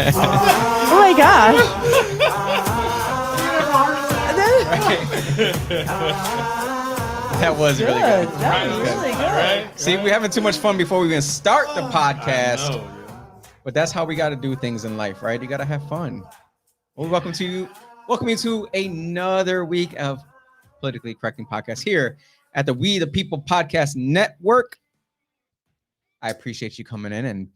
my gosh. That was really good. That was really good. Right? See, we're having too much fun before we even start the podcast. I know, yeah. But that's how we got to do things in life, right? You got to have fun. Well, welcome you to another week of Politically Correcting Podcast here at the We the People Podcast Network. I appreciate you coming in and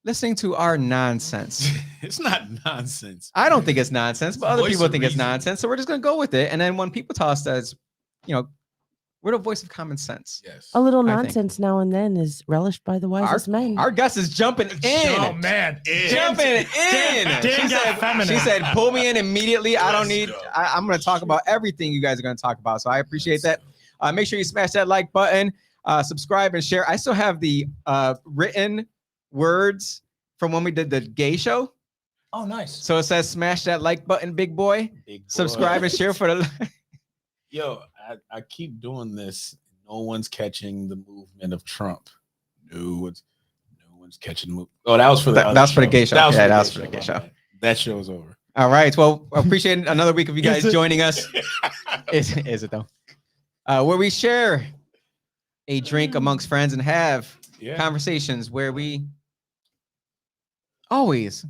listening to our nonsense. It's not nonsense. I don't think it's nonsense, but other Voice people of think it's reason. nonsense. So we're just going to go with it. And then when people tell us that it's, we're the voice of common sense. Yes. A little I think. nonsense now and then is relished by the wisest men. Our guest is jumping in. Oh man, Jumping in. Dan got feminine. She said, pull me in immediately. I don't Let's need, go. I'm going to talk about everything you guys are going to talk about. So I appreciate that. Make sure you smash that like button, subscribe and share. I still have the written words from when we did the gay show. Oh, nice. So it says, smash that like button, big boy. Big boy. Subscribe and share for the. Yo, I keep doing this. No one's catching the movement of Trump. No one's catching the move. Oh, that was for the That was for the gay show. That was Yeah, for that the was gay for the show. gay My show. bad. That show's over. All right. Well, I appreciate another week of you guys Is it? joining us. Is it though? Where we share a drink amongst friends and have Yeah. conversations where we always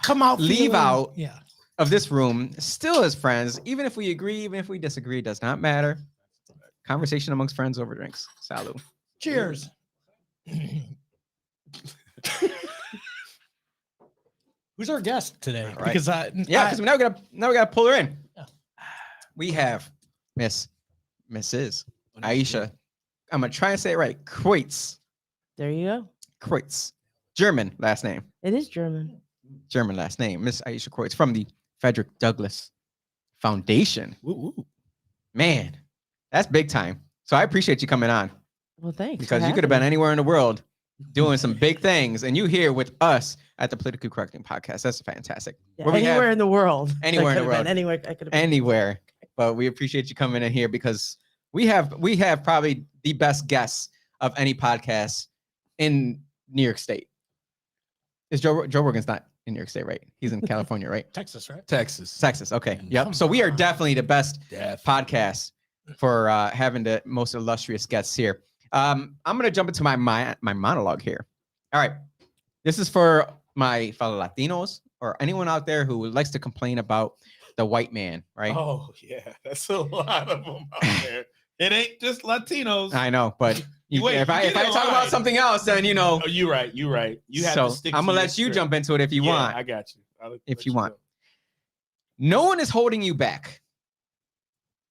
Come out. Leave feeling- out. Yeah. of this room still as friends, even if we agree, even if we disagree, does not matter. Conversation amongst friends over drinks. Salud. Cheers. Who's our guest today? All right. Because Yeah, because now we gotta pull her in. Yeah. We have Mrs. Ayesha. I'm gonna try and say it right. Kreutz. There you go. Kreutz. German last name. It is German. German last name. Miss Ayesha Kreutz from the Frederick Douglass Foundation. Woo, woo. Man, that's big time. So I appreciate you coming on Well, thanks. because you could have been anywhere in the world doing some big things, and you here with us at the Politically Correcting Podcast. That's fantastic. Where we anywhere have- in the world. Anywhere in the That could've world. been Anywhere. I could have been. Anywhere, but we appreciate you coming in here because we have probably the best guests of any podcast in New York State. Is Joe Rogan's not in New York State, right? He's in California, right? Texas, right? Texas. Texas. Okay. Yep. So we are definitely the best podcast for having the most illustrious guests here. I'm gonna jump into my monologue here. All right. This is for my fellow Latinos or anyone out there who likes to complain about the white man, right? Oh yeah, that's a lot of them out there. It ain't just Latinos. I know, but Wait, if I you get talk a about line. something else, then you know. Oh, you're right. You have So to stick. I'm to gonna your let you script. jump into it if you Yeah, want. I got you. If you want. No one is holding you back.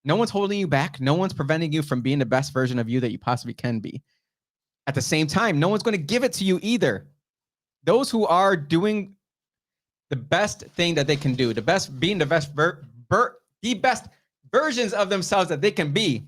No one's holding you back. No one's preventing you from being the best version of you that you possibly can be. At the same time, no one's going to give it to you either. Those who are doing the best thing that they can do, the best versions of themselves that they can be,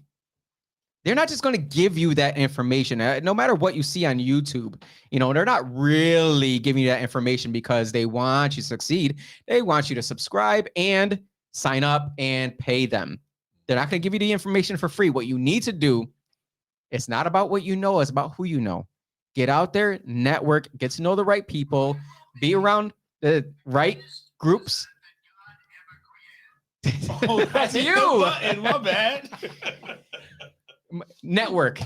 they're not just going to give you that information. No matter what you see on YouTube, they're not really giving you that information because they want you to succeed. They want you to subscribe and sign up and pay them. They're not going to give you the information for free. What you need to do, it's not about what you know, it's about who you know. Get out there, network, get to know the right people, be around the right groups. Oh, That's you. My bad. Network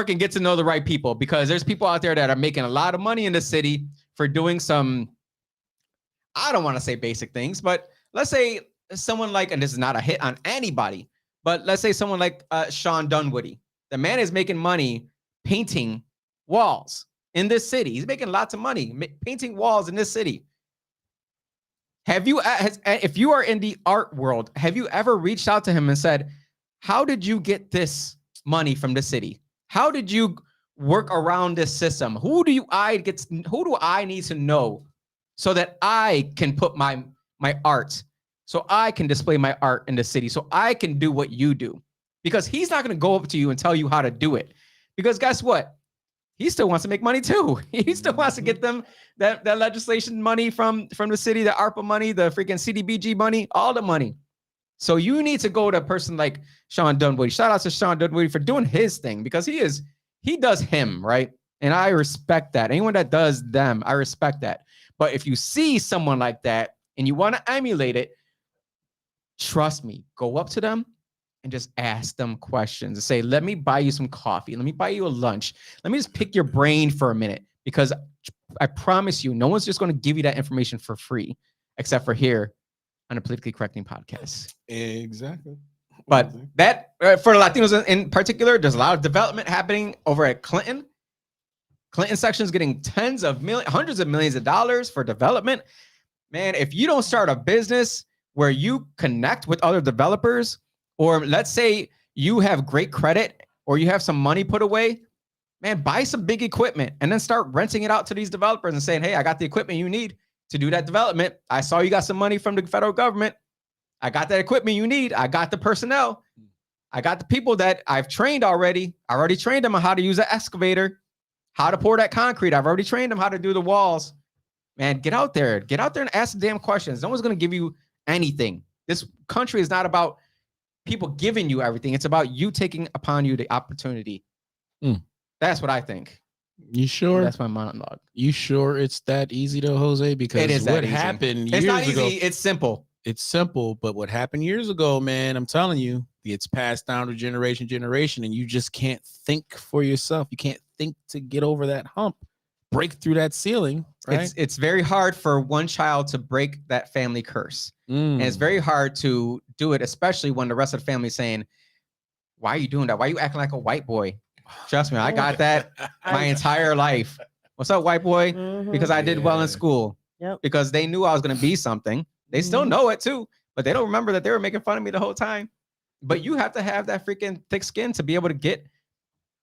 and get to know the right people, because there's people out there that are making a lot of money in the city for doing some, I don't want to say basic things, but let's say someone like, and this is not a hit on anybody, but let's say someone like Sean Dunwoody. The man is making money painting walls in this city. He's making lots of money painting walls in this city. If you are in the art world, have you ever reached out to him and said, how did you get this money from the city? How did you work around this system? Who do I need to know so that I can put my art, so I can display my art in the city, so I can do what you do? Because he's not going to go up to you and tell you how to do it. Because guess what? He still wants to make money too. He still wants to get them that legislation money from the city, the ARPA money, the freaking CDBG money, all the money. So you need to go to a person like Sean Dunwoody. Shout out to Sean Dunwoody for doing his thing, because he does him, right? And I respect that. Anyone that does them, I respect that. But if you see someone like that and you want to emulate it, trust me, go up to them and just ask them questions and say, let me buy you some coffee. Let me buy you a lunch. Let me just pick your brain for a minute, because I promise you, no one's just going to give you that information for free, except for here on a Politically Correcting podcast. Exactly. But that, for Latinos in particular, there's a lot of development happening over at Clinton. Clinton section is getting hundreds of millions of dollars for development. Man, if you don't start a business where you connect with other developers, or let's say you have great credit or you have some money put away, man, buy some big equipment and then start renting it out to these developers and saying, hey, I got the equipment you need to do that development. I saw you got some money from the federal government. I got that equipment you need. I got the personnel. I got the people that I've trained already. I already trained them on how to use an excavator, how to pour that concrete. I've already trained them how to do the walls. Man, get out there. Get out there and ask the damn questions. No one's going to give you anything. This country is not about people giving you everything. It's about you taking upon you the opportunity. That's what I think. You sure? That's my monologue. You sure it's that easy though, Jose? Because It is what that easy. happened It's years not ago. easy. It's simple. It's simple, but what happened years ago, man, I'm telling you, it's passed down to generation, and you just can't think for yourself. You can't think to get over that hump, break through that ceiling, right? It's very hard for one child to break that family curse. And it's very hard to do it, especially when the rest of the family is saying, why are you doing that? Why are you acting like a white boy? Trust me, I got that my entire life. What's up, white boy? Because I did well in school. Yep. Because they knew I was going to be something. They still know it too, but they don't remember that they were making fun of me the whole time. But you have to have that freaking thick skin to be able to get,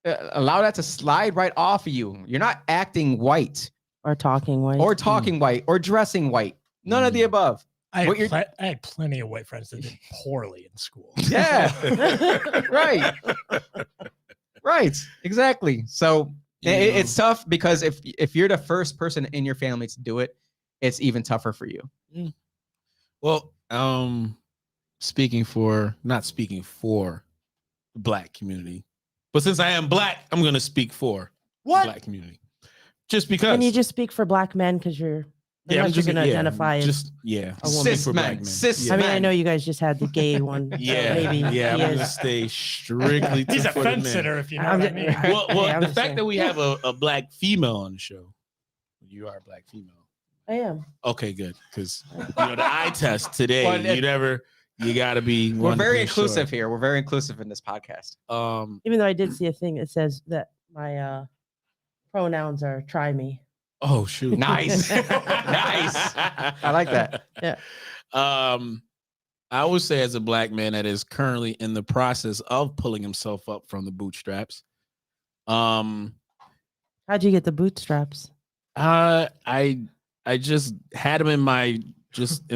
allow that to slide right off of you. You're not acting white. Or talking white. Or talking white. Or dressing white. None of the above. I What had plenty of white friends that did poorly in school. Yeah. Right. Right. Exactly. So it's tough because if you're the first person in your family to do it, it's even tougher for you. Well, not speaking for the Black community, but since I am Black, I'm going to speak for the Black community. Just because. Can you just speak for Black men? Because you're going to identify as a woman. Cis men. Cis I mean, men. I know you guys just had the gay one. I'm going to stay strictly He's a for the fence men. sitter, if you know I'm what I just- mean. Well, Yeah, I'm the just fact saying. that we have a Black female on the show, you are a Black female. I am. Okay, good. Because the eye test today, Well, you got to be. We're very 100% inclusive sure. here. We're very inclusive in this podcast. Even though I did see a thing that says that my pronouns are try me. Oh shoot! Nice. Nice. I like that. Yeah. I would say as a Black man that is currently in the process of pulling himself up from the bootstraps. How'd you get the bootstraps? I just had them in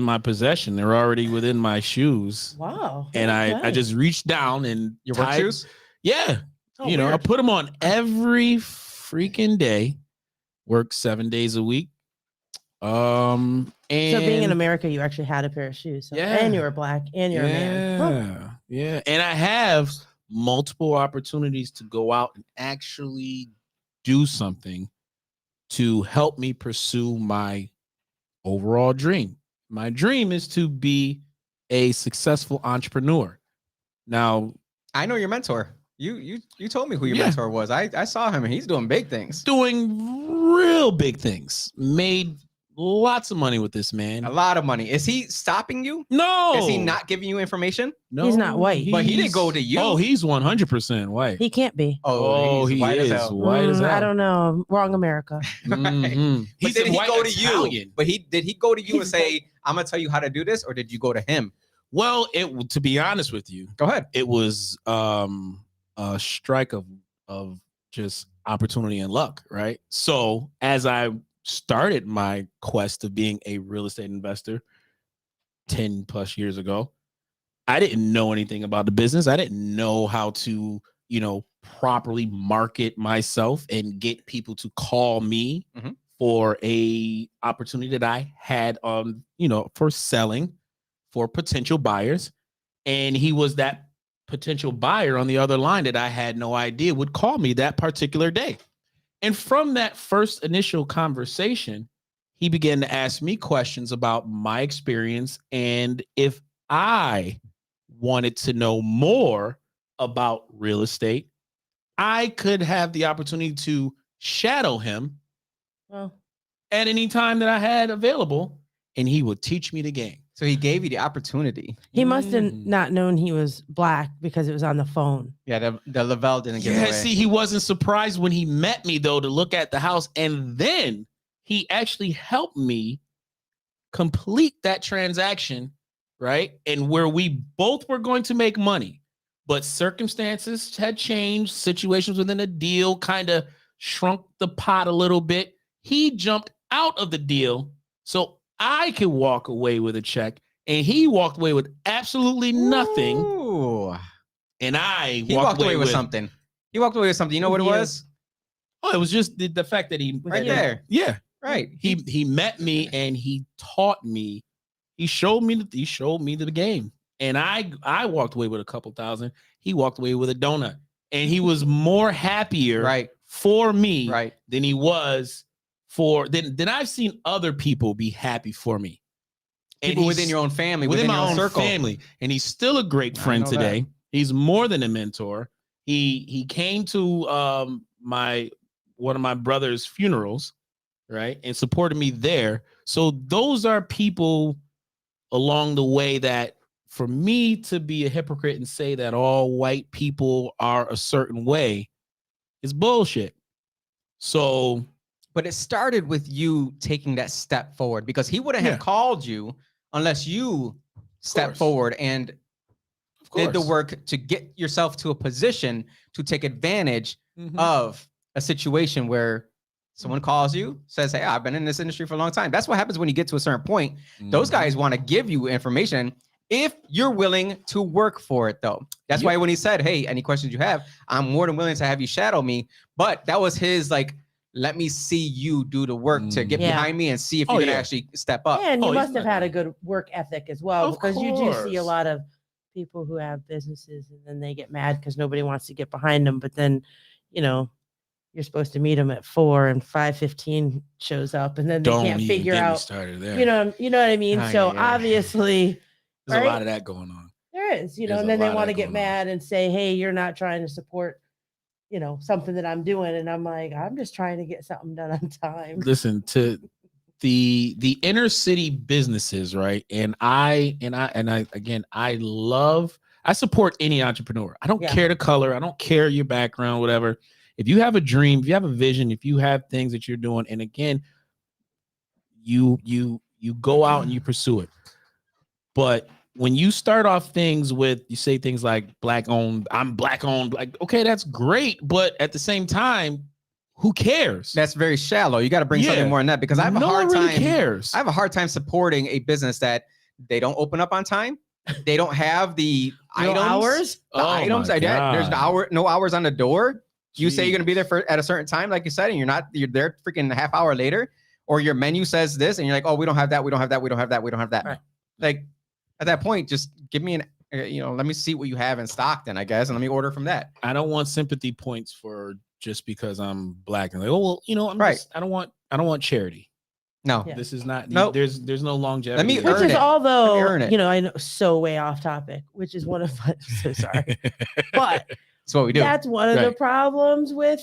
my possession. They're already within my shoes. Wow. And I Okay. just reached down and Your work tied- shoes? Yeah. Oh, I weird. put them on every freaking day. Work 7 days a week. And So being in America, you actually had a pair of shoes. So, Yeah. And you were Black and you're a man. Huh. Yeah. And I have multiple opportunities to go out and actually do something to help me pursue my overall dream. My dream is to be a successful entrepreneur. Now, I know your mentor. You told me who your Yeah. mentor was. I saw him and he's doing big things. doing real big things. Made lots of money with this man. A lot of money. Is he stopping you? No. Is he not giving you information? No, He's not white. But he didn't go to you. Oh, he's 100% white. He can't be. Oh, he's he white as is hell. white as hell. I don't know. Wrong America. Mhm. But He's did a he white go to Italian. you? But did he go to you and say, "I'm gonna tell you how to do this," or did you go to him? Well, to be honest with you, Go ahead. it was a strike of just opportunity and luck, right? So as I started my quest of being a real estate investor 10 plus years ago, I didn't know anything about the business. I didn't know how to, properly market myself and get people to call me Mhm. for a opportunity that I had on, for selling for potential buyers. And he was that potential buyer on the other line that I had no idea would call me that particular day. And from that first initial conversation, he began to ask me questions about my experience and if I wanted to know more about real estate, I could have the opportunity to shadow him Well, at any time that I had available, and he would teach me the game. So he gave you the opportunity. he must have Mm. not known he was black because it was on the phone. Yeah, the Lavelle didn't give it Yeah, away. see, he wasn't surprised when he met me, though, to look at the house. And then he actually helped me complete that transaction, right? And where we both were going to make money, but circumstances had changed, situations within the deal kind of shrunk the pot a little bit. He jumped out of the deal so I could walk away with a check, and he walked away with absolutely nothing. Ooh. And I He walked away with something. He walked away with something. You know what it With you. was? Oh, it was just the fact that he Right you. there. Yeah, Right. he met me and he taught me. He showed me the game, and I walked away with a couple thousand. He walked away with a donut, and he was more happier Right. for me Right. than he was for than I've seen other people be happy for me. People he's- within your own family, within within my your own own circle. family, and he's still a great I friend know that. today. He's more than a mentor. He came to one of my brother's funerals, right, and supported me there. So those are people along the way that, for me to be a hypocrite and say that all white people are a certain way is bullshit. So But it started with you taking that step forward, because he wouldn't Yeah. have called you unless you stepped course. forward and of course, did the work to get yourself to a position to take advantage Mhm. of a situation where someone calls you, says, hey, I've been in this industry for a long time. That's what happens when you get to a certain point. Those Mhm. guys want to give you information if you're willing to work for it, though. That's Yep. why when he said, hey, any questions you have, I'm more than willing to have you shadow me. But that was his, like, let me see you do the work to get Yeah. behind me and see if Oh, you're going to yeah. actually step up. And you Oh, he's must have not had a gonna- good work ethic as well, Of because you do see a course. lot of people who have businesses and then they get mad because nobody wants to get behind them. But then, you're supposed to meet them at 4 and 5:15 shows up, and then they Don't can't even figure get me out. started there. You know what I mean. Oh, So yeah, yeah. obviously There's a right? lot of that going on. there is, There's and a then they lot of want to that get going on. mad and say, "Hey, you're not trying to support." Something that I'm doing, and I'm like, I'm just trying to get something done on time. Listen to the inner city businesses, right? And I again, I support any entrepreneur. I don't Yeah. care the color, I don't care your background, whatever. If you have a dream, if you have a vision, if you have things that you're doing, and again, you go out and you pursue it. But when you start off things with, you say things like black owned, I'm black owned, like, okay, that's great. But at the same time, who cares? That's very shallow. You got to bring Yeah. something more than that, because I have a no hard one really time. cares. I have a hard time supporting a business that they don't open up on time. They don't have the No items. hours? The items. my There's God. no hours on the door. You say you're going to be there Jeez. at a certain time, like you said, and you're there freaking a half hour later, or your menu says this, and you're like, oh, we don't have that. We don't have that. We don't have that. We don't have that. Right. Like, at that point, just give me let me see what you have in stock then, I guess, and let me order from that. I don't want sympathy points for just because I'm black and like, oh well, I'm Right. I don't want charity. No. Yeah. This is not. Nope. There's no longevity. Let me there. Which earn is it. although, earn it. I know, so way off topic, which is one of my, so sorry, but That's what we do. that's one of the Right. problems with,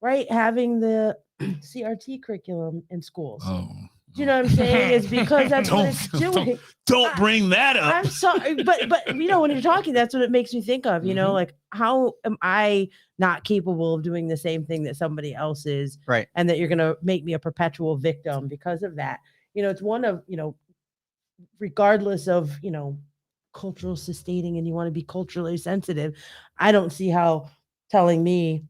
right, having the CRT curriculum in schools. Oh, Do you know what I'm saying? It's because that's what it's doing. Don't bring that up. I'm sorry, but when you're talking, that's what it makes me think of. Mhm. Like, how am I not capable of doing the same thing that somebody else is, Right. and that you're going to make me a perpetual victim because of that? It's one of regardless of cultural sustaining, and you want to be culturally sensitive. I don't see how telling me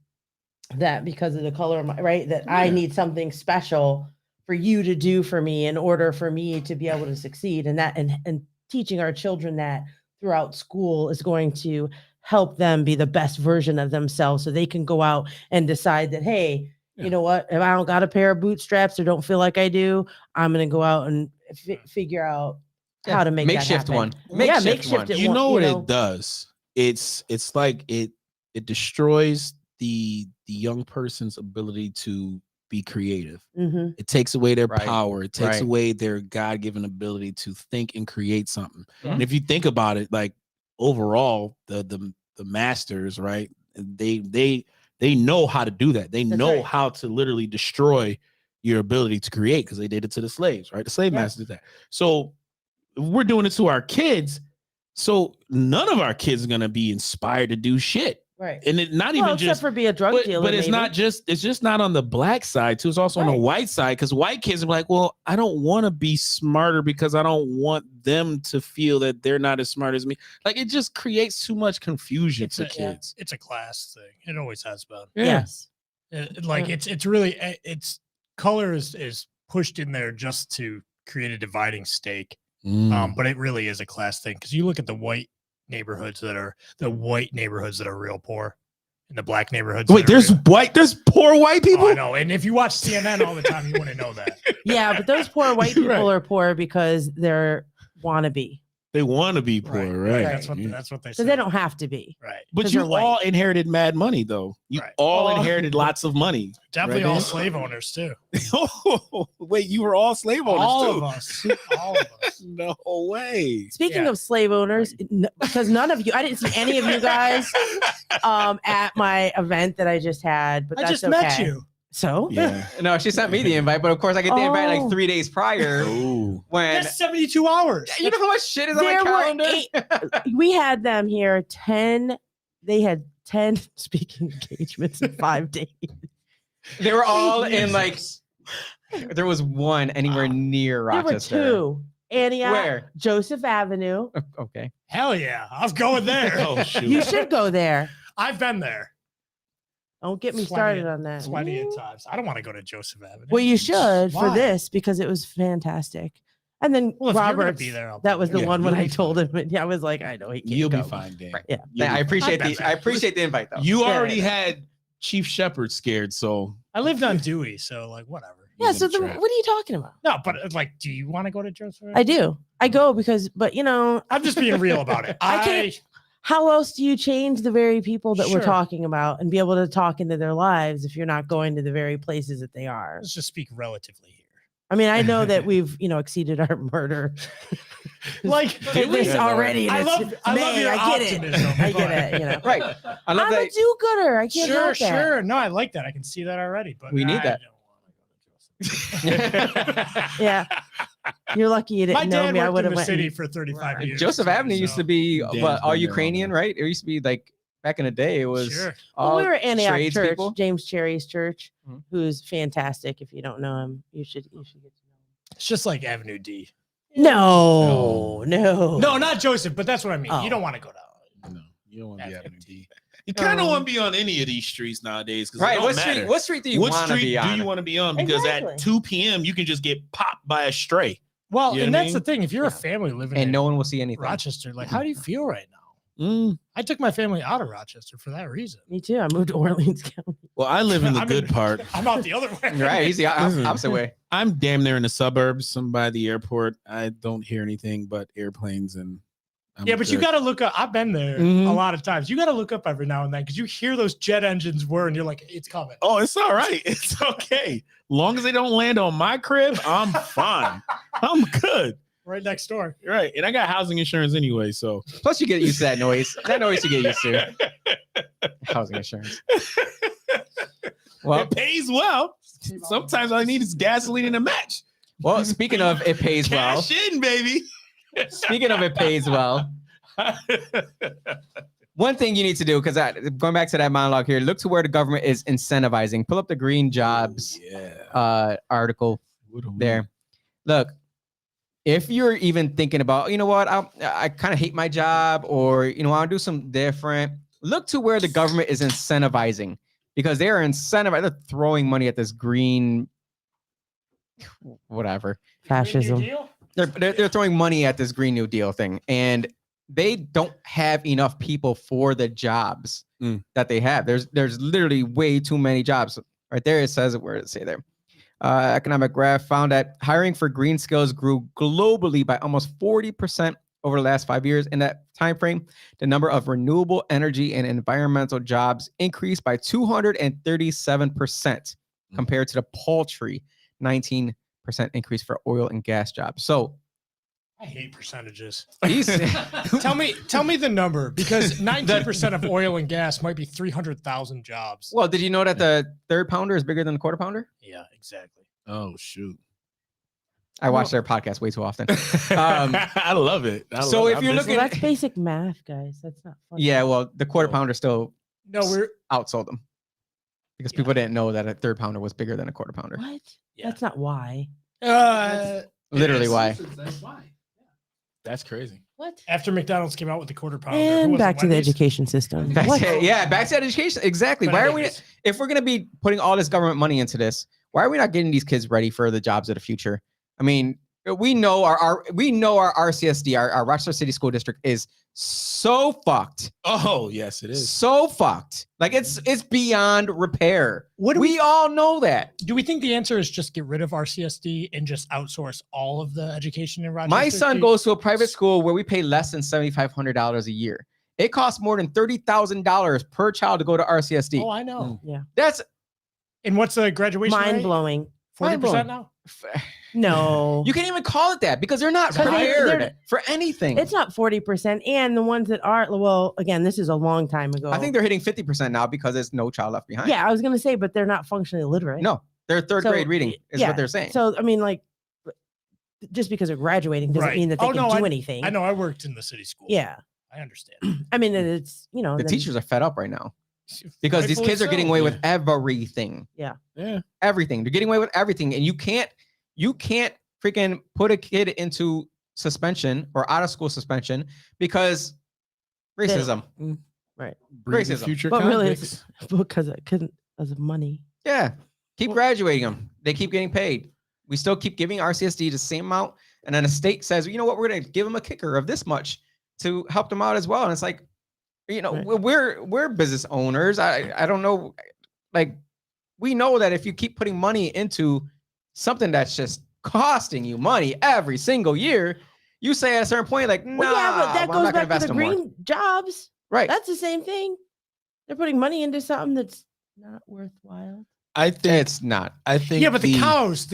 that because of the color of my that I Yeah. need something special for you to do for me in order for me to be able to succeed, and that and teaching our children that throughout school is going to help them be the best version of themselves, so they can go out and decide that, hey, Yeah. you know what, if I don't got a pair of bootstraps or don't feel like I do, I'm going to go out and figure out how to make makeshift that happen. one. Makeshift one. it You one, know what it does? It's like it destroys the the young person's ability to be creative. Mm-hmm. It takes away their Right. power. It takes Right. away their God-given ability to think and create something. Mhm. And if you think about it, like overall, the masters, right? They know how to do that. They That's know right. how to literally destroy your ability to create because they did it to the slaves, right? The slave Yeah. masters did that. So we're doing it to our kids. So none of our kids are gonna be inspired to do shit. Right. And it not Well, even except just for be a drug dealer. but it's maybe. not just it's just not on the black side too. It's also on the Right. white side because white kids are like, well, I don't want to be smarter because I don't want them to feel that they're not as smart as me. Like it just creates too much confusion It's to a- kids. It's a class thing. It always has been. Yes. Like Yeah. it's really it's color is pushed in there just to create a dividing stake. Mm. But it really is a class thing because you look at the white neighborhoods that are real poor, and the black neighborhoods. Wait, that are there's poor white real, people. oh, I know, and if you watch CNN all the time, you wouldn't know that. Yeah, but those poor white people Right. are poor because they're wannabe. They want to be poor, right? That's what Yeah. that's what they say. So they don't have to be. Right. But 'cause you they're white. all inherited mad money, though. You Right. all Oh. inherited lots of money. Definitely Right, all man? slave owners too. Wait, you were all slave owners All too? of us. All of us. No way. Speaking Yeah. of slave owners, because none of you, I didn't see any of you guys at my event that I just had, but I that's just met okay. you. So Yeah. No, she sent me the invite, but of course I get the invite Oh. like 3 days prior Ooh. when That's 72 hours. you know how much shit is on my there were calendar. we had them here 10. They had 10 speaking engagements in 5 days. They were all in like. There was one anywhere near There were Rochester. 2. Antioch, Where? Joseph Avenue. Okay. Hell yeah. I was going there. Oh shoot. You should go there. I've been there Don't get me Plenty started of- on that. plenty of times. I don't want to go to Joseph Avenue. Well, you should for Why? this because it was fantastic. And then Well, if you're gonna Roberts, be there, I'll be that was the there. one when you'll I be told him. And I was like, I know he can't You'll go. be fine, Dan. Right. Yeah. You'll I be appreciate fine. the invite though. You Yeah, already yeah. had Chief Shepherd scared, so I lived on Dewey, so like whatever. Yeah. He's So in then, trap. what are you talking about? No, but like, do you want to go to Joseph? I do. I go because, but you know, I'm just being real about it. I can't- how else do you change the very people that we're Sure. talking about and be able to talk into their lives if you're not going to the very places that they are? Let's just speak relatively here. I mean, I know that we've, exceeded our murder. Like, At least Yeah, already. I and love it's May, your I get it. optimism. I but- get it. Right. I love I'm a that. do-gooder. I can't Sure, help that. sure. No, I like that. I can see that already. But We need I that. don't wanna go to Joseph. Yeah. You're lucky you My didn't know dad me. I worked would in have the went. city and- for 35 years. Joseph so- Avenue used to so- be Dan's what, all been there Ukrainian, longer. right? It used to be like back in the day. It was Sure. Well, all we were at Antioch Church, tradespeople. James Cherry's church, Mhm. who's fantastic. If you don't know him, you should get to know him. It's just like Avenue D. No. No, not Joseph, but that's what I mean. Oh. You don't want to go down. no, you don't want to be Avenue Avenue D. You kind of Um, want to be on any of these streets nowadays because Right. It What don't matter. street? What street do you What want to street be do on? you want to be on? Because Exactly. at 2 p.m. you can just get popped by a stray. Well, You know and what I that's the mean? thing. If you're a Yeah. family living And in no one will see anything. Rochester, like, how do you feel right now? Mm. I took my family out of Rochester for that reason. Me too. I moved to Orleans County. Well, I live in the I'm good in- part. I'm out the other way. Right. He's the Listen. opposite way. I'm damn near in the suburbs. I'm by the airport. I don't hear anything but airplanes and. I'm Yeah, but you good. got to look up. I've been there Mhm. a lot of times. You got to look up every now and then because you hear those jet engines whir and you're like, it's coming. Oh, it's all right. It's okay. Long as they don't land on my crib, I'm fine. I'm good. Right next door. Right. And I got housing insurance anyway. So Plus, you get used to that noise. That noise you get used to. Housing insurance. Well, it pays well. Sometimes all I need is gasoline and a match. well. Speaking of it pays well. Cash in, baby. Speaking of it pays well. One thing you need to do, because going back to that monologue here, look to where the government is incentivizing. Pull up the green jobs Yeah. article there. Look, if you're even thinking about, you know what, I kind of hate my job, or I'll do something different. Look to where the government is incentivizing, because they are incentivizing. They're throwing money at this green, whatever. Fascism. They're throwing money at this Green New Deal thing, and they don't have enough people for the jobs that they have. There's literally way too many jobs. Right there, it says it. Where does it say there? Economic graph found that hiring for green skills grew globally by almost 40% over the last 5 years. In that time frame, the number of renewable energy and environmental jobs increased by 237% compared to the paltry 19% increase for oil and gas jobs. So I hate percentages. these tell me the number, because 19% of oil and gas might be 300,000 jobs. well, did you know that the third pounder is bigger than the quarter pounder? Yeah, exactly. Oh shoot. I watch their podcast way too often. I love it. So if you're Well, looking that's basic math, guys. That's not funny. Yeah, well, the quarter pounder still No, we're outsold them because people didn't know that a third pounder was bigger than a quarter pounder. What? Yeah. That's not why. Literally why. That's why. That's crazy. What? after McDonald's came out with the quarter pounder. who And was it, back to the Wendy's? education system. Back What? to, yeah, back to education. Exactly. But Why are we? anyways, If we're gonna be putting all this government money into this, why are we not getting these kids ready for the jobs of the future? I mean, we know our RCSD, our Rochester City School District, is so fucked. Oh yes, it is. So fucked. Like it's beyond repair. What do We all know that. do we think the answer is just get rid of RCSD and just outsource all of the education in Rochester? My son to- goes to a private school where we pay less than $7,500 a year. It costs more than $30,000 per child to go to RCSD. Oh, I know. That's And what's the graduation Mind rate? blowing. 40% now? No. you can't even call it that because they're not Because prepared they're- for anything. It's not 40%. And the ones that are, well, again, this is a long time ago. I think they're hitting 50% now because there's no child left behind. Yeah, I was going to say, but they're not functionally illiterate. No, they're third So, grade reading is yeah, what they're saying. So, I mean, like, just because they're graduating doesn't Right. mean that they Oh, can no, do anything. I know. I worked in the city school. Yeah. I understand. I mean, it's, you know, the then- teachers are fed up right now because these Rightfully kids are getting so. away with everything. Yeah. Everything. They're getting away with everything. And you can't freaking put a kid into suspension or out of school suspension because racism. Right. Breeding Racism. future But really, convicts. it's because of money. Yeah. Keep graduating them. They keep getting paid. We still keep giving RCSD the same amount. And then the state says, you know what, we're going to give them a kicker of this much to help them out as well. And it's like, you know, Right. we're business owners. I don't know. Like, we know that if you keep putting money into something that's just costing you money every single year, you say at a certain point, like, no, Well, yeah, but that I'm goes not gonna back to invest the no more. green jobs. Right. That's the same thing. They're putting money into something that's not worthwhile. I think It's not. I think Yeah, but the cows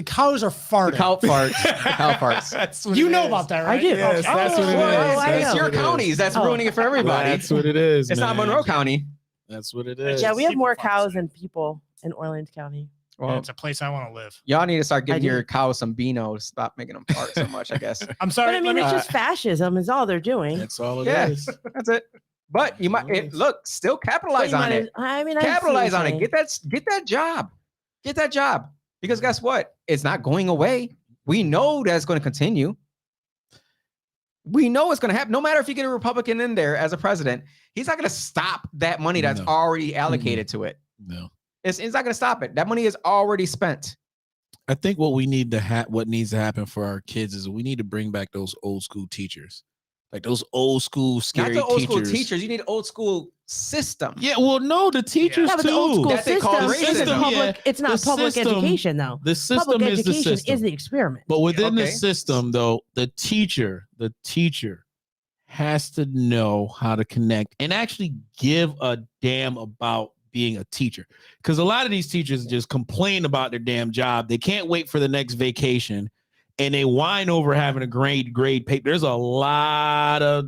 are farting. The cow farts. The cow farts. That's what You it know is. about that, I right? do. Yes, that's what it is. I It's know. your what it is. counties that's Oh. ruining it for everybody. That's what it is. It's not man. Monroe County. That's what it is. Yeah, we have Super more fun cows city. than people in Orleans County. Yeah, Well, it's a place I want to live. y'all need to start giving do. your cows some Beano to stop making them fart so much, I guess. I'm sorry. But I mean, let me- it's just fascism is all they're doing. That's all it Yeah. is. That's it. But you might look, still So capitalize you on might it. as- I mean, I see what Capitalize you're on it. saying. Get that job. Get that job. Because guess what? It's not going away. We know that's going to continue. We know it's going to happen. No matter if you get a Republican in there as a president, he's not going to stop that money that's No. already allocated to it. No. It's not going to stop it. That money is already spent. I think what we need to what needs to happen for our kids is we need to bring back those old school teachers. Like those old school scary Not the old teachers. school teachers. You need old school system. Yeah, well, no, the teachers Yeah, but too. the old school That they call system isn't racism. public. It's not The public system- education, though. The system Public is the education system. is the experiment. But within the Okay. system, though, the teacher has to know how to connect and actually give a damn about being a teacher. Because a lot of these teachers just complain about their damn job. They can't wait for the next vacation, and they whine over having a grade paper. There's a lot of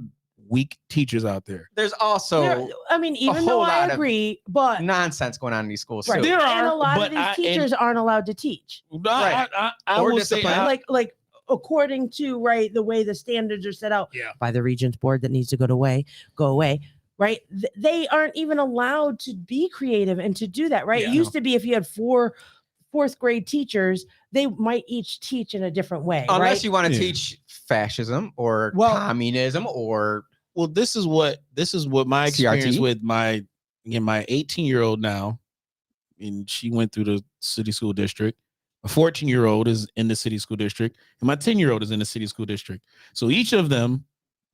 weak teachers out there. There's also There- I mean, even whole though I lot of agree, but nonsense going on in these schools. right. too. There and are, a lot but of these I- and- teachers aren't allowed to teach. Right. I Or will say, discipline. Like according to the way the standards are set out Yeah. by the Regents Board that needs to go away. Right, they aren't even allowed to be creative and to do that. Right, Yeah. it used to be if you had fourth grade teachers, they might each teach in a different way. Unless right? you want to Yeah. teach fascism or Well- communism or well, this is what my experience CRT? with my 18-year-old now, and she went through the city school district. A 14-year-old is in the city school district, and my 10-year-old is in the city school district. So each of them,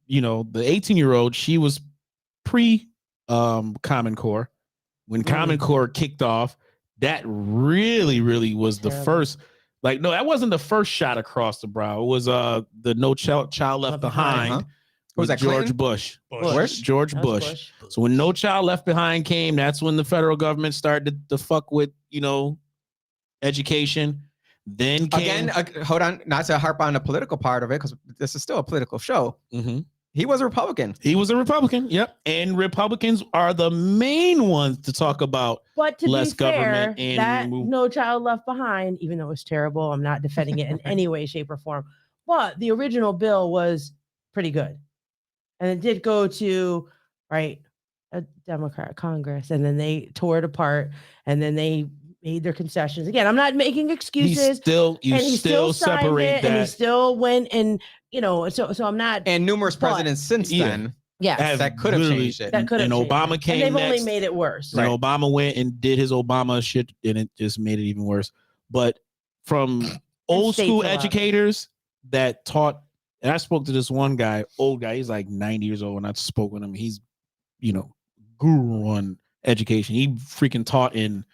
the 18-year-old, she was pre Common Core. When Common Core kicked off, that really was the Terrible. first. Like, no, that wasn't the first shot across the brow. It was the No Child Left Behind. Uh-huh. Who's that, George Clinton? Bush. Bush. George That was Bush. So when No Child Left Behind came, that's when the federal government started to fuck with, education. Then came, Again, hold on, not to harp on the political part of it, because this is still a political show. Mhm. He was a Republican. He was a Republican. Yep. And Republicans are the main ones to talk about. But to Less be fair, government and that remove- No Child Left Behind, even though it was terrible, I'm not defending it in any way, shape, or form. But the original bill was pretty good. And it did go to, right, a Democrat Congress. And then they tore it apart. And then they made their concessions. Again, I'm not making excuses. He still signed separate it, that. and he still went and, so I'm not. And numerous But- presidents since Yeah. then Yes. that could have literally- changed it. That could have and changed Obama it. came And they've only next. made it worse. And Obama went and did his Obama shit, and it just made it even worse. But from old states school a lot. educators that taught, and I spoke to this one guy, old guy, he's like 90 years old, and I spoke with him. He's, guru on education. He freaking taught in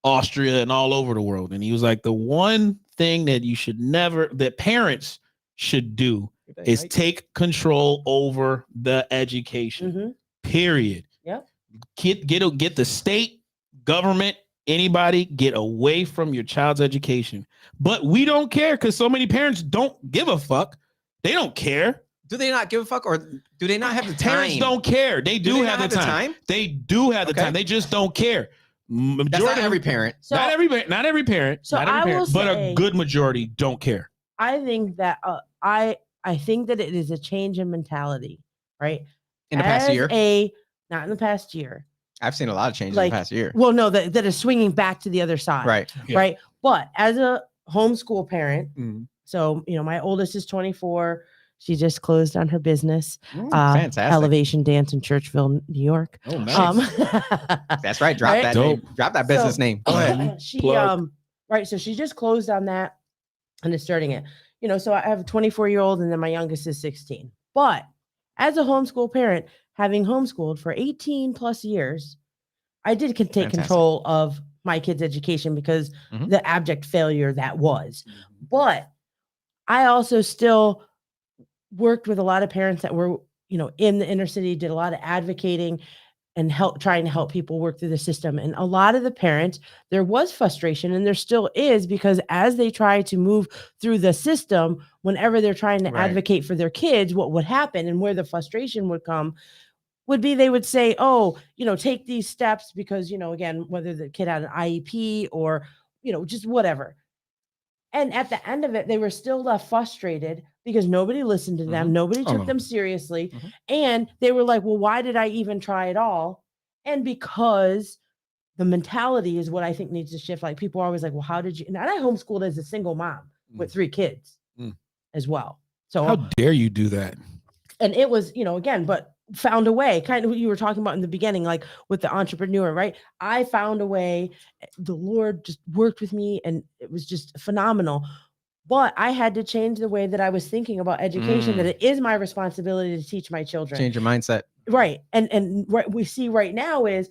Austria and all over the world. And he was like, the one thing that parents should do is take control over the education. Mhm. Period. Yep. Get the state, government, anybody, get away from your child's education. But we don't care because so many parents don't give a fuck. They don't care. Do they not give a fuck, or do they not have the time? Parents don't care. They do they have not the time. They do have the Okay. time. They just don't care. That's not every parent. So not every parent. So not every I will parent, but say- a good majority don't care. I think that I think that it is a change in mentality, right? In the past year, Not in the past year. I've seen a lot of changes in Like, the past year. Well, no, that is swinging back to the other side, Right. Yeah. right? But as a homeschool parent, Mhm. so my oldest is 24. She just closed on her business, Fantastic. Elevation Dance in Churchville, New York. Oh, nice. That's right. Drop Right? that Dope. name. Drop that business name. Go ahead. She Plug. right, so she just closed on that and is starting it. So I have a 24-year-old and then my youngest is 16. But as a homeschool parent, having homeschooled for 18 plus years, I did take Fantastic. control of my kids' education because Mhm. the abject failure that was. But I also still worked with a lot of parents that were, in the inner city, did a lot of advocating and trying to help people work through the system. And a lot of the parents, there was frustration, and there still is, because as they try to move through the system, whenever they're trying to Right. advocate for their kids, what would happen and where the frustration would come would be they would say, oh, take these steps because, again, whether the kid had an IEP or, just whatever. And at the end of it, they were still left frustrated because nobody listened to them. Mhm. Nobody Oh, took no. them seriously. Mhm. And they were like, well, why did I even try at all? And because the mentality is what I think needs to shift. Like, people are always like, well, how did you? And I homeschooled as a single mom with 3 kids as well. So, How dare you do that? and it was, again, but found a way, kind of what you were talking about in the beginning, like with the entrepreneur, right? I found a way. The Lord just worked with me and it was just phenomenal. But I had to change the way that I was thinking about education, that it is my responsibility to teach my children. Change your mindset. Right. And what we see right now is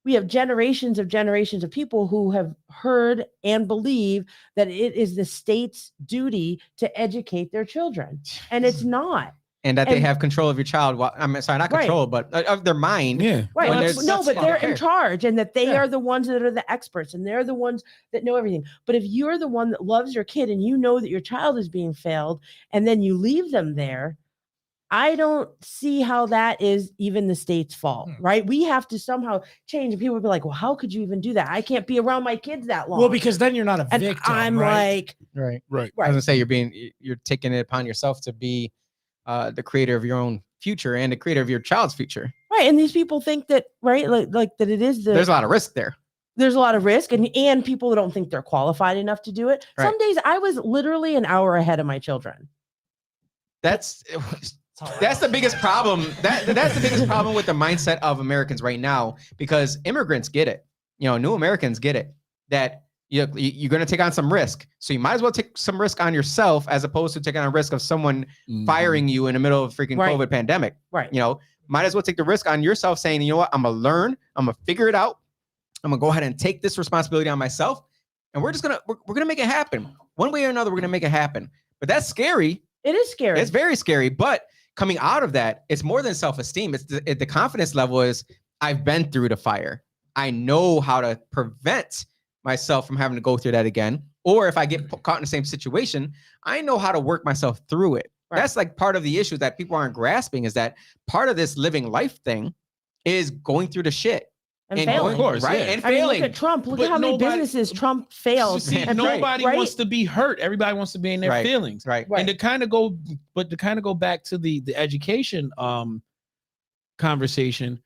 we have generations of people who have heard and believe that it is the state's duty to educate their children. And it's not. And that they And- have control of your child. I'm sorry, not Right. but of their mind. Yeah. Right. When but there's- that's but they're okay. in charge, and that they Yeah. are the ones that are the experts, and they're the ones that know everything. But if you're the one that loves your kid and you know that your child is being failed, and then you leave them there, I don't see how that is even the state's fault, right? We have to somehow change. And people would be like, well, how could you even do that? I can't be around my kids that long. Well, because then you're not a and victim. I'm right? like, right. I was gonna say you're taking it upon yourself to be the creator of your own future and the creator of your child's future. right. And these people think that, right, like that it is There's a lot of risk there. there's a lot of risk, and people don't think they're qualified enough to do it. Right. Some days I was literally an hour ahead of my children. That's the biggest problem. That's the biggest problem with the mindset of Americans right now, because immigrants get it. New Americans get it, that you're going to take on some risk. So you might as well take some risk on yourself as opposed to taking on a risk of someone firing you in the middle of freaking Right. COVID pandemic. Right. Might as well take the risk on yourself, saying, you know what, I'm going to learn, I'm going to figure it out. I'm going to go ahead and take this responsibility on myself. And we're going to make it happen. One way or another, we're going to make it happen. But that's scary. It is scary. It's very scary, but coming out of that, it's more than self-esteem. It's the confidence level is I've been through the fire. I know how to prevent myself from having to go through that again. Or if I get caught in the same situation, I know how to work myself through it. Right. That's like part of the issue that people aren't grasping, is that part of this living life thing is going through the shit. And failing. Of course, right? Yeah. And I mean, failing. look at Trump. Look But at how many nobody- businesses Trump failed. See, And nobody right? wants to be hurt. Everybody wants to be in their Right. feelings. Right. And to kind of go back to the education conversation,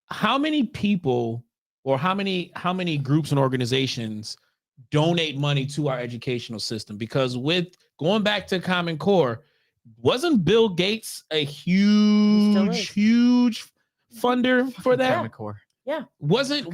how many people or how many groups and organizations donate money to our educational system? Because with going back to Common Core, wasn't Bill Gates a huge funder for that? Common Core. Yeah. Wasn't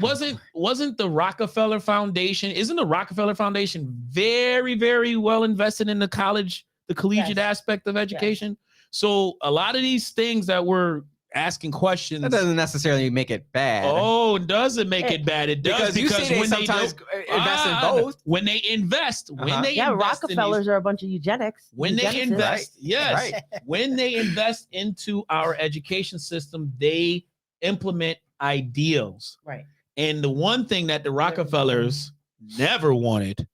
the Rockefeller Foundation? Isn't the Rockefeller Foundation very, very well invested in the collegiate aspect of education? So a lot of these things that we're asking questions, That doesn't necessarily make it bad. oh, does it make it bad? It does, because you see they when sometimes invest in both. When they invest, Yeah, Rockefellers are a bunch of eugenics. when they eugenicists. invest, yes, Right. when they invest into our education system, they implement ideals. Right. And the one thing that the Rockefellers never wanted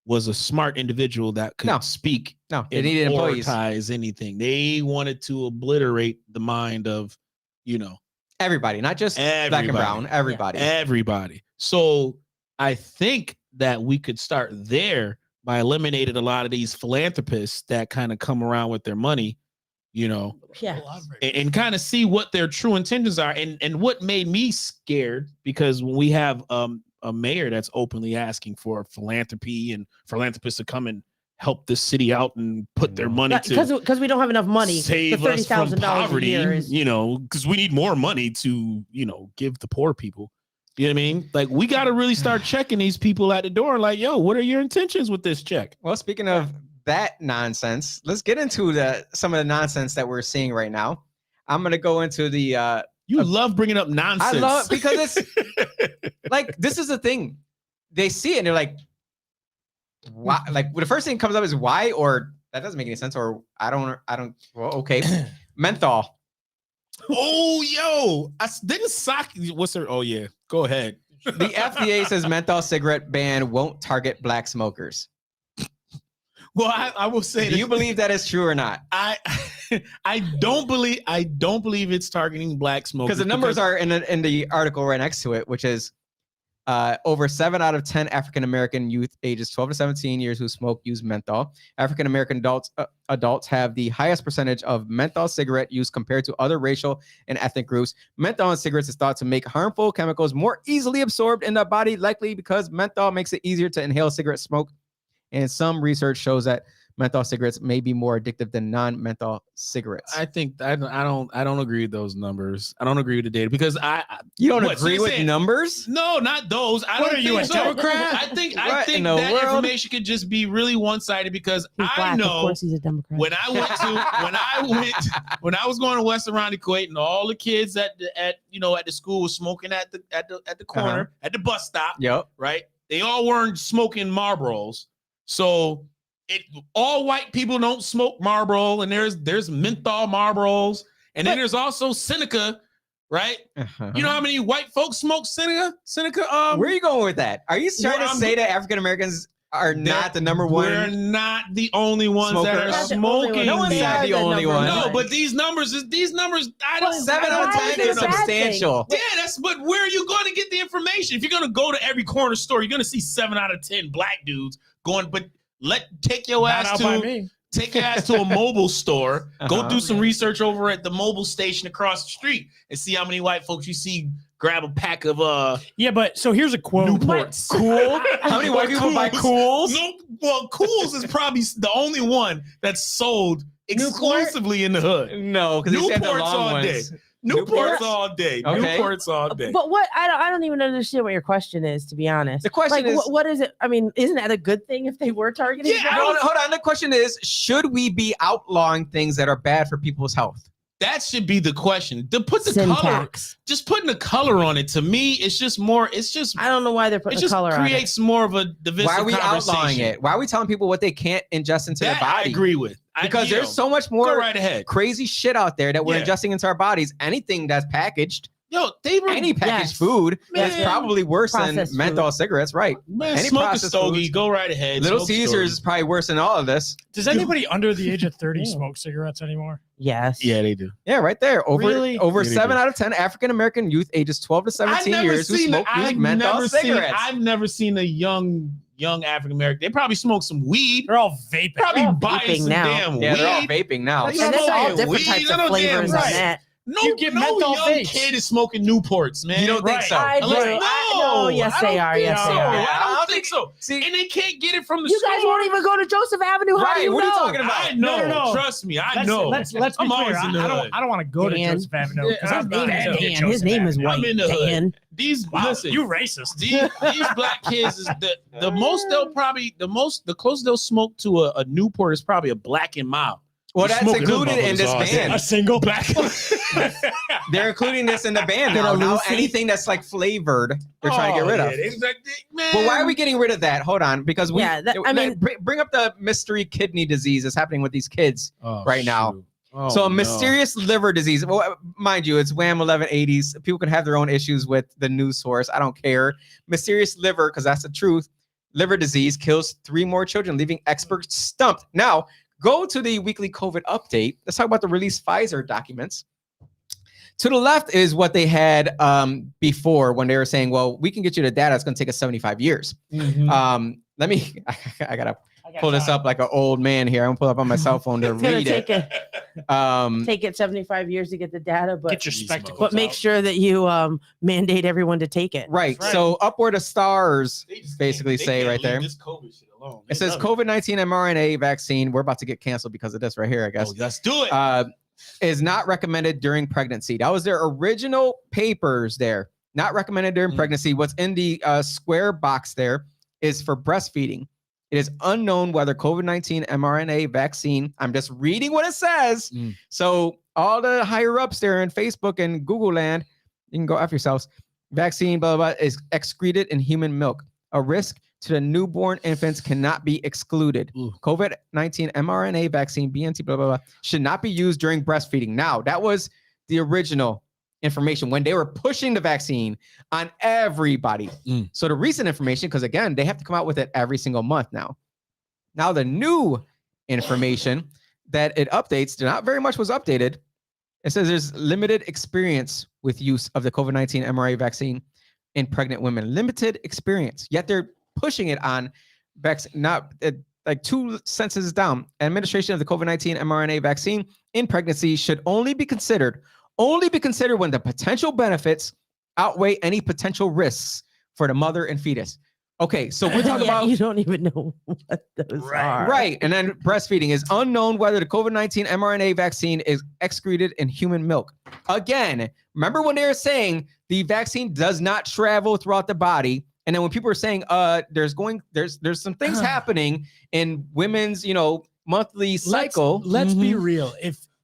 was a smart individual that could speak. No, they and needed employees. prioritize anything. They wanted to obliterate the mind of, Everybody, not just black and brown. Everybody. So I think that we could start there by eliminating a lot of these philanthropists that kind of come around with their money, Yeah. and kind of see what their true intentions are. And what made me scared, because when we have a mayor that's openly asking for philanthropy and philanthropists to come and help this city out and put their money Because we don't have enough money. save the us from $30,000 poverty, a year is because we need more money to, give the poor people. You know what I mean? Like, we got to really start checking these people at the door. Like, yo, what are your intentions with this check? Well, speaking of that nonsense, let's get into some of the nonsense that we're seeing right now. I'm going to go into the... You love bringing up nonsense. I love it because it's like, this is the thing. They see it and they're like, why? Like, the first thing that comes up is why, or that doesn't make any sense, or I don't, well, okay. Menthol. Oh, yo, didn't what's her? Oh, yeah, go ahead. The FDA says menthol cigarette ban won't target black smokers. Well, I will say, Do you believe that is true or not? I don't believe it's targeting black smokers, Because the numbers are in the article right next to it, which is over 7 out of 10 African-American youth ages 12 to 17 years who smoke use menthol. African-American adults have the highest percentage of menthol cigarette use compared to other racial and ethnic groups. Menthol in cigarettes is thought to make harmful chemicals more easily absorbed in the body, likely because menthol makes it easier to inhale cigarette smoke. And some research shows that menthol cigarettes may be more addictive than non-menthol cigarettes. I think I don't agree with those numbers. I don't agree with the data because You don't What, so agree you're with saying- numbers? No, not those. I What don't are you, think a so. Democrat? I think What in that the world? information could just be really one-sided because He's I black. Of know course, he's a Democrat. when I was going to West Around Equate and all the kids at the school was smoking at the corner at the bus stop. Yep. Right? They all weren't smoking Marlboros. So all white people don't smoke Marlboro, and there's menthol Marlboros, and then there's also Seneca, right? You know how many white folks smoke Seneca? Where are you going with that? Are you trying Well, to I'm- say that African Americans are not the number one? We're not the only ones that smokers. are Not the only smoking. one. No one's these. not the only one. No, but these numbers, I don't. 7 out of Why 10 is is it a bad substantial. Yeah, but where are you going to get the information? If you're going to go to every corner store, you're going to see 7 out of 10 black dudes going, but take your Not ass out by to me. take your ass to a mobile store, go Uh-huh. do some research over at the mobile station across the street and see how many white folks you see grab a pack of Yeah, but so here's a quote. Newports. Cool. How many white people buy Cools? No, well, Cools is probably the only one that's sold exclusively in the hood. No, because they said the Newports long all ones. day. Newports? Newports all day. Okay. Newports all day. But what I don't even understand what your question is, to be honest. The question is- what is it? I mean, isn't that a good thing if they were targeting? Yeah, black? Hold on. The question is, should we be outlawing things that are bad for people's health? That should be the question. To put the color, Syntax. just putting the color on it, to me, it's just more. It's just. I don't know why they're It putting the just color on it. creates more of a divisive Why are we outlawing conversation. it? Why are we telling people what they can't ingest into their That I body? agree with. because there's so much go more right ahead. crazy shit out there that we're Yeah. ingesting into our bodies. Anything that's packaged, Yo, they were any packaged Yes. food is Man. probably worse than Processed menthol food. cigarettes, right? man, Any smoke a processed stogie. foods. Go right ahead. Little smoke a Caesars stogie. is probably worse than all of this. Does anybody under the age of 30 Yeah. smoke cigarettes anymore? Yes. Yeah, they do. Yeah, right there. Over Really? over Yeah, they 7 do. out of 10 African American youth ages 12 to 17 years who smoke use menthol cigarettes. I've never seen a young African American. They probably smoke some weed. They're all vaping. Probably all buying vaping some now. damn Yeah, they're all weed. vaping now. They Yeah, there's all smoking different weed. types I of know flavors damn on right. that. No, You get no menthol young vapes. kid is smoking Newports, man. You don't think Right. so? I do. Unless- No, yes, I they don't are. think Yes, they so. are. I don't think so. See, And they can't get it from the You store. guys won't even go to Joseph Avenue. How Right, do you what are you know? talking about? I know. No. Trust me, I Let's, know. Let's be I'm clear. always in the hood. I don't want to go to Dan. Joseph Avenue because Yeah, I'm not Dan, into Dan. Joseph His name is Avenue. I'm White. in the hood. Dan. These Wow, listen. you racist. These black kids is the most they'll probably the closest they'll smoke to a Newport is probably a Black and Mild. well, You that's smoking them included in this motherfuckers all day. ban. A single Black. They're including this in the ban Get now. a Now Lucy. anything that's like flavored, they're trying to get rid of. Man. But why are we getting rid of that? Hold on, because we Yeah, I mean- bring up the mystery kidney disease that's happening with these kids right now. Oh, So a no. mysterious liver disease. Well, mind you, it's Wham 1180s. People can have their own issues with the news source. I don't care. Mysterious liver, because that's the truth. Liver disease kills 3 more children, leaving experts stumped. Now, go to the weekly COVID update. Let's talk about the released Pfizer documents. To the left is what they had before when they were saying, well, we can get you the data. It's going to take us 75 years. Let me, I got to pull this up like an old man here. I'm going to pull up on my cell phone to It's gonna read it. take it 75 years to get the data, but Get your spectacles but make out. sure that you mandate everyone to take it. Right. Right. So upward of stars They just basically can't- say can't right leave there. This COVID shit alone. It says COVID-19 mRNA vaccine. We're about to get canceled because of this right here, I guess. Oh, let's do it. Is not recommended during pregnancy. That was their original papers there. Not recommended during Mm. pregnancy. What's in the square box there is for breastfeeding. It is unknown whether COVID-19 mRNA vaccine, I'm just reading what it says. Mm. So all the higher ups there in Facebook and Google land, you can go after yourselves. Vaccine, blah, blah, blah, is excreted in human milk. A risk to the newborn infants cannot be excluded. Ooh. COVID-19 mRNA vaccine, BNT, blah, blah, blah, should not be used during breastfeeding. Now, that was the original information when they were pushing the vaccine on everybody. Mm. So the recent information, because again, they have to come out with it every single month now. Now, the new information that it updates, not very much was updated. It says there's limited experience with use of the COVID-19 mRNA vaccine in pregnant women. Limited experience, yet they're pushing it on vaccine, not like 2 sentences down. Administration of the COVID-19 mRNA vaccine in pregnancy should only be considered when the potential benefits outweigh any potential risks for the mother and fetus. Okay, so we're talking Yeah, about you don't even know what those are. right, and then breastfeeding is unknown whether the COVID-19 mRNA vaccine is excreted in human milk. Again, remember when they were saying the vaccine does not travel throughout the body, and then when people are saying there's some things happening in women's monthly cycle. Let's be Mhm. real.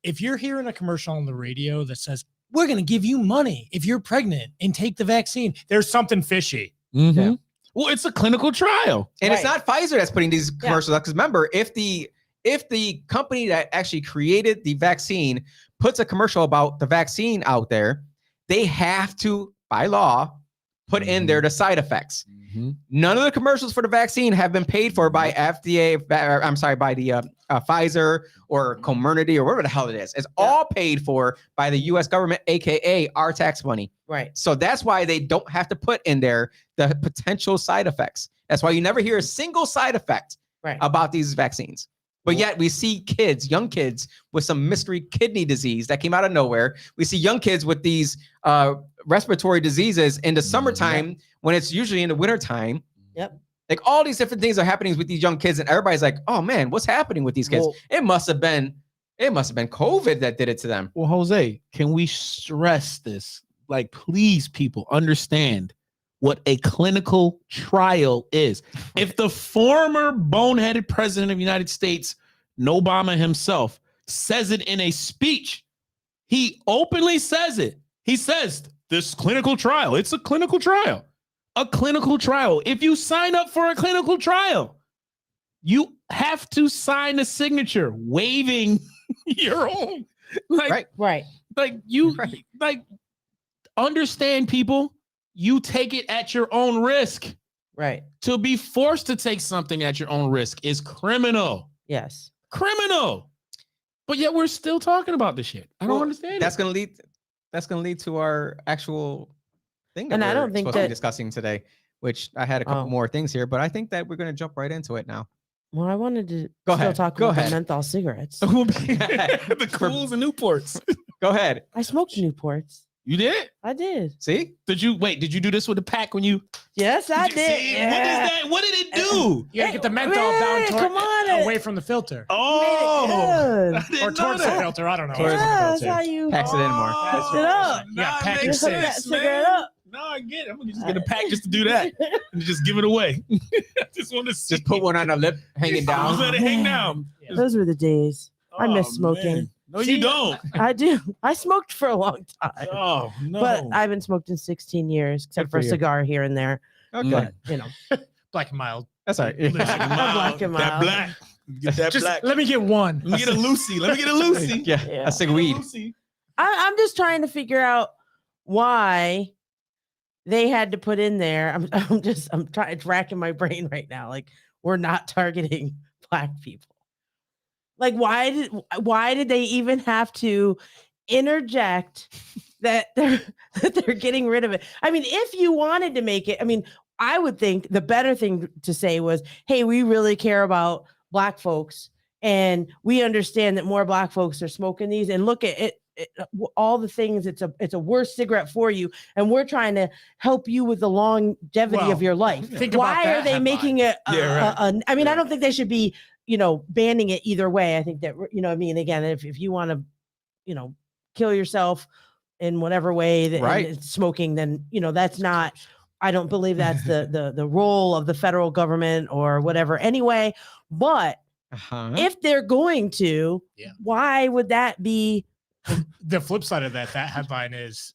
If you're hearing a commercial on the radio that says we're going to give you money if you're pregnant and take the vaccine, there's something fishy. Mhm. Yeah. Well, it's a clinical trial. And it's Right. not Pfizer that's putting these commercials up. Because remember, if the company that actually created the vaccine puts a commercial about the vaccine out there, they have to, by law, put in there the side effects. None of the commercials for the vaccine have been paid for by FDA. I'm sorry, by the Pfizer or Comirnaty or whatever the hell it is. It's all paid for by the U.S. government, aka our tax money. Right. So that's why they don't have to put in there the potential side effects. That's why you never hear a single side effect Right. about these vaccines. But yet we see kids, young kids with some mystery kidney disease that came out of nowhere. We see young kids with these respiratory diseases in the summertime when it's usually in the wintertime. Yep. Like all these different things are happening with these young kids, and everybody's like, oh man, what's happening with these kids? Well- It must have been COVID that did it to them. Well, Jose, can we stress this? Like, please, people, understand what a clinical trial is. If the former boneheaded president of the United States, Obama himself, says it in a speech, he openly says it. He says, this clinical trial, it's a clinical trial. A clinical trial. If you sign up for a clinical trial, you have to sign a signature waiving your own. Like, Right. Right. Like understand, people. You take it at your own risk. Right. To be forced to take something at your own risk is criminal. Yes. Criminal. But yet we're still talking about this shit. I don't understand. That's gonna lead to our actual thing that And I we're don't think supposed to be that- discussing today, which I had a couple more things here, but I think that we're gonna jump right into it now. Well, I wanted to Go still ahead. talk Go about ahead. the menthol cigarettes. The Cools and Newports. Go ahead. I smoked Newports. You did? I did. See? Did you do this with the pack when you? Yes, I you did. see? Yeah. What is that? What did it do? You gotta get the menthol Man, down come on. away from the filter. Oh, Good. I didn't Or know towards the that. filter. I don't know. Towards the Yeah, that's filter. how you Packs it in more. Oh, It up. nah, Yeah, pack makes it put in. that sense, cigarette man. up. No, I get it. I'm gonna just get a pack just to do that and just give it away. I just want to see. Just put one on the lip hanging Just down. let it hang down. Yeah. Those were the days. I miss Oh, smoking. man. No, See, you don't. I do. I smoked for a long time. Oh no. But I haven't smoked in 16 years, except Good for for a you. cigar here and there. Okay. But, you know, Black and mild. That's all right. Listen, Black and that mild. black. Get that Just black. let me get one. Let me get a Lucy. Let me get a Lucy. Yeah. Yeah. A cig weed. Lucy. I'm just trying to figure out why they had to put in there. I'm trying, it's racking my brain right now. Like, we're not targeting Black people. Like, why did they even have to interject that they're getting rid of it? I mean, if you wanted to make it, I mean, I would think the better thing to say was, hey, we really care about Black folks, and we understand that more Black folks are smoking these, and look at it, all the things. It's a worse cigarette for you, and we're trying to help you with the longevity Well, of your life. think about Why that are they headline. making it Yeah, right. I mean, I Yeah. don't think they should be, banning it either way. I think that, I mean, again, if you want to, kill yourself in whatever way that Right. and it's smoking, then, that's not, I don't believe that's the role of the federal government or whatever anyway. But Uh-huh. if they're going to, Yeah. why would that be? The flip side of that headline is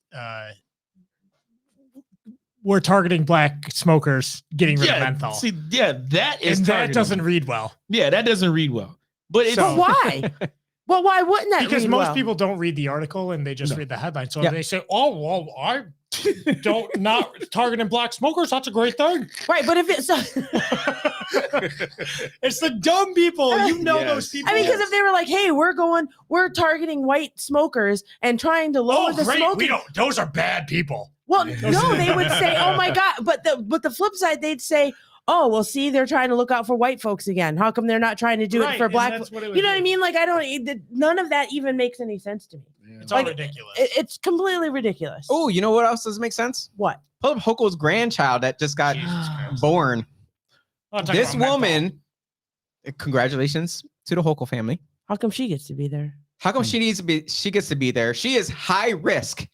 we're targeting Black smokers getting rid of menthol. See, that is And that targeting. doesn't read well. Yeah, that doesn't read well. But it's But why? Well, why wouldn't that? Because read most well? people don't read the article and they just No. read the headline. So Yeah. they say, oh, well, I don't not targeting Black smokers. That's a great thing. Right, but if it's, It's the dumb people. You know Yes. those people. I mean, because if they were like, hey, we're targeting white smokers and trying to lower oh, the great. smoking. We don't. Those are bad people. Well, Those- no, they would say, "Oh my god!" But the flip side, they'd say, "Oh, well, see, they're trying to look out for white folks again. How come they're not trying to do Right, it for and Black?" that's what it would You know what be. I mean? Like, none of that even makes any sense to me. It's all Like, ridiculous. It's completely ridiculous. Oh, you know what else doesn't make sense? What? Pull up Hoko's grandchild that just got Jesus Christ. born. I'm talking This about menthol. woman, congratulations to the Hoko family. How come she gets to be there? How come she gets to be there? She is high risk.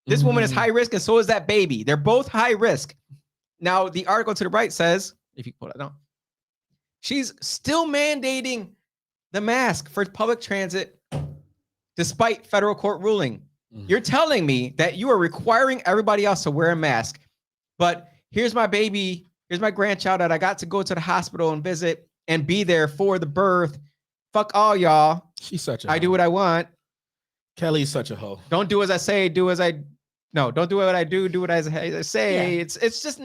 This woman is high risk, and so is that baby. They're both high risk. Now, the article to the right says, if you pull it down, she's still mandating the mask for public transit despite federal court ruling. You're telling me that you are requiring everybody else to wear a mask, but here's my baby, here's my grandchild that I got to go to the hospital and visit and be there for the birth. Fuck all y'all. She's such a I do what I want. Kelly's such a hoe. Don't do as I say, do as I don't do what I do what I say. Yeah. It's just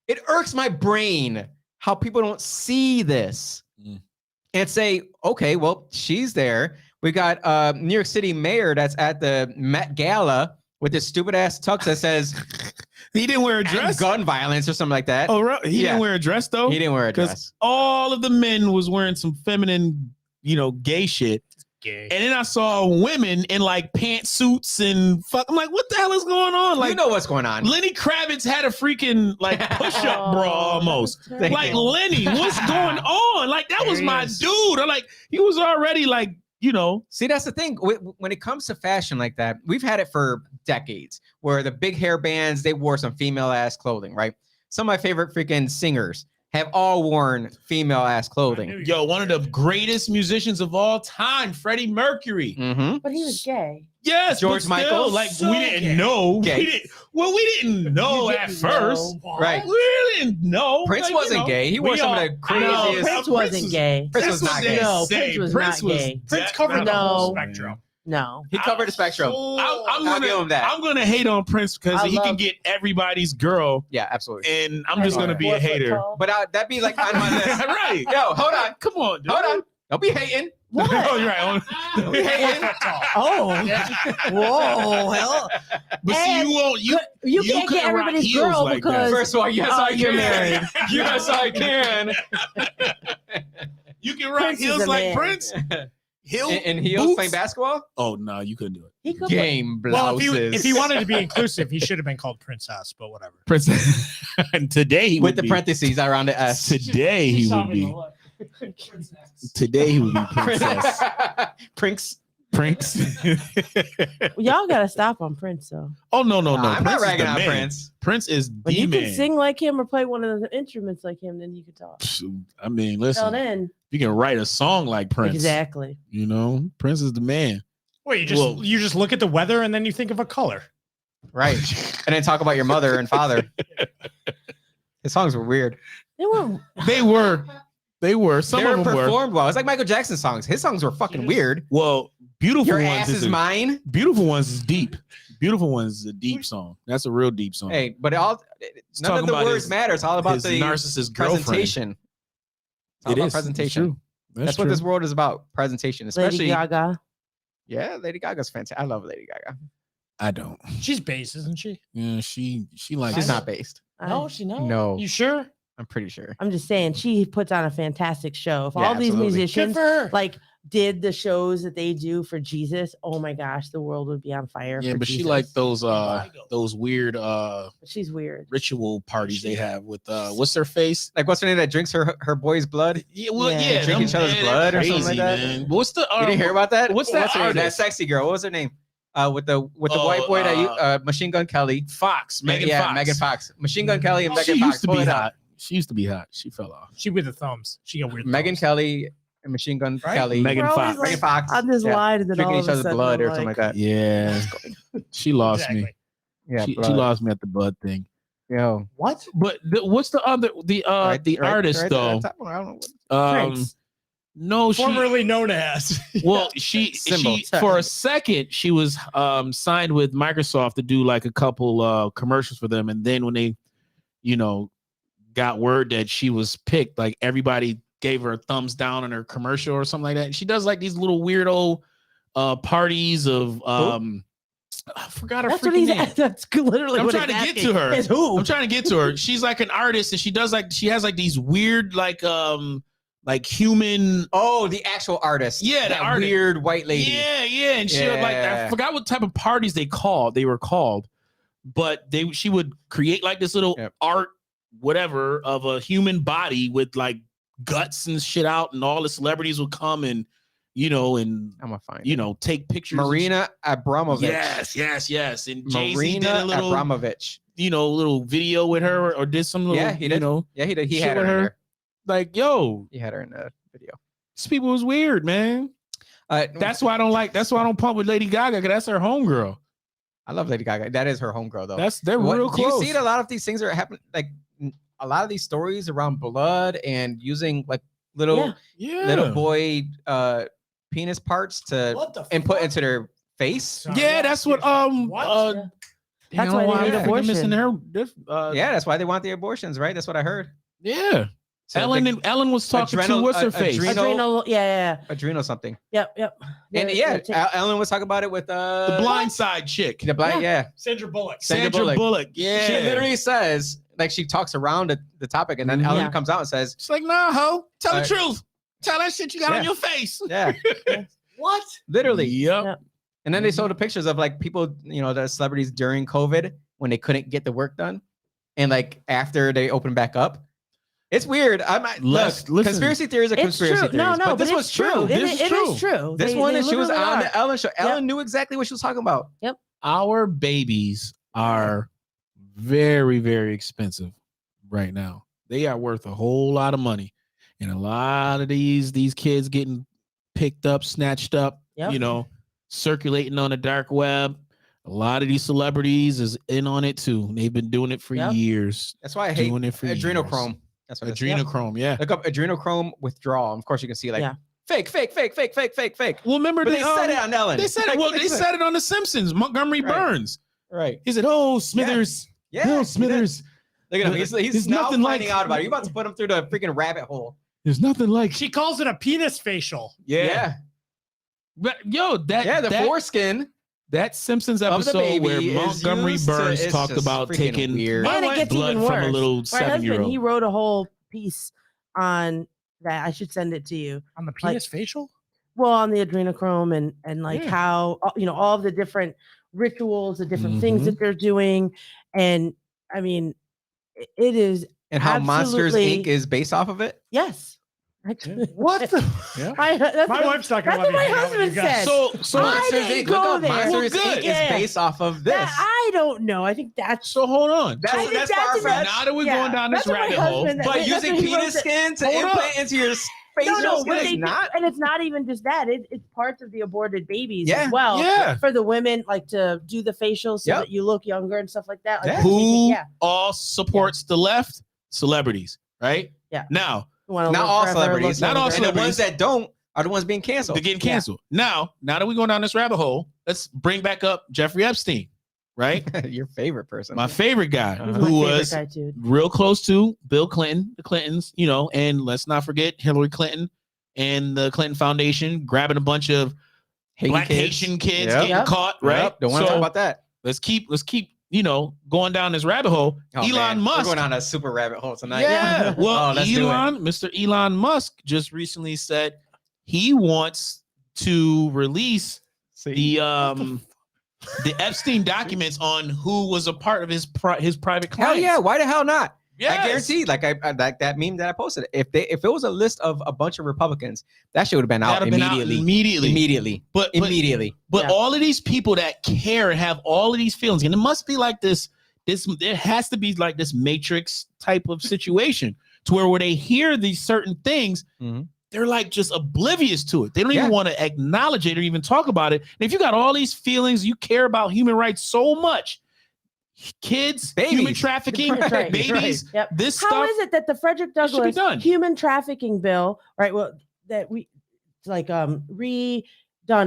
it irks my brain how people don't see this and say, okay, well, she's there. We got New York City mayor that's at the Met Gala with this stupid ass tux that says He didn't wear a "End dress. gun violence" or something like that. Oh, right. He Yeah. didn't wear a dress though. He didn't wear a because dress. all of the men was wearing some feminine, gay shit. Gay. And then I saw women in like pantsuits and fuck. I'm like, what the hell is going on? Like, You know what's going on. Lenny Kravitz had a freaking like push-up bra almost. that's terrible. Like Lenny, what's going on? Like that was There he my is. dude. I'm like, he was already like, See, that's the thing. When it comes to fashion like that, we've had it for decades where the big hair bands, they wore some female ass clothing, right? Some of my favorite freaking singers have all worn female ass clothing. Yo, one of the greatest musicians of all time, Freddie Mercury. Mm-hmm. But he was gay. Yes, George but still, Michael? like So we didn't gay. know. Gay. We didn't know You at didn't first. know. Right. We didn't know. Prince Like, you wasn't know, gay. He wore we some of all- the No, craziest. Prince wasn't gay. Prince was not gay. No, insane. Prince was not gay. Prince covered the No. whole spectrum. No. He covered the spectrum. I'm I'll give him that. I'm gonna hate on Prince because I he can love- get everybody's girl, Yeah, absolutely. and I'm just And gonna be a 4 foot hater. tall. But that'd be like on my list. Right? Yo, hold on. Come on, dude. Hold on. Don't be hating. What? Oh, you're right. Don't be hating. Oh. Whoa. Hell. But see, And you won't. You You you can't couldn't get rock everybody's heels girl like that. because First of all, yes, I you're can. married. Yes, I can. you can rock Prince is heels a like man. Prince. Heel And heels boots? playing basketball? Oh no, you couldn't do it. he could Game Well, blouses. if he wanted to be inclusive, he should have been called Princess, but whatever. Prince. And today he with would the be. parentheses around the S. Today he would be. Today he would be princess. Prince. Prince. Y'all gotta stop on Prince though. Oh no. I'm not Prince is ragging the on man. Prince. Prince is When the you man. can sing like him or play one of the instruments like him, then you could talk. I mean, Till listen. then, You can write a song like Prince. exactly. You know, Prince is the man. Wait, Whoa. you just look at the weather and then you think of a color. Right. And then talk about your mother and father. His songs were weird. They were They were. Some They were of them were. performed well. It's like Michael Jackson songs. His songs were fucking weird. Well, beautiful Your ones ass is a- mine. Beautiful ones is deep. Beautiful ones is a deep song. That's a real deep song. Hey, but none talking of the about words his- matter. It's all about His the narcissist girlfriend. presentation. It's all It about is. presentation. It's true. That's what this world is about. Presentation, Lady especially. Gaga. Yeah, Lady Gaga's fantastic. I love Lady Gaga. I don't. She's base, isn't she? Yeah, she likes. She's not based. She not. No, You sure? I'm pretty sure. I'm just saying she puts on a fantastic show. If Yeah, all these absolutely. Good musicians for her. like did the shows that they do for Jesus, oh my gosh, the world would be on fire. Yeah, for but she Jesus. like those weird She's weird. ritual parties they have with what's her face? Like, what's her name that drinks her boy's blood? Yeah, well, Yeah. yeah, Drink each other's blood or something like that? Man. What's the You didn't hear about that? what's that her name? That artist? sexy girl. What was her name? With the Oh, white boy that you Machine Gun Kelly. Fox? Megan yeah, Fox. Megan Fox. Machine Gun Kelly and She Megan Fox. used to Pull be it up. hot. She used to be hot. She fell off. She with the thumbs. She got weird. Megan thumbs. Kelly and Machine Gun Right? Kelly. Megan We're always Fox. like, Megan Fox. on this Yeah. line and then Drinking all each of a other's sudden blood I'm or something like that. Yeah, she lost me. Exactly. Yeah, She blood. lost me at the blood thing. Yo. What? But what's the other artist right though? there, top one, I don't know what- Prince. No, she Formerly known as. well she Symbol. for a second she was signed with Microsoft to do like a couple commercials for them, and then when they got word that she was picked, like everybody gave her a thumbs down on her commercial or something like that. And she does like these little weirdo parties of I forgot her That's what freaking he's name. that's literally I'm what trying he's to get asking. to her. Is who? I'm trying to get to her. She's like an artist, and she has like these weird like human. Oh, the actual artist. Yeah, the that artist. weird white lady. Yeah, and she would like I Yeah. forgot what type of parties they were called, but she would create like this little Yep. art whatever of a human body with like guts and shit out, and all the celebrities would come and I'm gonna find it. take pictures. and Marina Abramovich. Yes. And Jay-Z Marina did a little Abramovich. little video with her or did some little Yeah, he did. Yeah, he did. He shit had her with in her. there. Like, yo, He had her in the video. these people was weird, man. That's why I don't pump with Lady Gaga, because that's her homegirl. I love Lady Gaga. That is her homegirl though. They're real Do you close. see a lot of these things are happening? Like a lot of these stories around blood and using like little boy penis parts to What the input fuck? into their face. Yeah, that's what What? That's why they need abortion. Yeah, that's why they want the abortions, right? That's what I heard. Yeah. So Ellen was talking to what's her face? adrenal- Yeah. adrenal something. Yep. And They're- yeah, they're taking- Ellen was talking about it with The blind side chick. the blind. Yeah. Sandra Bullock. Sandra Bullock. Yeah. She literally says, like, she talks around the topic, and then Mhm. Ellen Yeah. comes out and says, She's like, nah, ho. Tell Uh, the truth. Tell that shit you got yeah. on your face. "Yeah, What? literally." Yep. Yep. And then they showed the pictures of like people, the celebrities during COVID when they couldn't get the work done, and like after they opened back up. It's weird. Listen. Conspiracy theories are It's conspiracy true. theories. No, but this it's was true. It This is is true. true. This They- one, they and she was literally on are. the Ellen show. Ellen knew exactly what she was talking about. Our babies are very, very expensive right now. They are worth a whole lot of money, and a lot of these kids getting picked up, snatched up, Yep. Circulating on the dark web. A lot of these celebrities is in on it too. They've been doing it for years. That's why I hate doing it for adrenochrome. years. That's what Adrenochrome, yeah. Look up adrenochrome withdrawal. Of course, you can see fake. Well, remember But they said it on Ellen. They said it. Well, they said it on The Simpsons. Montgomery Burns. Right. He said, "Oh, Smithers, Yeah. Bill Smithers. Look at him. He's now nothing finding like- out about it. You're about to put him through the freaking rabbit hole. There's nothing like." She calls it a penis facial. Yeah. But the foreskin. That Simpsons Of the episode baby where is Montgomery used to- Burns it's talked just about freaking taking weird. And it gets blood even from worse. a little My husband, 7-year-old. he wrote a whole piece on that. I should send it to you. On the penis facial? Well, on the adrenochrome and like how all of the different rituals, the different things that they're doing, and I mean, it is And how Monsters absolutely- Inc. is based off of it. Yes. Actually, What the? Yeah. that's My what- wife's talking that's about what me my hanging out with you husband guys. said. So I Monsters didn't Inc. Look go up there. Monsters Well, Inc. good. is Yeah. based off of this. That, I don't know. I think that's So hold on. That's I think that's that's far enough. fetched. Now that we're Yeah, going down this that's what my rabbit hole, husband- But that's using what he wrote penis that- skin to Hold implant up. into your face, no, what but is they, not. and it's not even just that. It's parts of the aborted babies Yeah. as well. Yeah. For the women, like to do the facials so Yep. that you look younger and stuff like that. Like, Yeah. they're who making- all supports the left? Celebrities, right? Yeah. Now wanna Not look all forever, celebrities. look Not all younger. And the celebrities. ones that don't are the ones being canceled. they're getting canceled. Now that we go down this rabbit hole, let's bring back up Jeffrey Epstein, right? Your favorite person. My favorite guy, He's my who favorite was guy, too. real close to Bill Clinton, the Clintons, and let's not forget Hillary Clinton and the Clinton Foundation grabbing a bunch of black Haitian kids Yep. getting caught, right? Yep. Don't want to So talk about that. let's keep going down this rabbit hole. Oh, Elon man. Musk. We're going on a super rabbit hole tonight. Yeah. Well, Oh, let's do it. Mr. Elon Musk just recently said he wants to release the Epstein documents on who was a part of his private Hell clients. yeah. Why the hell not? Yes. I guarantee, like I like that meme that I posted. If it was a list of a bunch of Republicans, that shit would have been out That'd have been out immediately. immediately. But Yeah. all of these people that care and have all of these feelings, and it must be like this. There has to be like this Matrix type of situation to where they hear these certain things, Mhm. they're like just oblivious to it. They don't Yeah. even want to acknowledge it or even talk about it. And if you got all these feelings, you care about human rights so much. Kids, Babies. human trafficking, Right, babies. Yep. This How stuff is it that the Frederick should be Douglass done. human trafficking bill, right? Well, that we it's like redone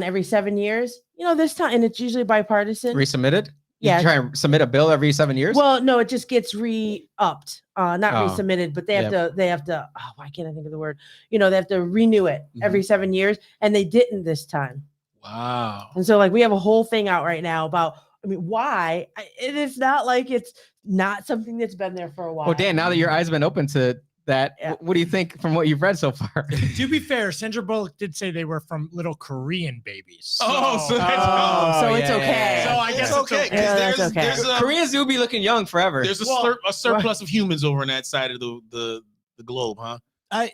every 7 years. This time, and it's usually bipartisan. Resubmitted? Yeah. You try and submit a bill every 7 years? Well, no, it just gets re-upped, not Oh. resubmitted, but they have to. Oh, why can't I think of the word? They have to renew it every 7 years, and they didn't this time. Wow. And so, like, we have a whole thing out right now about. I mean, why? It is not like it's not something that's been there for a while. Well, Dan, now that your eyes have been open to that, Yeah. what do you think from what you've read so far? To be fair, Sandra Bullock did say they were from little Korean babies. Oh, so that's so it's yeah, okay. So I guess it's okay. 'Cause Yeah, that's okay. Koreans do be looking young forever. There's a surplus of humans over on that side of the globe, huh? And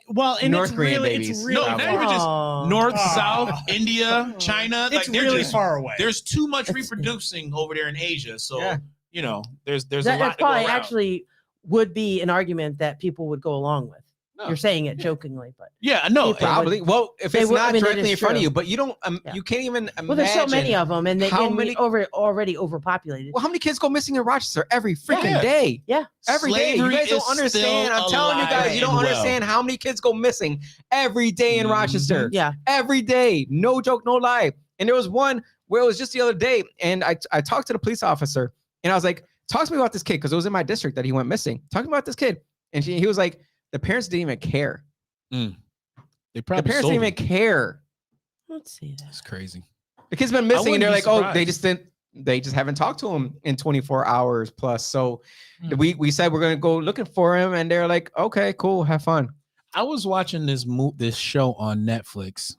North it's Korean really, babies. it's really, No, not far, even just Oh. North, Oh. South, India, China. it's they're really just- far away. There's too much It's- reproducing over there in Asia. So, Yeah. there's a That's lot to go probably around. actually would be an argument that people would go along with. No. You're saying it jokingly, but Yeah, no. People- Probably. Well, if They it's would- not I mean, it directly is in front of true. you, but you don't, Yeah. you can't even imagine. well, there's so many of them, and they how can many- be already overpopulated. Well, how many kids go missing in Rochester every freaking Yeah. day? Yeah, Every day. You Slavery guys don't is understand. still I'm telling you guys, you don't alive and understand how many kids go missing every day in Mhm. Rochester. yeah. Every day. No joke, no lie. And there was one where it was just the other day, and I talked to the police officer, and I was like, talk to me about this kid, because it was in my district that he went missing. Talk to me about this kid. And he was like, the parents didn't even care. They The probably parents sold didn't even care. Let's see that. It's crazy. The kid's been missing, and they're like, wouldn't be oh, they just haven't talked to him in 24 hours plus. So Hmm. we said we're gonna go looking for him, and they're like, okay, cool, have fun. I was watching this show on Netflix.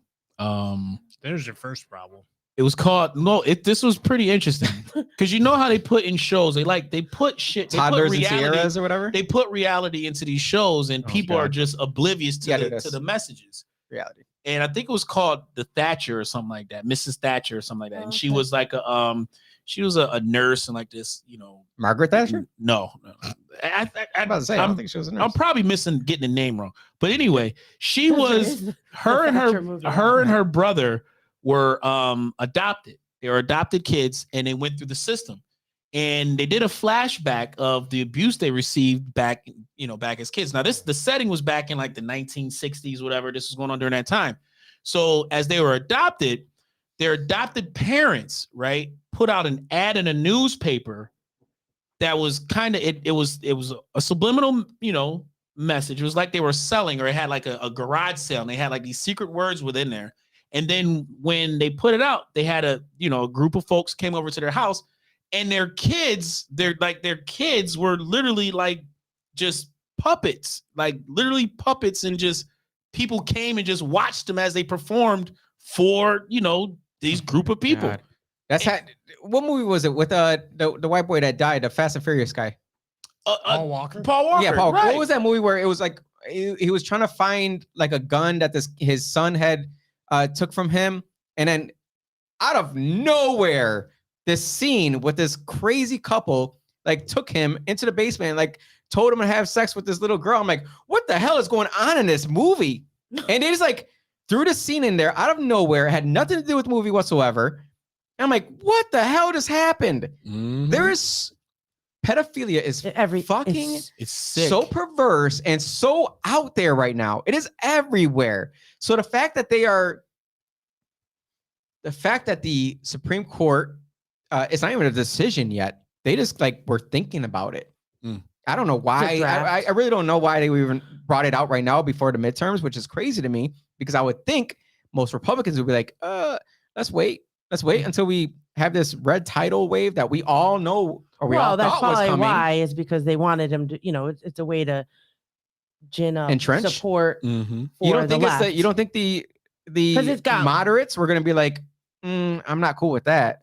There's your first problem. It was called this was pretty interesting because you know how they put in shows. They put shit. They put Toddlers and reality. Sierras or whatever. They put reality into these shows, and Oh, people are God. just oblivious Yeah, to it is. the messages. Reality. and I think it was called the Thatcher or something like that, Mrs. Thatcher or something like that. And she Okay. was like she was a nurse and like this, Margaret Thatcher? No. I'm about to say, I don't think she was a nurse. I'm probably getting the name wrong. But anyway, she There was is the her and Thatcher movie. her brother were adopted. They were adopted kids, and they went through the system. And they did a flashback of the abuse they received back as kids. Now, the setting was back in like the 1960s, whatever. This was going on during that time. So as they were adopted, their adopted parents, right, put out an ad in a newspaper that was kind of it was a subliminal, message. It was like they were selling, or it had like a garage sale, and they had like these secret words within there. And then when they put it out, they had a group of folks came over to their house, and their kids were literally like just puppets, like literally puppets, and just people came and just watched them as they performed for these group of people. God. What movie was it with the white boy that died, the Fast and Furious guy? Paul Walker. Paul Walker. Yeah, Paul. Right. What was that movie where it was like he was trying to find like a gun that his son had took from him, and then out of nowhere, this scene with this crazy couple like took him into the basement and like told him to have sex with this little girl. I'm like, what the hell is going on in this movie? And they just like threw the scene in there out of nowhere. It had nothing to do with the movie whatsoever. And I'm like, what the hell just happened? Mhm. There is pedophilia is fucking It's sick. so perverse and so out there right now. It is everywhere. So the fact that the Supreme Court, it's not even a decision yet. They just like were thinking about it. I don't know why. I really don't know why they even brought it out right now before the midterms, which is crazy to me, because I would think most Republicans would be like, let's wait until we have this red tidal wave that we all know, or we all that's thought was probably coming. why, is because they wanted him to, it's a way to gin up Entrench? support. Mhm. For You don't think the you don't think the 'Cause it's got- moderates were going to be like, I'm not cool with that.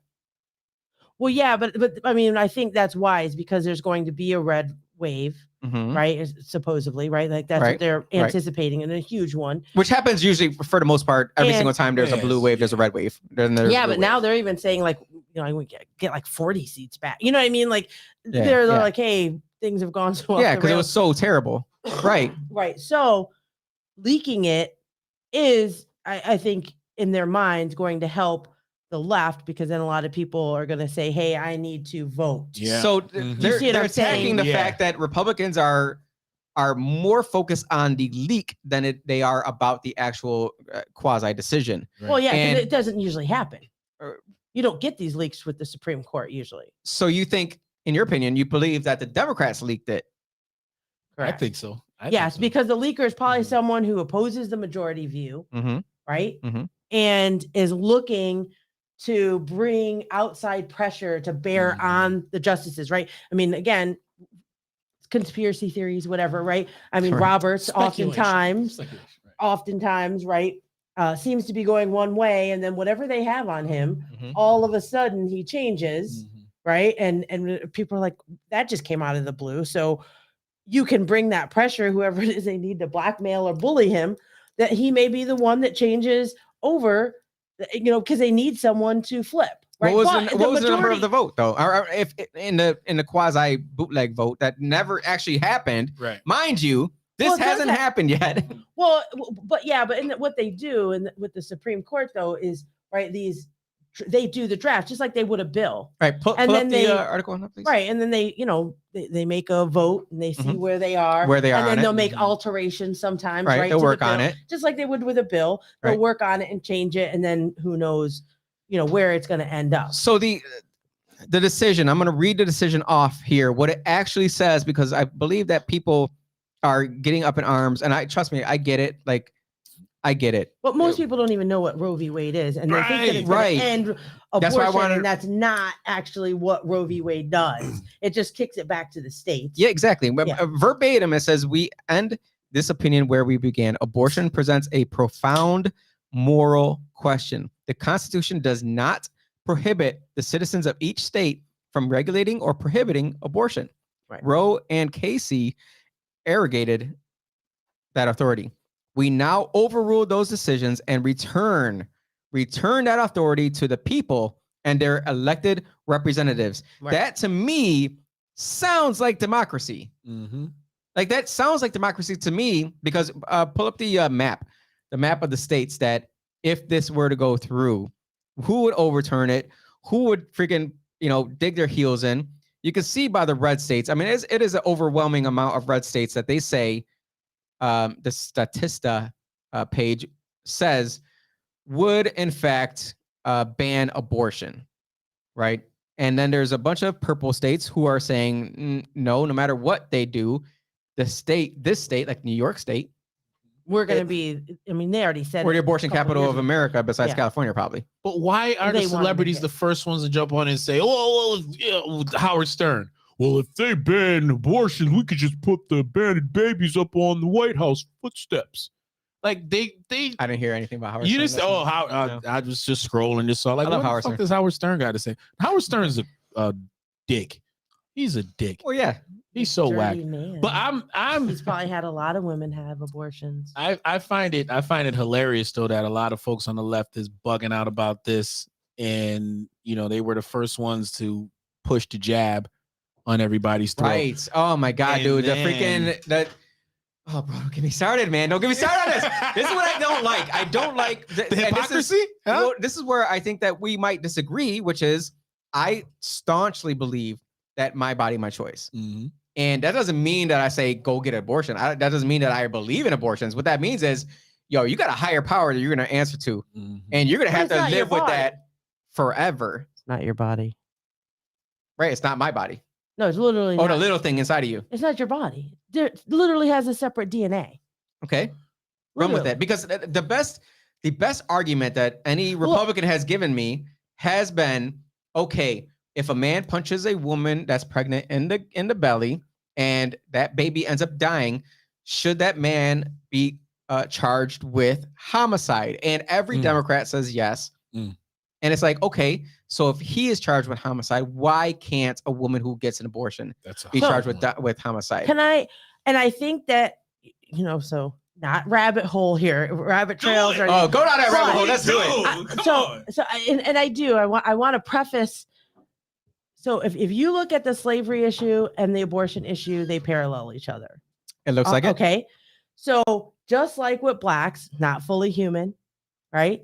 Well, yeah, but I mean, I think that's why, is because there's going to be a red wave, Mhm. right? Supposedly, right? Like that's Right, what they're right. anticipating, and a huge one. Which happens usually for the most part. Every And- single time there's a blue wave, there's a red wave. Then there's Yeah, blue but now wave. they're even saying like, we get like 40 seats back. You know what I mean? Like Yeah, they're yeah. like, hey, things have gone so off Yeah, the because it rails. was so terrible. Right. Right. So leaking it is, I think, in their minds going to help the left, because then a lot of people are going to say, hey, I need to vote. Yeah. So Mhm. they're, You see what they're I'm saying? attacking the Yeah. fact that Republicans are more focused on the leak than they are about the actual quasi decision. Well, yeah, And- because it doesn't usually happen. Uh, You don't get these leaks with the Supreme Court usually. So you think, in your opinion, you believe that the Democrats leaked it? I Correct. think so. Yes, because the leaker is probably Mhm. someone who opposes the majority view, Mm-hmm. right? Mhm. And is looking to bring outside pressure to bear Mhm. on the justices, right? I mean, again, conspiracy theories, whatever, right? I mean, Correct. Roberts Speculation. oftentimes, right, seems to be going one way, and then whatever they have on him, Mhm. all of a sudden he changes, Mhm. right? And people are like, that just came out of the blue. So you can bring that pressure, whoever it is they need to blackmail or bully him, that he may be the one that changes over, because they need someone to flip. Right? What was, But what was the number of majority- the vote though? Or if in the quasi bootleg vote that never actually happened, Right. mind you, this Well, it does hasn't happened yet. Well, but yeah, but what they do with the Supreme Court though is, right, they do the draft just like they would a bill, Right, pull And up then the they- article on that, please. right? And then they they make a vote and they see Mhm. where they are, Where they are and on then it. they'll make Mhm. alterations sometimes, Right, right? they'll to the work on bill, it. just like they would with a bill. They'll Right. work on it and change it, and then who knows, where it's going to end up. So the decision, I'm going to read the decision off here, what it actually says, because I believe that people are getting up in arms, and trust me, I get it. Like, I get it. But most people don't even know what Roe v. Wade is, and they think that it's Right. going to end That's why I abortion, wanted- and that's not actually what Roe v. Wade does. It just kicks it back to the states. Yeah, exactly. Yeah. Verbatim, it says, we end this opinion where we began. Abortion presents a profound moral question. The Constitution does not prohibit the citizens of each state from regulating or prohibiting abortion. Right. Roe and Casey arrogated that authority. We now overrule those decisions and return that authority to the people and their elected representatives. Right. That to me sounds like democracy. Mm-hmm. Like that sounds like democracy to me, because pull up the map of the states that if this were to go through, who would overturn it? Who would freaking, dig their heels in? You can see by the red states. I mean, it is an overwhelming amount of red states that they say, the Statista page says would in fact ban abortion, right? And then there's a bunch of purple states who are saying no matter what they do, this state, like New York State, We're going to be, I mean, they already said we're it the a abortion couple capital years of ago. America, besides Yeah. California, probably. But why are They the wanted to celebrities get- the first ones to jump on and say, "Oh, well, Howard Stern"? Well, if they ban abortion, we could just put the abandoned babies up on the White House footsteps. Like they. I didn't hear anything about Howard You Stern. just That's not- how no. I was just scrolling, just saw like, I love what the Howard fuck Stern. does Howard Stern got to say? Howard Stern's a dick. He's a dick. Well, yeah. He's so whack. Dirty man. But He's probably had a lot of women have abortions. I find it hilarious though that a lot of folks on the left is bugging out about this, and they were the first ones to push the jab on everybody's throat. Right. Oh my God, And dude. then- The freaking that. Oh, bro, don't get me started, man. Don't get me started on this. This is what I don't like. I don't like The and this is- hypocrisy? Huh? well, this is where I think that we might disagree, which is I staunchly believe that my body, my choice. Mhm. And that doesn't mean that I say go get an abortion. That doesn't mean that I believe in abortions. What that means is, you got a higher power that you're going to answer to, Mhm. and you're going to But have it's to not your live with body. that forever. It's not your body. Right? It's not my body. No, it's literally Oh, not. the little thing inside of you. It's not your body. It literally has a separate DNA. Okay. Run with Literally. that, because the best argument that any Well- Republican has given me has been, okay, if a man punches a woman that's pregnant in the belly and that baby ends up dying, should that man be charged with homicide? And every Mm. Democrat says yes. Mm. And it's like, okay, so if he is charged with homicide, why can't a woman who gets an abortion That's a be So- charged with homicide? I think that, so not rabbit hole here, rabbit trails. Or Oh, go down that rabbit But- hole. Let's do it. I want to preface. So if you look at the slavery issue and the abortion issue, they parallel each other. It looks like it. Okay. So just like with blacks, not fully human, right?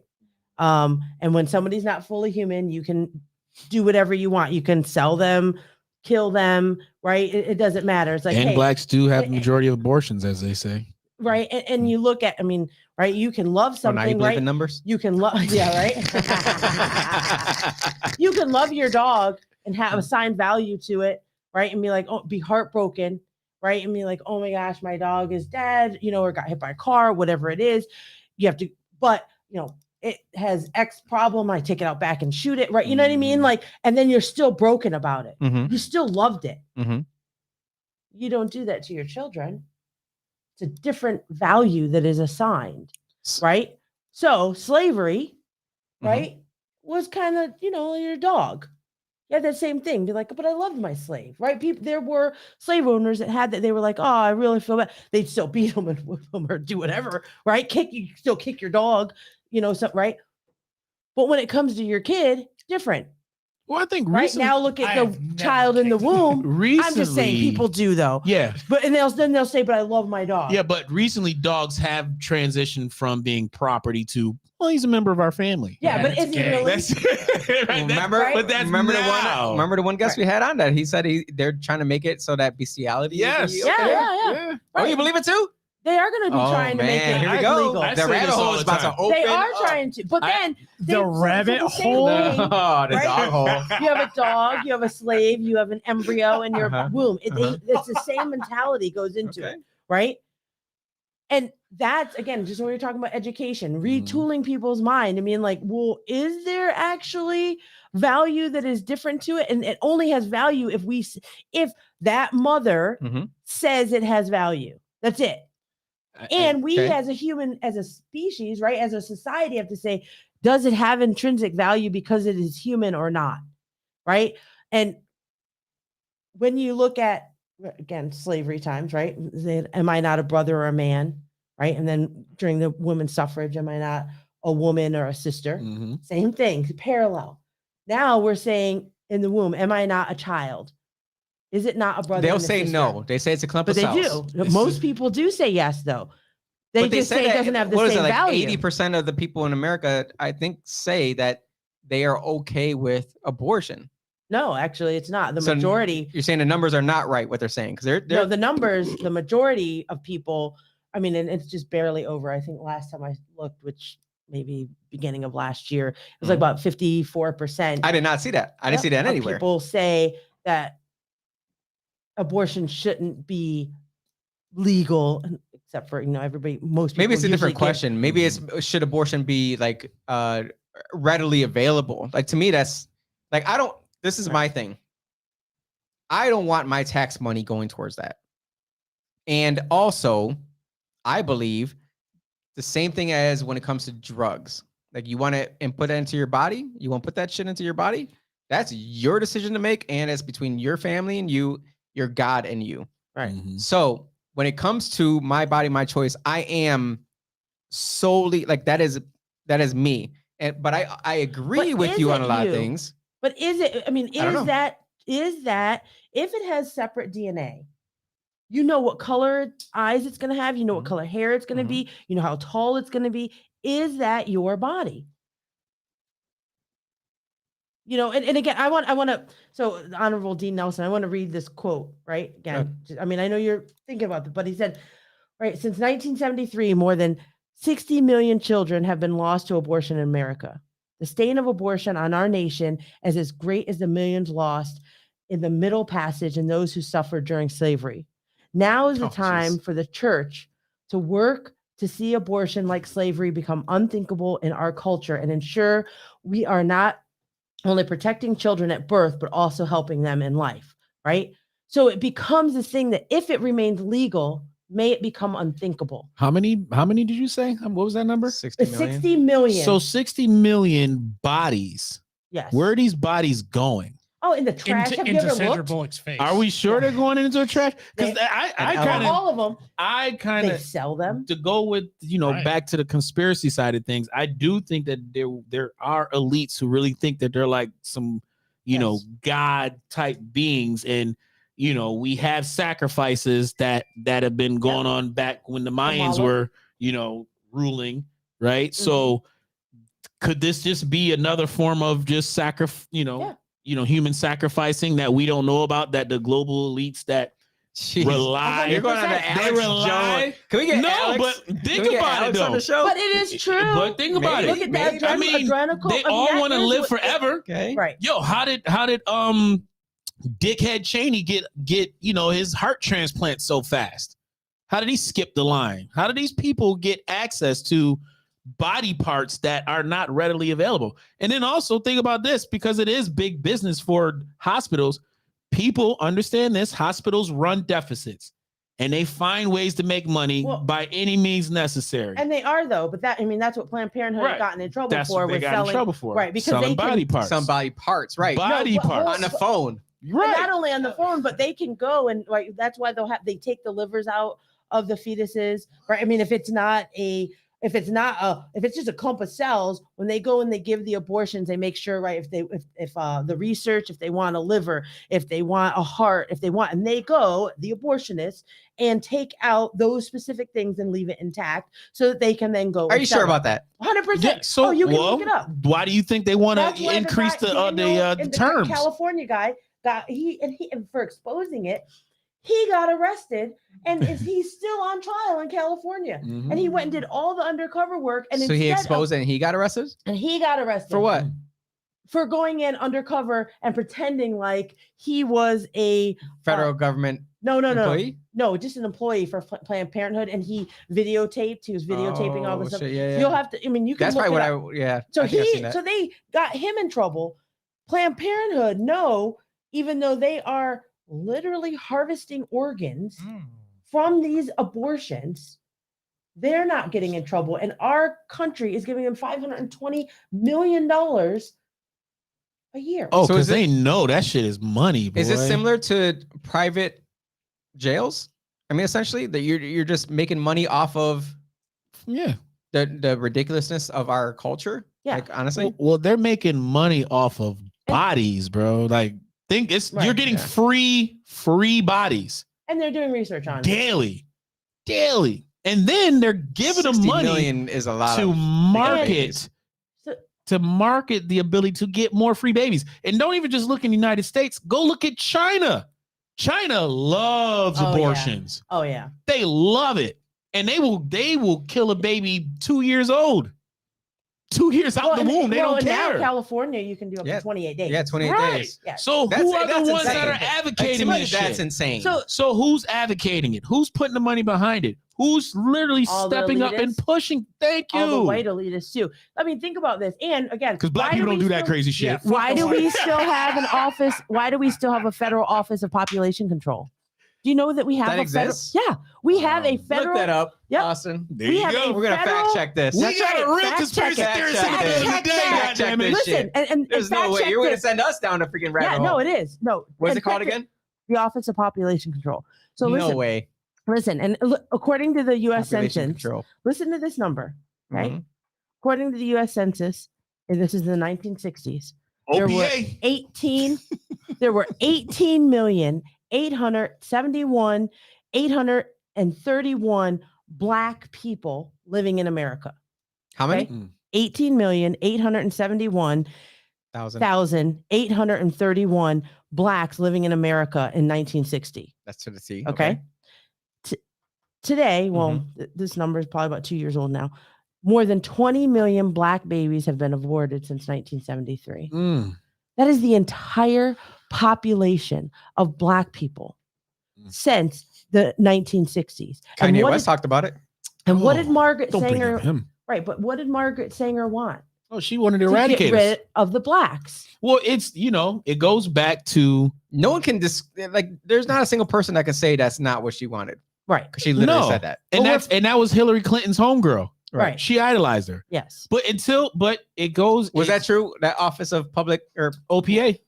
And when somebody's not fully human, you can do whatever you want. You can sell them, kill them, right? It doesn't matter. It's like, and hey, blacks do have the eh, majority of abortions, as they say. right? And you look at, right? You can love Oh, now you something, believe right? in numbers? You can love, yeah, right? You can love your dog and have assign value to it, right? And be like, oh, be heartbroken, right? And be like, oh my gosh, my dog is dead, or got hit by a car, whatever it is. You have to, but it has X problem. I take it out back and shoot it, right? You know what I mean? Mhm. Like, and then you're still broken about it. Mm-hmm. You still loved it. Mm-hmm. You don't do that to your children. It's a different value that is assigned, right? So slavery, Mhm. right, was kind of, your dog. You had that same thing. Be like, but I loved my slave, right? There were slave owners that had that. They were like, oh, I really feel bad. They'd still beat them and whip them or do whatever, right? You still kick your dog, something, right? But when it comes to your kid, different, Well, I think right? recently, Now look I at have the never child in the kicked- womb. recently, I'm just saying people do though. Yeah, But and then they'll say, but I love my dog. yeah, but recently dogs have transitioned from being property to, well, he's a member of our family. Yeah, Yeah, but that's is he gay. really? Remember, right? but that's remember now. the one guest we had on that he said they're trying to make it so that bestiality. would Yes. be Yeah, okay? yeah. Oh, you Right. believe it too? They are going to be Oh, trying to make man, it here we go. legal. I The say rabbit this all hole the is about to time. open. They are up. trying to, but then The rabbit hole. Oh, the right? dog hole. You have a dog, you have a slave, you have an embryo in your Uh-huh. womb. Uh-huh. It's the same mentality goes into Okay. it, right? And that's again, just when we were talking about education, retooling people's mind. Like, well, is there actually value that is different to it? And it only has value if that mother Mhm. says it has value. That's it. And we Okay. as a human, as a species, right, as a society have to say, does it have intrinsic value because it is human or not? Right. And when you look at, again, slavery times, right? Am I not a brother or a man? right? And then during the women's suffrage, am I not a woman or a sister? Mhm. Same thing, parallel. Now we're saying in the womb, am I not a child? Is it not a brother? They'll and a say sister? no. They say it's a clump But of they cells. do. Most people do say yes, though. They But just said say it that- doesn't have the what is same it, like value. 80% of the people in America, I think, say that they are okay with abortion. No, actually, it's not. The So majority. You're saying the numbers are not right, what they're saying. Because they're No, the numbers, the majority of people, I mean, and it's just barely over. I think last time I looked, which maybe beginning of last year, it was like about 54%. I did not see that. I didn't see that of anywhere. People say that abortion shouldn't be legal, except for, everybody, most people. Maybe it's a different usually give- question. Maybe it's, should abortion be like readily available? Like, to me, that's like, this is my thing. I don't want my tax money going towards that. And also, I believe the same thing as when it comes to drugs. Like, you want to input that into your body, you want to put that shit into your body. That's your decision to make, and it's between your family and you, your God and you. Right. Mhm. So when it comes to my body, my choice, I am solely like that is me. But I agree But with is you on it a lot you? of things. But is it, I mean, I don't know. is that if it has separate DNA, you know what color eyes it's going to have, you know what color hair it's going to be, you know how tall it's going to be. Is that your body? And again, I want to, so the Honorable Dean Nelson, I want to read this quote, right? Again, I mean, I know you're thinking about this, but he said, right, since 1973, more than 60 million children have been lost to abortion in America. The stain of abortion on our nation is as great as the millions lost in the Middle Passage and those who suffered during slavery. Now is the time for the church to work to see abortion like slavery become unthinkable in our culture and ensure we are not only protecting children at birth, but also helping them in life, right? So it becomes this thing that if it remains legal, may it become unthinkable. How many did you say? What was that number? 60 It's million. 60 million. So 60 million bodies. Yes. Where are these bodies going? Oh, in the trash. Have you into ever Sandra looked? Bullock's face. Are we sure they're going into a trash? Because They- I Not kind of, all of them. I kind They of, sell them. to go with, Right. back to the conspiracy side of things, I do think that there are elites who really think that they're like some, Yes. God type beings, and we have sacrifices that have been going on back when the Mayans Kamala. were, ruling, right? So could this just be another form of just human sacrificing that we don't know about, that the global elites that Jeez. rely, You're going on to 100%. they Alex rely. Jones. Can we get No, Alex? but Can think we get about Alex it on though. the show? But it is true. But think about Maybe. it. Look at that. I mean, adrenochrome. they all want to live forever. Okay. Right. Yo, how did Dickhead Cheney get his heart transplant so fast? How did he skip the line? How did these people get access to body parts that are not readily available? And then also think about this, because it is big business for hospitals. People understand this. Hospitals run deficits and they find ways to make money by any means necessary. And they are, though. But that's what Planned Parenthood Right. had gotten in trouble That's for. what they was got selling, in trouble for. Right. Because selling they body can, parts. Some body parts, right? Body No, but parts. On the phone. But not only on the phone, but they can go and that's why they take the livers out of the fetuses, right? I mean, if it's just a clump of cells, when they go and they give the abortions, they make sure, right, if the research, if they want a liver, if they want a heart, and they go, the abortionists, and take out those specific things and leave it intact so that they can then go. Are you sure about that? 100%. Yeah, so you can look it up. why do you think they want That's to why increase guy, Daniel, the and terms? California guy and for exposing it, he got arrested and he's still on trial in California. Mhm. And he went and did all the undercover work. And So he exposed it and he got arrested? And he got arrested. For what? For going in undercover and pretending like he was a Federal government no, employee? No, just an employee for Planned Parenthood. And he was videotaping all this stuff. Shit, yeah. You'll have to, you can That's look probably it what up. So I think I've seen that. So they got him in trouble. Planned Parenthood, no, even though they are literally harvesting organs from these abortions, they're not getting in trouble. And our country is giving them $520 million a year. Oh, So because is they know that shit is money, boy. Is it similar to private jails? I mean, essentially, that you're just making money off of Yeah. The ridiculousness of our culture. Yeah. Like honestly, Well, they're making money off of bodies, bro. Like, think it's Right, you're getting yeah. free bodies And they're doing research on it. daily, and then they're giving them 60 money million is a lot to of market. So, To market the ability to get more free babies. And don't even just look in the United States. Go look at China. China loves Oh, yeah. abortions. oh yeah. They love it. And they will kill a baby 2 years old. 2 years out the womb. They don't now care. California, you can do up Yeah. to 28 days. Yeah, 28 Right. days. Yeah. So That's- who are that's the ones insane. that are Like, to advocating me, this that's shit? insane. So Who's advocating it? Who's putting the money behind it? Who's literally All the stepping up and elitists. pushing? Thank you. all the white elitists too. I mean, think about this. And again, Because black why people don't we do that still- crazy shit. Yeah. Why Fuck do the we white- still have an office? Why do we still have a federal office of population control? Do you know that we have That a federal? exists? Yeah, we have a Look federal. that up, Yep. Austin. There we you have go. a We're gonna federal- fact check this. We That's got right. a real Fact conspiracy check it. theorist in Fact the building check today, that. goddammit. This Listen, shit. and There's no fact way check you're gonna this. send us down a freaking rabbit Yeah, hole. no, it is. No, What's and it called fact check again? The Office of Population Control. So No listen, way. listen, and according to the U.S. Population Census, control. listen to this number, right? Mhm. According to the U.S. Census, and this is the 1960s. There were OPA. 18 there were 18,831,831 black people living in America. How many? Okay. 18,871,831 1,000. blacks living in America in 1960. That's to the T. Okay. Today, well, Mm-hmm. this number is probably about 2 years old now. More than 20 million black babies have been aborted since 1973. That is the entire population of black people since the 1960s. Kanye West talked about it. And what did Oh, Margaret Don't bring Sanger? up him. Right, but what did Margaret Sanger want? Oh, she wanted to To eradicate get us. rid of the blacks. Well, it's, it goes back to No one can there's not a single person that can say that's not what she wanted. Right. Because she literally No. said that. and Well, that was Hillary Clinton's homegirl. Right. She idolized her. Yes. But it goes Was that true? That Office of Public or OPA?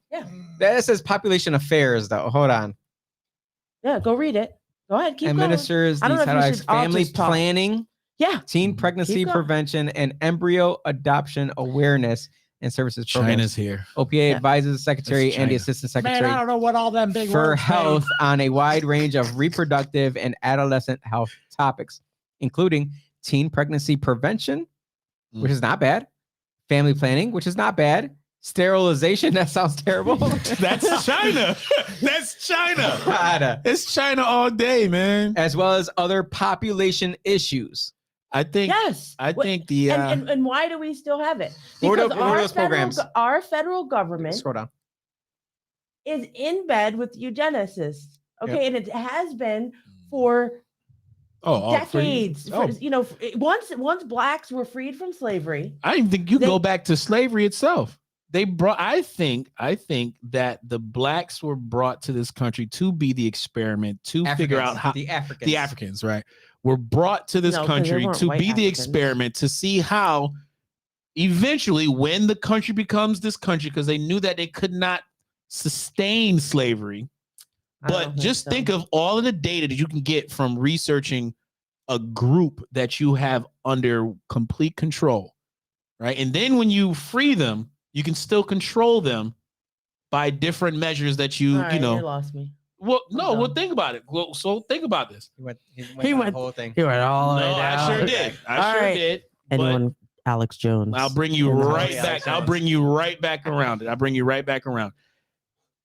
that says Population Affairs though. Hold on. Yeah, go read it. Go ahead. Keep going. Administers I don't the know if you Title X should all family just talk. planning, Yeah. teen pregnancy going. prevention, and embryo adoption awareness and services programs. China's here. OPA Yeah. advises the secretary and the China. assistant Man, I secretary don't know what all them big for words health on a wide range of reproductive and adolescent health topics, including teen pregnancy prevention, which is not bad, family planning, which is not bad, sterilization, that sounds terrible. That's China. That's China. God. It's China all day, man. As well as other population issues. I think. Yes. I What- think the. and why do we still have it? What are Because what are those programs? our federal government Scroll down. is in bed with eugenicists. Okay, and it has been for decades. Oh, Once blacks were freed from slavery. I even think you They- go back to slavery itself. They brought. I think that the blacks were brought to this country to be the experiment to figure out how the Africans. the Africans, right, were brought to this No, 'cause they country weren't to white be the Africans. experiment to see how eventually when the country becomes this country, because they knew that they could not sustain slavery. I don't But think just so. think of all of the data that you can get from researching a group that you have under complete control, right? And then when you free them, you can still control them by different measures that you, All right, you lost me. Well, no, done. well, think about it. Well, so think about this. He went He down went- the whole thing. You went all No, I sure did. I sure right. did. But Anyone, Alex Jones. I'll bring you in the right house. back. I'll bring you right back around it. I'll bring you right back around.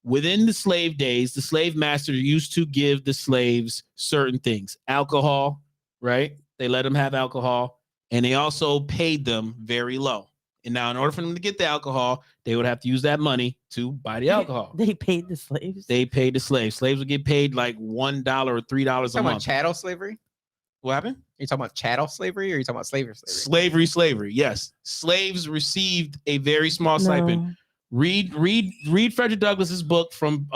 Within the slave days, the slave master used to give the slaves certain things. Alcohol, right? They let them have alcohol, and they also paid them very low. And now, in order for them to get the alcohol, they would have to use that money to buy the alcohol. They paid the slaves. They paid the slaves. Slaves would get paid like $1 or $3 a Talking about month. chattel slavery? What happened? You talking about chattel slavery or you talking about slavery? Slavery. Yes, slaves received a very small stipend. No. Read Frederick Douglass's book from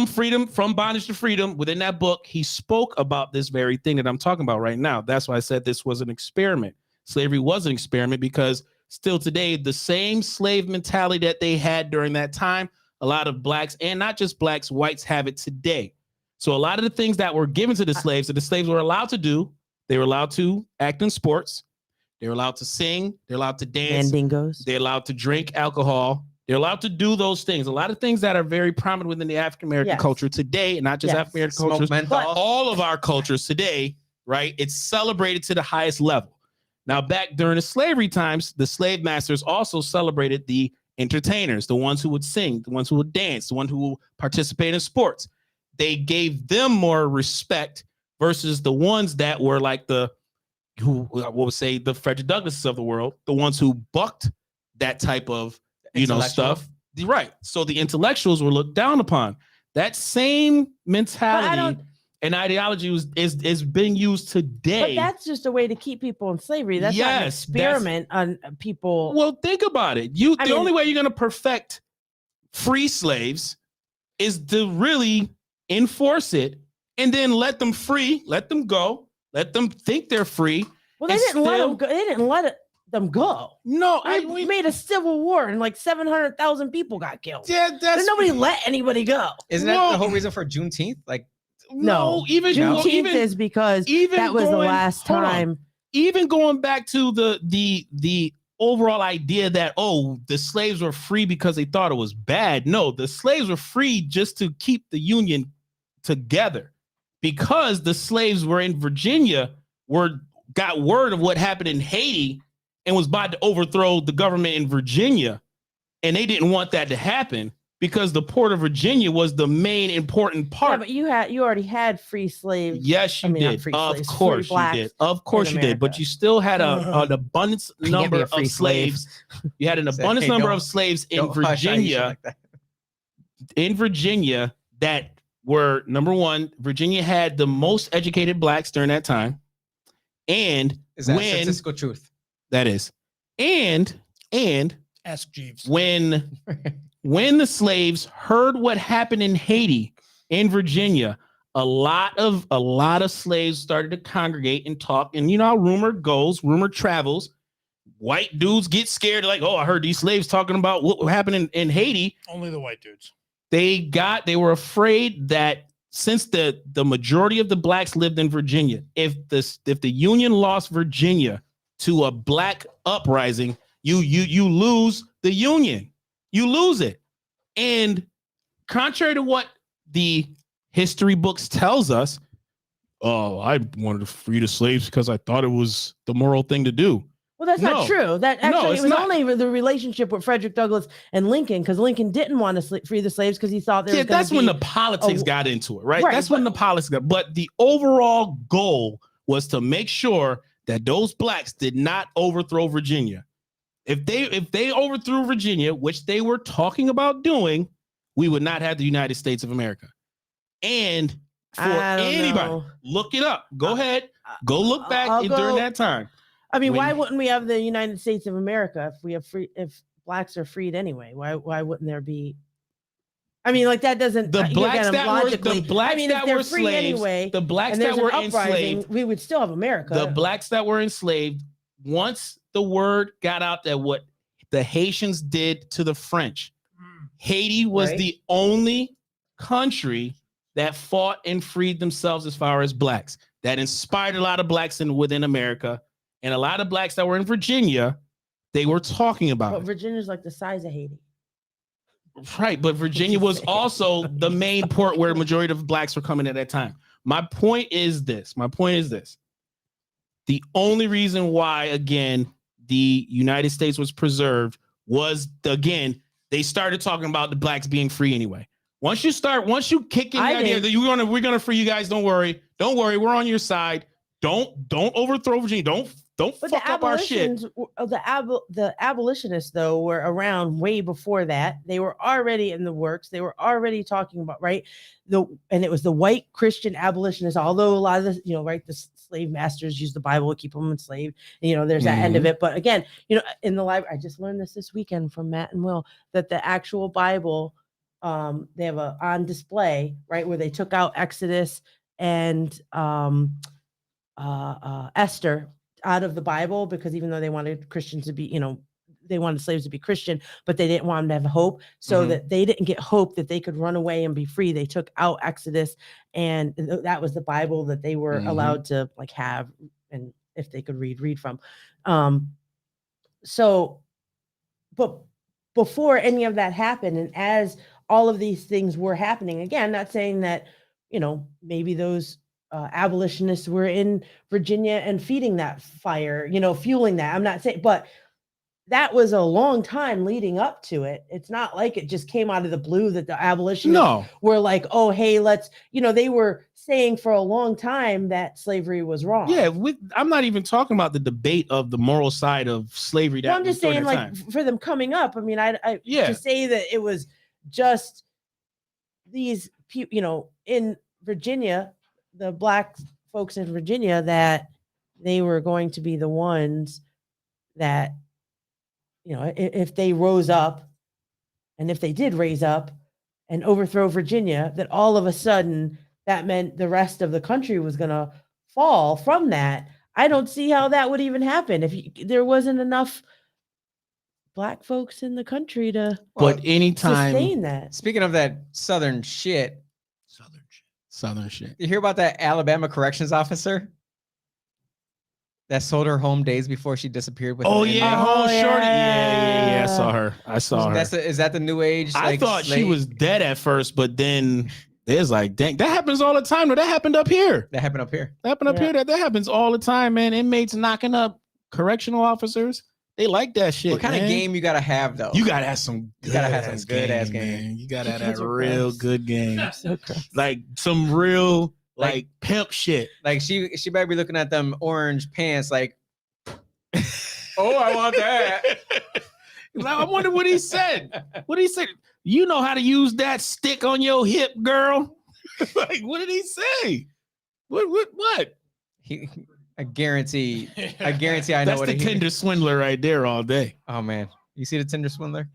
freedom, from bondage to freedom. Within that book, he spoke about this very thing that I'm talking about right now. That's why I said this was an experiment. Slavery was an experiment because still today, the same slave mentality that they had during that time, a lot of blacks, and not just blacks, whites have it today. So a lot of the things that were given to the slaves that the slaves were allowed to do, They were allowed to act in sports. They were allowed to sing. They're allowed to dance. Mandingos. They're allowed to drink alcohol. They're allowed to do those things. A lot of things that are very prominent within the African-American Yes. culture today, and not just Yes. African-American Smoke cultures, menthol. all of our cultures today, right? It's celebrated to the highest level. Now, back during the slavery times, the slave masters also celebrated the entertainers, the ones who would sing, the ones who would dance, the ones who would participate in sports. They gave them more respect versus the ones that were like who would say the Frederick Douglasses of the world, the ones who bucked that type of, stuff. Right. So the intellectuals were looked down upon. That same mentality and ideology is being used today. But that's just a way to keep people in slavery. That's not an experiment on people. Well, think about it. The only way you're going to perfect free slaves is to really enforce it and then let them free, let them go, let them think they're free. Well, they didn't let them go. They didn't let them go. No, we made a civil war and like 700,000 people got killed. Yeah, nobody let anybody go. Isn't that the whole reason for Juneteenth? Like, no, Juneteenth is because that was the last time. Even going back to the overall idea that the slaves were free because they thought it was bad. No, the slaves were free just to keep the Union together, because the slaves were in Virginia got word of what happened in Haiti and was about to overthrow the government in Virginia, and they didn't want that to happen because the port of Virginia was the main important part. Yeah, but you already had free slaves. Yes, you did. Of course you did. Of course you did. But you still had an abundance number of slaves. You had an abundance number of slaves in Virginia. In Virginia, that were, number one, Virginia had the most educated blacks during that time. And is that statistical truth? That is. And ask Jeeves. When the slaves heard what happened in Haiti, in Virginia, a lot of slaves started to congregate and talk. And you know how rumor goes, rumor travels. White dudes get scared, like, I heard these slaves talking about what happened in Haiti. Only the white dudes. They were afraid that since the majority of the blacks lived in Virginia, if the Union lost Virginia to a black uprising, you lose the Union. You lose it. And contrary to what the history books tells us, I wanted to free the slaves because I thought it was the moral thing to do. Well, that's not true. That actually, it was only the relationship with Frederick Douglass and Lincoln, because Lincoln didn't want to free the slaves because he thought there was that's when the politics got into it, right? That's when the politics got. But the overall goal was to make sure that those blacks did not overthrow Virginia. If they overthrew Virginia, which they were talking about doing, we would not have the United States of America. And for anybody, look it up. Go ahead, go look back during that time. I mean, why wouldn't we have the United States of America if blacks are freed anyway? Why wouldn't there be? I mean, like that doesn't. The blacks that were slaves anyway. The blacks that were enslaved, we would still have America. The blacks that were enslaved, once the word got out that what the Haitians did to the French, Haiti was the only country that fought and freed themselves as far as blacks. That inspired a lot of blacks within America. And a lot of blacks that were in Virginia, they were talking about it. But Virginia's like the size of Haiti. Right, but Virginia was also the main port where the majority of blacks were coming at that time. My point is this. The only reason why, again, the United States was preserved was, again, they started talking about the blacks being free anyway. Once you kick in the idea that we're gonna free you guys, don't worry, we're on your side. Don't overthrow Virginia. Don't fuck up our shit. The abolitionists, though, were around way before that. They were already in the works. They were already talking about, and it was the white Christian abolitionists, although a lot of the slave masters used the Bible to keep them enslaved. And, there's that end of it. But again, in the library, I just learned this weekend from Matt and Will, that the actual Bible, they have on display, right, where they took out Exodus and Esther out of the Bible, because even though they wanted Christians to be, they wanted slaves to be Christian, but they didn't want them to have hope. So that they didn't get hope that they could run away and be free. They took out Exodus, and that was the Bible that they were allowed to like have, and if they could read from. So, but before any of that happened, and as all of these things were happening, again, not saying that, maybe those abolitionists were in Virginia and feeding that fire, fueling that. I'm not saying, but that was a long time leading up to it. It's not like it just came out of the blue that the abolitionists were like, oh, hey, let's, they were saying for a long time that slavery was wrong. Yeah, I'm not even talking about the debate of the moral side of slavery. Well, I'm just saying, like, for them coming up. I mean, I to say that it was just these people, in Virginia, the black folks in Virginia, that they were going to be the ones that, if they rose up, and if they did raise up and overthrow Virginia, that all of a sudden that meant the rest of the country was going to fall from that. I don't see how that would even happen if there wasn't enough black folks in the country to sustain that. Speaking of that Southern shit, you hear about that Alabama corrections officer that sold her home days before she disappeared? With shorty. Yeah. I saw her. Is that the new age? I thought she was dead at first, but then there's like, dang, that happens all the time. That happened up here. That happened up here. That happens all the time, man. Inmates knocking up correctional officers. They like that shit. What kind of game you gotta have though? You gotta have some good ass game. Man. You gotta have that real good game. Like some real like pimp shit. Like she better be looking at them orange pants like, oh, I want that. Like, I wonder what he said. What he said? You know how to use that stick on your hip, girl. Like, what did he say? What? I guarantee I know That's what the Tinder swindler right there all day. Oh man, you see the Tinder swindler?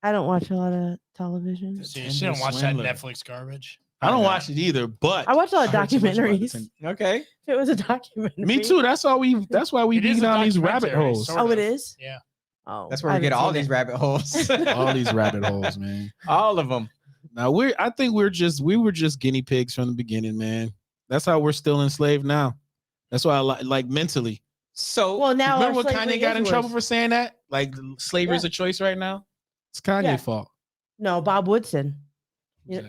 I don't watch a lot of television. She don't watch that Netflix garbage. I don't watch it either, but I watch a lot of documentaries. Okay, if it was a documentary, me too. That's why we be down these rabbit holes. Oh, it is. Yeah. Oh, that's where we get all these rabbit holes. All these rabbit holes, man. All of them. Now I think we were just guinea pigs from the beginning, man. That's how we're still enslaved now. That's why I like mentally. So, well, now remember what Kanye got in trouble for saying that? Like slavery is a choice right now. It's Kanye's fault. No, Bob Woodson. I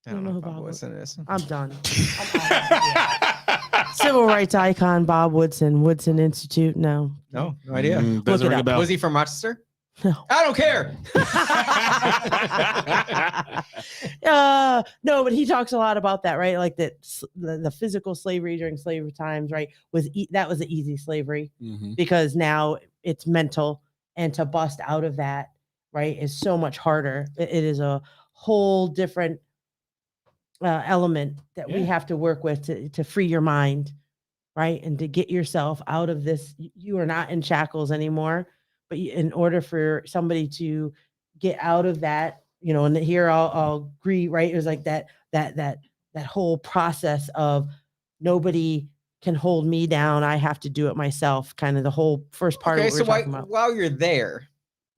don't know who Bob Woodson is. I'm done. Civil rights icon Bob Woodson, Woodson Institute. No idea. Doesn't ring a bell. Was he from Rochester? No. I don't care. No, but he talks a lot about that, right? Like that the physical slavery during slavery times, right? That was the easy slavery because now it's mental, and to bust out of that, right, is so much harder. It is a whole different element that we have to work with to free your mind, right, and to get yourself out of this. You are not in shackles anymore. But in order for somebody to get out of that, and here I'll agree, right? It was like that whole process of nobody can hold me down. I have to do it myself. Kind of the whole first part of what we're talking about. While you're there,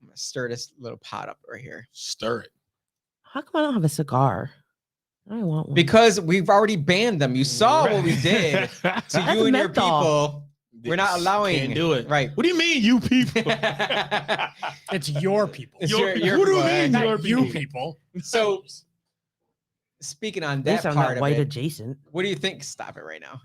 I'm gonna stir this little pot up right here. Stir it. How come I don't have a cigar? I want one. Because we've already banned them. You saw what we did to you and your people. We're not allowing. Can't do it. Right. What do you mean, you people? It's your people. It's your what do you mean, not you people? So, speaking on that part part of white it, adjacent. what do you think? Stop it right now.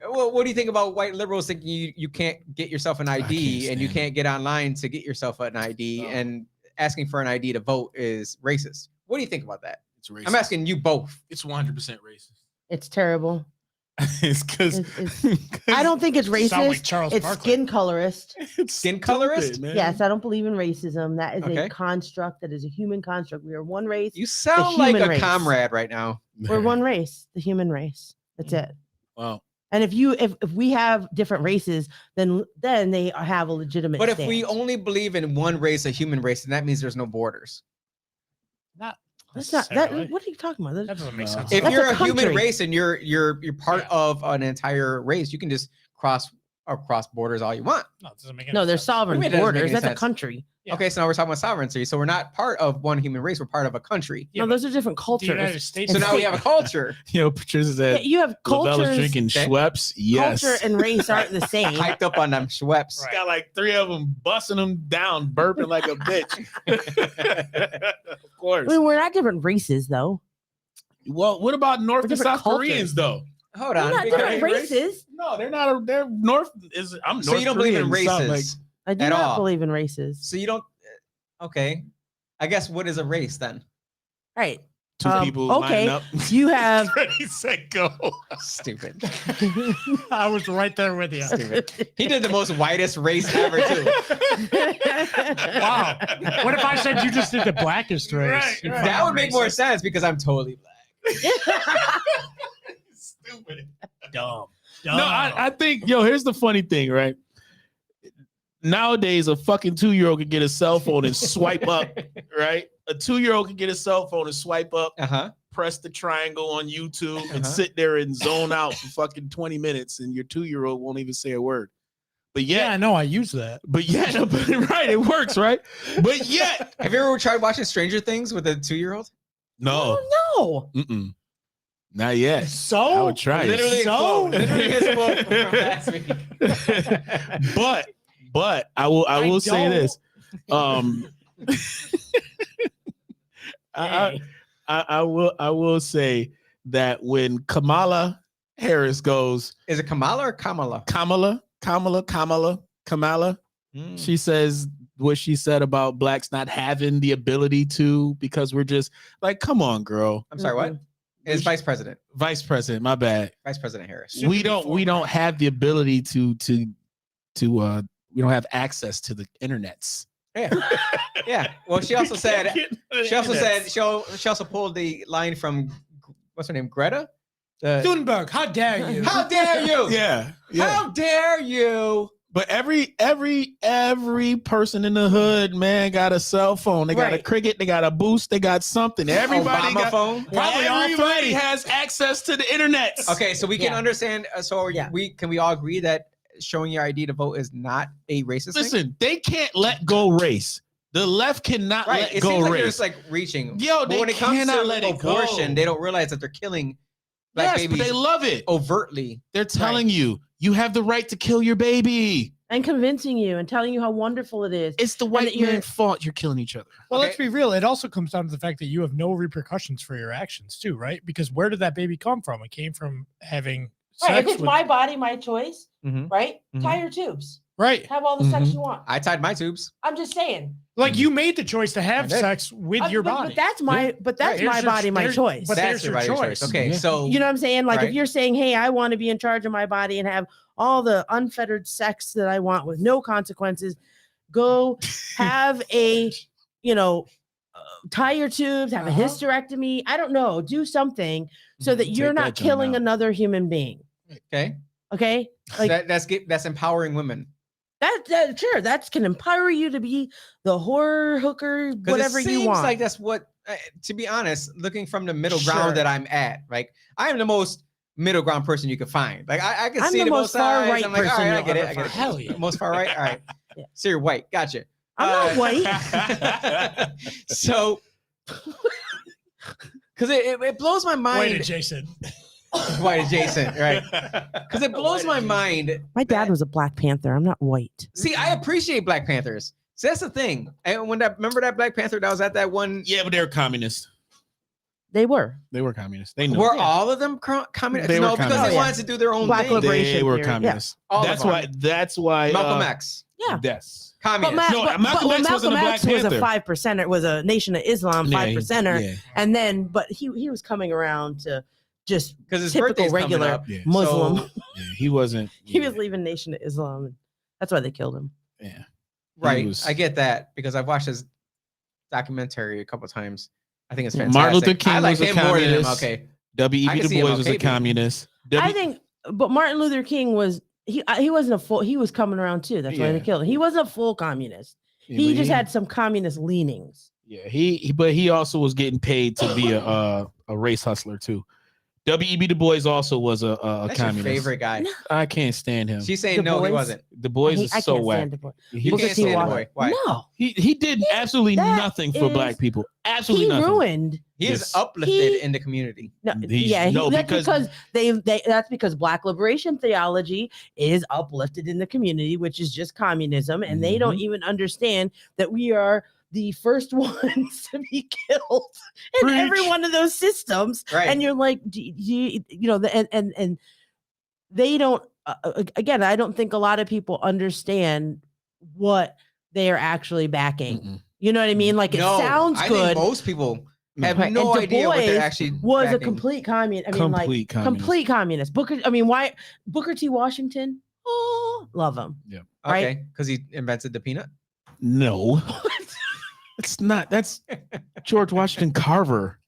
Well, what do you think about white liberals thinking you can't get yourself an ID and you can't get online to get yourself an ID and asking for an ID to vote is racist? What do you think about that? It's racist. I'm asking you both. It's 100% racist. It's terrible. It's because I don't think it's racist. Like Charles it's Barkley. skin colorist. Skin colorist? Man. Yes, I don't believe in racism. That is a construct. That is a human construct. We are one race. You sound like a race. comrade right now. We're one race, the human race. That's it. Wow. And if we have different races, then they have a legitimate. But if stance. we only believe in one race, a human race, then that means there's no borders. That's not that. What are you talking about? That doesn't make sense. If That's you're a a human country. race and you're part of an entire race, you can just cross or cross borders all you want. No, it doesn't make any No, they're sense. sovereign Maybe it doesn't make borders. any That's a sense. country. Yeah. Okay, so now we're talking about sovereignty. So we're not part of one human race. We're part of a country. Yeah, No, those are different The United cultures. States. So And now we state- have a culture. Patricia Yeah, said, you have Labella's cultures. drinking Okay. Schweppes. Yes. Culture and race aren't the same. Hyped up on them Schweppes. Right. Got like 3 of them busting them down, burping like a bitch. Of course. I mean, we're not different races, though. Well, what about North and different South cultures. Koreans though? Hold We're on. not because- different races. No, they're not. They're North. I'm North So you don't believe in Korean, South, races I do at not all. believe in races. So you don't. Okay. I guess what is a race then? Right. Two people okay. lining up. You have. Freddie said go. Stupid. I was right there with you. Stupid. He did the most whitest race ever too. Wow. What if I said you just did the blackest race? Right, You right. fucking That would make more racist. sense because I'm totally black. Stupid. Dumb. No, I think, here's the funny thing, right? Nowadays, a fucking 2-year-old can get a cell phone and swipe up, right? A 2-year-old can get a cell phone and swipe up, Uh-huh. press the triangle on YouTube, and Uh-huh. sit there and zone out for fucking 20 minutes, and your 2-year-old won't even say a word. But Yeah, I yet, know. I use that. right, it works, right? But yet, Have you ever tried watching Stranger Things with a 2-year-old? no, Oh, no. mm-mm, not yet. So I would try it. Literally, a So? quote. Literally his quote from last week. but I will say don't. this. I will say that when Kamala Harris goes, Is it Kamala or Kamala? Kamala, Mm. she says what she said about blacks not having the ability to, because we're just like, come on, girl. I'm sorry, what? It's vice president. Vice President, my bad. Vice President Harris. We don't have the ability to we don't have access to the internets. Yeah. Yeah. Well, she also said she also pulled the line from what's her name? Greta? Thunberg, how dare you? How dare you? Yeah. How dare you? But every person in the hood, man, got a cell phone. They got a Right. Cricket. They got a Boost. They got something. Everybody Obama got. phone. Probably all Everybody three. has access to the internet. Okay, so we can Yeah. understand. So Yeah. we all agree that showing your ID to vote is not a racist thing? Listen, they can't let go race. The left cannot Right. let It go seems like race. they're just like reaching. Yo, But they when it comes cannot to let it go. abortion, they don't realize that they're killing black Yes, but babies they love it. overtly. They're telling you have the right to kill your baby. And convincing you and telling you how wonderful it is. It's the that white you're- man's fault you're killing each other. Well, Okay. let's be real. It also comes down to the fact that you have no repercussions for your actions, too, right? Because where did that baby come from? It came from having Right, sex if it's with, my body, my choice, Mhm. right? Mhm. Tie your tubes. right? Have all the sex Mhm. you want. I tied my tubes. I'm just saying. Like you made the choice to I have did. sex with your But body. that's my Right, my there's body, your- my there's- choice. but That's there's your everybody's choice. Okay, Yeah. so You know what I'm saying? Like Right. if you're saying, hey, I want to be in charge of my body and have all the unfettered sex that I want with no consequences, go have a, tie your tubes, have a Uh-huh. hysterectomy. I don't know. Do something so that Take you're that not jump killing out. another human being. okay, Okay. Like that's empowering women. that sure, that can empower you to be the horror hooker, 'Cause whatever it you seems want. like that's what. To be honest, looking from the middle Sure. ground that I'm at, like I am the most middle ground person you could find. Like I can I'm see the the both most far sides. right I'm like, all person right, I you'll get it. ever I get it. find. Hell yeah. Most far right. All right. Yeah. So you're white. Gotcha. I'm not white. So, because it blows my Wait, mind. Jason. White adjacent, right? Because it blows my mind. My dad was a Black Panther. I'm not white. See, I appreciate Black Panthers. See, that's the thing. And remember that Black Panther that was at that one. Yeah, but they're communists. They were. They were communists. They knew. Were all of them communists? They were No, because communists. they wanted to do their own Black thing. liberation. They were theory, yeah. communists. All of That's them. why. That's why. Malcolm X, Yeah. Yes. communist. Malcolm X wasn't a Black X was a Panther. 5%er. Was a Nation of Islam Yeah, 5%er, yeah. and then but he was coming around to just Because his typical birthday's coming regular up. Yeah. Muslim. So- Yeah, he wasn't. He yeah, was leaving Nation of Islam, and that's why they killed him. Yeah. Right. was- I get that because I've watched his documentary a couple times. I think it's Martin fantastic. Luther King I like was a him more than him. communist. Okay. I W.E.B. can Du see him Bois was a okay being- communist. I think, but Martin Luther King was he wasn't a full. He was coming around too. That's why they Yeah. killed him. He wasn't a full communist. Yeah, He but just had some communist leanings. Yeah, but he also was getting paid to be a race hustler too. W.E.B. Du Bois also was a That's your communist. favorite guy. No. I can't stand him. She's saying Du no, he Bois? wasn't. Du Bois is I so can't whack. stand Du Bois. He- You Booker can't T. stand Du Washington. Bois. Why? No, He did absolutely that nothing for is- black people. Absolutely he nothing. ruined. He is Yes. uplifted in the community. No, He's- yeah, no, that's because- because they that's because black liberation theology is uplifted in the community, which is just communism, and they don't even understand that we are the first ones to be killed in every Preach. one of those systems. Right. And you're like, and they don't. Again, I don't think a lot of people understand what they are actually backing. Mm-mm. You know what I mean? Like it No, sounds I good. think most people have Right, no and Du idea what they're Bois actually was a backing. complete communist. I mean, Complete communist. complete communist. Why Booker T. Washington? Oh, love him. right? Okay, because he invented the peanut. No, it's not. That's George Washington Carver.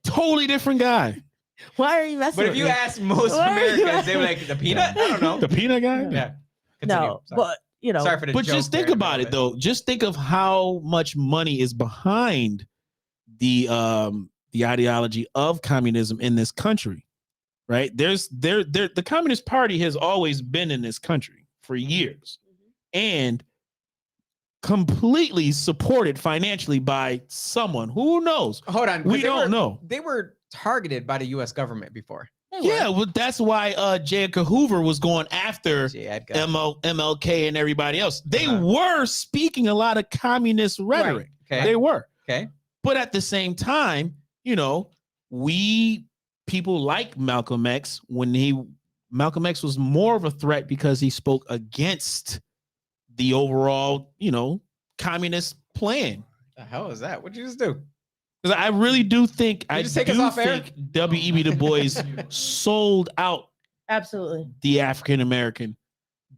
Totally different guy. Why are you messing But if with you me? ask most Why are you Americans, they were like the peanut. I don't know. The peanut guy. Yeah. Continue. No, Sorry. but Sorry for the But joke just think there, about it but- though. Just think of how much money is behind the ideology of communism in this country, right? The Communist Party has always been in this country for years, and completely supported financially by someone. Who knows? Hold on. 'cause We they don't were- know. They were targeted by the U.S. government before. They were. Yeah, well, that's why J. Edgar Hoover was going after J. Edgar. MLK and everybody else. They Uh-huh. were speaking a lot of communist rhetoric. Okay. They were. Okay. But at the same time, people like Malcolm X, Malcolm X was more of a threat because he spoke against the overall, communist plan. The hell is that? What'd you just do? Because I really do think You just take us off air? W.E.B. Du Bois sold out Absolutely. the African American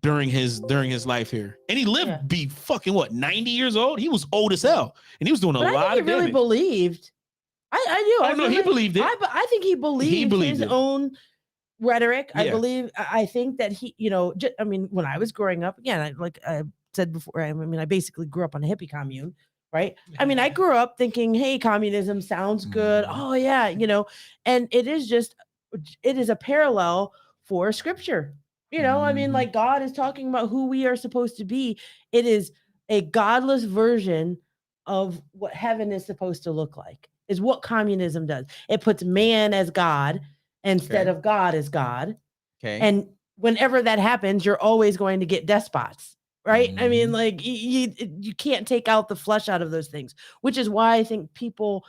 during his life here, and he lived Yeah. be fucking 90 years old. He was old as hell, and he was doing a But I lot think of he really damage. believed. I do. Oh, I no, he believed it. I think he believed his it. own rhetoric. Yeah. I think that he, when I was growing up, again, like I said before, I basically grew up on a hippie commune, right? I grew up thinking, hey, communism sounds good. Mhm. Oh, yeah, and it is a parallel for scripture. Mhm. Like God is talking about who we are supposed to be. It is a godless version of what heaven is supposed to look like, is what communism does. It puts man as God instead Okay. of God as God. Okay. And whenever that happens, you're always going to get despots, right? Mhm. Like you can't take out the flesh out of those things, which is why I think people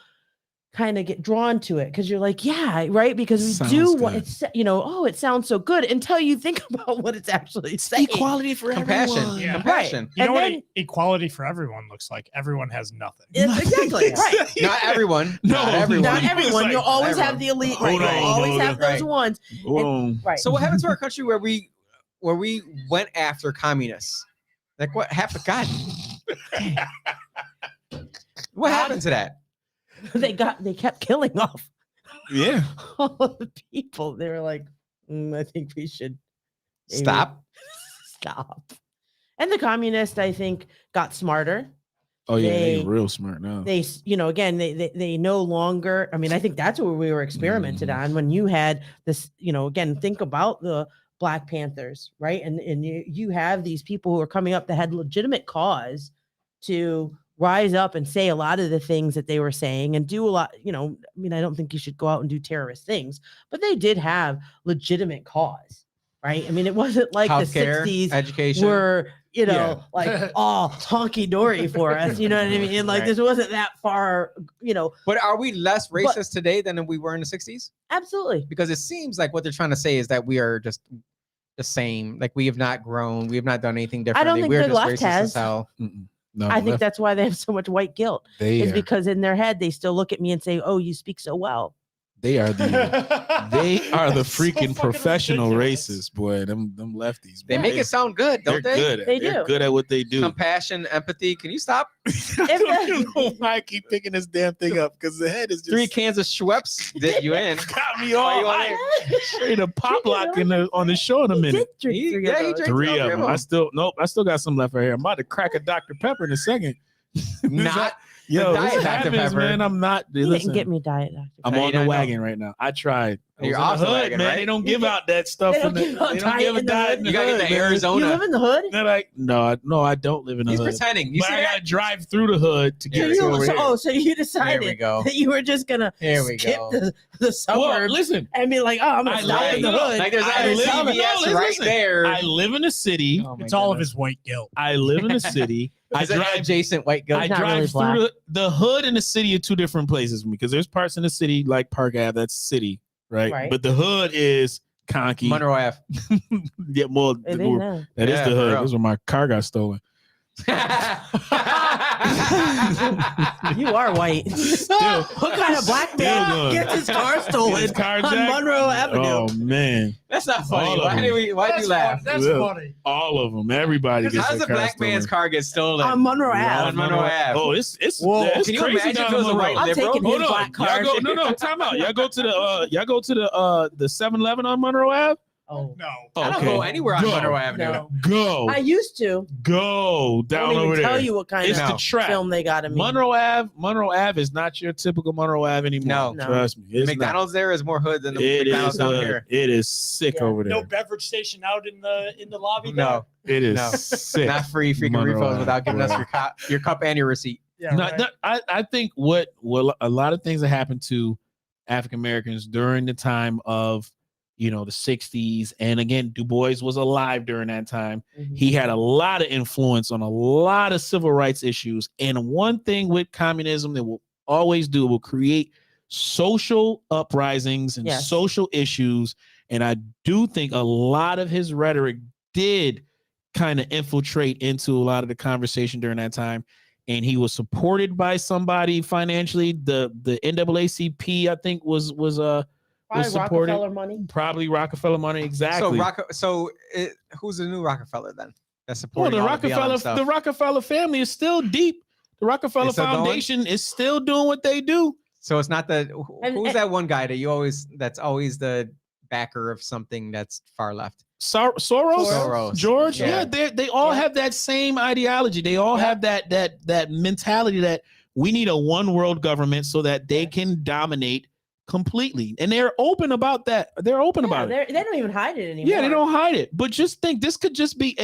kind of get drawn to it, because you're like, yeah, right, because we Sounds do want good. it's it sounds so good until you think about what it's actually saying. Equality for Compassion. everyone. Yeah. Compassion. You know And what then- equality for everyone looks like? Everyone has nothing. Exactly right. Not everyone. No, Not everyone. Not It's everyone. like, You'll always everyone. have the elite. Hold Right. You'll on, always hold have on. those Right. ones. Boom. Right. So what happened to our country where we went after communists? Like what happened? God. What happened to that? they kept killing off Yeah. all of the people. They were like, I think we should maybe Stop. stop. And the communists, I think, got smarter. Oh yeah, they They- real smart now. They, again, they no longer. I think that's where we were experimented Mhm. on when you had this. Again, think about the Black Panthers, right? And you have these people who are coming up that had legitimate cause to rise up and say a lot of the things that they were saying and do a lot. I don't think you should go out and do terrorist things, but they did have legitimate cause, right? It wasn't like Healthcare, the 60s education. were, Yeah. like all honky dory for us. You know what I mean? Like Right. this wasn't that far, But are we less racist today than we were in the 60s? absolutely. Because it seems like what they're trying to say is that we are just the same. Like we have not grown. We have not done anything differently. think We're the just left racist has. as hell. Mm-mm. No, I think left- that's why they have so much white guilt. they Is are, because in their head they still look at me and say, "Oh, you speak so well." they are the That's so freaking fucking professional ridiculous. racists, boy. Them lefties. They boy. make it sound good, They're don't they? good. They They're do. good at what they do. Compassion, empathy. Can you stop? I don't know why I keep picking this damn thing up because the head is just 3 cans of Schweppes did you in. got me Why all you on hyped. it? Straight a pop Drink it lock on the show in a He minute. did drink He- 3 yeah, of he those. drank 3 all of three them. I still got some left right here. I'm about to crack a Dr. Pepper in a second. Not Yo, Diet this Dr. happens, Pepper. man. I'm not. You Listen, didn't get me Diet Dr. I'm No, you on the don't know. wagon right now. I tried. I was You're in the also hood, lagging, man. right? They don't give out that stuff. They don't in the, give out they don't diet give a in the diet hood. in the You gotta hood, get the man. Arizona. You live in the hood? They're like, no, I don't live in the He's hood. pretending. You But see I that? gotta drive through the hood to So get Here, to you, over so, here. oh, so you decided go. that you were just gonna Here we skip go. the Well, suburbs listen, and be like, oh, I'm gonna I stop live- in the no, hood. Like there's I other live- CVS no, right listen. there. I live in a city. Oh my It's all of goodness. his white guilt. I live in a city. I Is it drive adjacent white guilt? I It's not drive really black. through the hood and the city are two different places for me because there's parts in the city like Park Ave, that's city, right? Right. But the hood is Conky. Monroe Ave. Yeah, more It ain't now. that is Yeah, the for hood. real. That's where my car got stolen. You are white. What kind of black man Still going. gets his car stolen His car on jacked? Monroe Avenue? Oh man, That's not funny. All of Why them. do we? Why do you laugh? That's Yeah. funny. all of them. Everybody gets How does their a car black man's stolen. car get stolen? On Monroe Ave. On Monroe Ave. Oh, it's Whoa. it's Can you crazy imagine if down it was a Monroe. white I'm liberal? taking Hold his on, black car. no, time out. Y'all go to the 7-Eleven on Monroe Ave. Oh, No. I don't Okay. go anywhere on Go. Monroe Avenue. no. Go, I used to. go I down don't over even there. tell you what kind It's of the trap. film they got in me. Monroe Ave is not your typical Monroe Ave anymore. No. Trust me. It's McDonald's there is more hood than not. the It McDonald's is. down here. It is sick Yeah. over there. No beverage station out in the lobby. No, It is No. sick. not free freaking Monroe refills Ave, without giving us bro. your cup and your receipt. There. Yeah. Not- Right. I think what a lot of things that happened to African Americans during the time of the 60s, and again, Du Bois was alive during that time. Mhm. He had a lot of influence on a lot of civil rights issues. And one thing with communism that will always do will create social uprisings and Yes. social issues. And I do think a lot of his rhetoric did kind of infiltrate into a lot of the conversation during that time. And he was supported by somebody financially. The NAACP, I think, was Probably supported- Rockefeller money. probably Rockefeller money. Exactly. Who's the new Rockefeller then? That's Well, supporting the all Rockefeller, stuff. the Rockefeller family is still deep. The Rockefeller It's still going? Foundation is still doing what they do. So it's not the And- who's that one guy that's always the backer of something that's far left. Soros, Soros. George, Yeah. they all Yeah. have that same ideology. They all Yeah. have that mentality that we need a one world government so that they can dominate completely, and they're open about that. They're open about it. They don't even hide it anymore. Yeah, they don't hide it. But just think, this could just be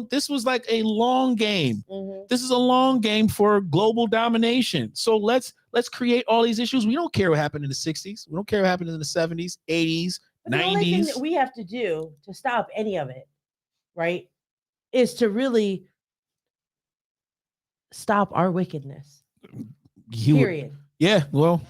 this was like a long game. Mhm. This is a long game for global domination. So let's create all these issues. We don't care what happened in the 60s. We don't care what happened in the 70s, 80s, But the only thing 90s. that we have to do to stop any of it, right, is to really stop our wickedness. Period. Yeah, well,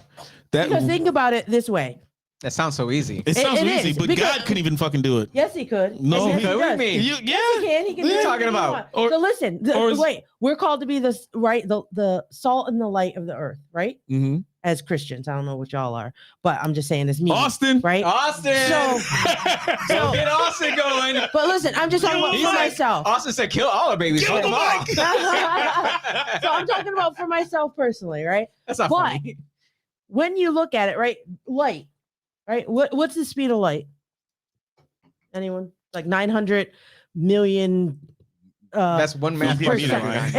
Because think about it this way. That sounds so easy. it sounds it easy, is, but because- God couldn't even fucking do it. Yes, he could. No, And yes, he- he What do you does. mean? Yeah, He can. He can. What do are you anything talking he about? wants. Or- So listen. or is- Wait, we're called to be the salt and the light of the earth, right? Mhm. As Christians, I don't know what y'all are, but I'm just saying it's me, Austin. right? Austin. So- So get Austin going. But listen, I'm just talking about He's for like- myself. Austin said, "Kill all our babies." Kill Fuck the 'em all." mic. So I'm talking about for myself personally, right? That's not But- funny. When you look at it, right, light, right? What's the speed of light? Anyone? Like 900 million. That's one math Don't give me question.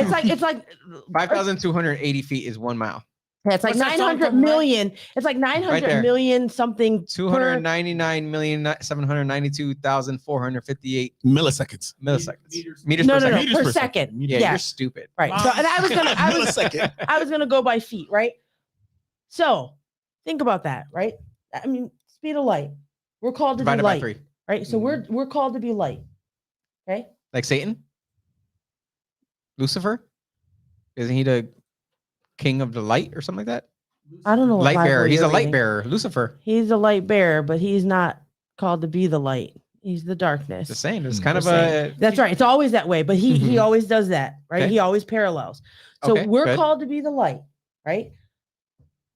that. it's like 5,280 feet is 1 mile. yeah, it's like What's that song 900 called, Matt? million. It's like 900 there. million something. per- 299,792,458 Milliseconds. milliseconds. Meters. Meters No, per no, no, second. Meters per per second. second. Meters. Yeah, Yeah. you're stupid. Right. So, and I was Millisecond. I was gonna go by feet, right? So think about that, right? I mean, speed of light. We're called to Divided be by light, 3. right? So we're called to be light. Okay. Like Satan? Lucifer? Isn't he the king of the light or something like that? I don't know. What Light Bible bearer. He's you're a light reading. bearer. Lucifer. He's a light bearer, but he's not called to be the light. He's the darkness. The same. It's Mm. kind of Just a. That's right. It's always that way, but he Mhm. always does that, right? Okay. He always parallels. So Okay, we're good. called to be the light, right?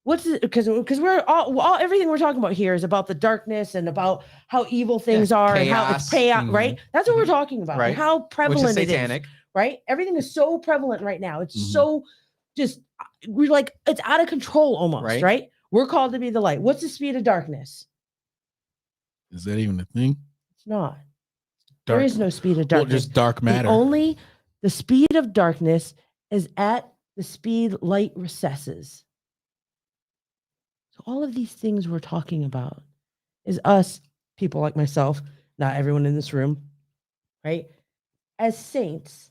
What's it? Because we're all everything we're talking about here is about the darkness and about how evil things are and how it's chaos. payout, right? That's what we're Mhm. talking about. Right. And how Which is prevalent it is, satanic. right? Everything is so prevalent right now. It's Mhm. so just we're like it's out of control almost, Right. right? We're called to be the light. What's the speed of darkness? Is that even a thing? It's not. Dark- There is no speed of Well, darkness. just dark matter. The speed of darkness is at the speed light recesses. So all of these things we're talking about is us, people like myself, not everyone in this room, right? As saints,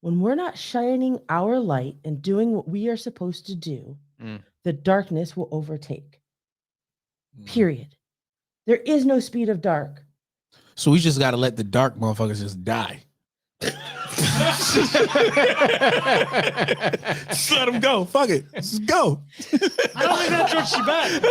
when we're not shining our light and doing what we are supposed to do, the darkness will overtake. Period. There is no speed of dark. So we just got to let the dark motherfuckers just die. Just let them go. Fuck it. Just go. I don't think that's what she meant.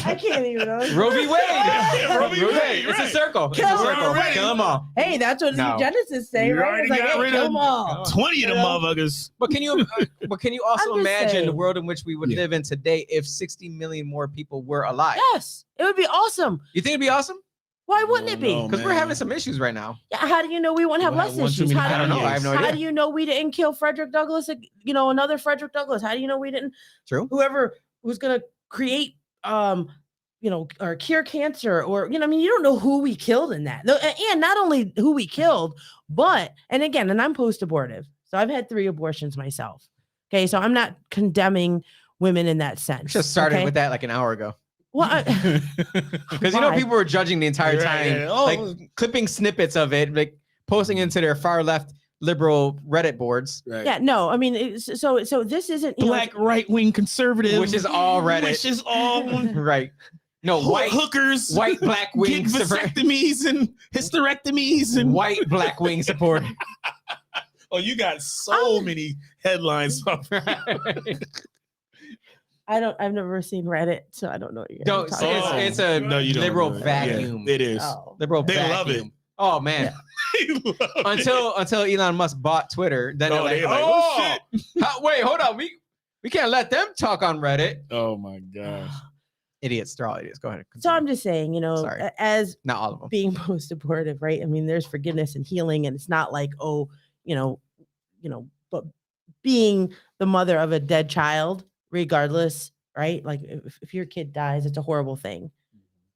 I can't even know. Roe v. Wade. Roe v. Wade, It's a right. circle. It's a Kill circle. already. Kill them all. Hey, that's what No. the Genesis say, You right? already It's like, got hey, rid kill of them all. 20 of them motherfuckers. But can you also I'm just imagine the saying. world in which we would Yeah. live in today if 60 million more people were alive? Yes, it would be awesome. You think it'd be awesome? Why wouldn't it be? No, Because we're man. having some issues right now. Yeah, how do you know we won't have We'll have less one too issues? many How do I don't know. I have no How idea. do you know we didn't kill Frederick Douglass? Another Frederick Douglass. How do you know we didn't? True. Whoever was going to create, or cure cancer, or I mean, you don't know who we killed in that. And not only who we killed, but and I'm post-abortive, so I've had 3 abortions myself. Okay, so I'm not condemning women in that sense. Just started okay? with that like an hour ago. Well, Because Why? people were judging the entire Right, time, yeah. Oh. like clipping snippets of it, like posting into their far left liberal Reddit boards, Right. yeah, no, I mean, so this isn't Black right-wing conservative. which is all Reddit. Which is all Right. No, white hookers. white black wing Gig support. vasectomies and hysterectomies and White black wing support. Oh, you got so many headlines. I've never seen Reddit, so I don't know what you're Don't talking say about. it's a No, you don't liberal know that. vacuum. Yeah, it is. Oh. Liberal They vacuum. love it. Oh man. They love it. Until Elon Musk bought Twitter, then Oh, they're they're like, like, oh, oh, wait, hold on. We can't let them talk on Reddit. Oh my gosh. Idiots, they're all idiots. Go ahead. So I'm continue. just saying, Sorry. as Not all of them. being post-abortive, right? I mean, there's forgiveness and healing, and it's not like, but being the mother of a dead child, regardless, right? Like if your kid dies, it's a horrible thing.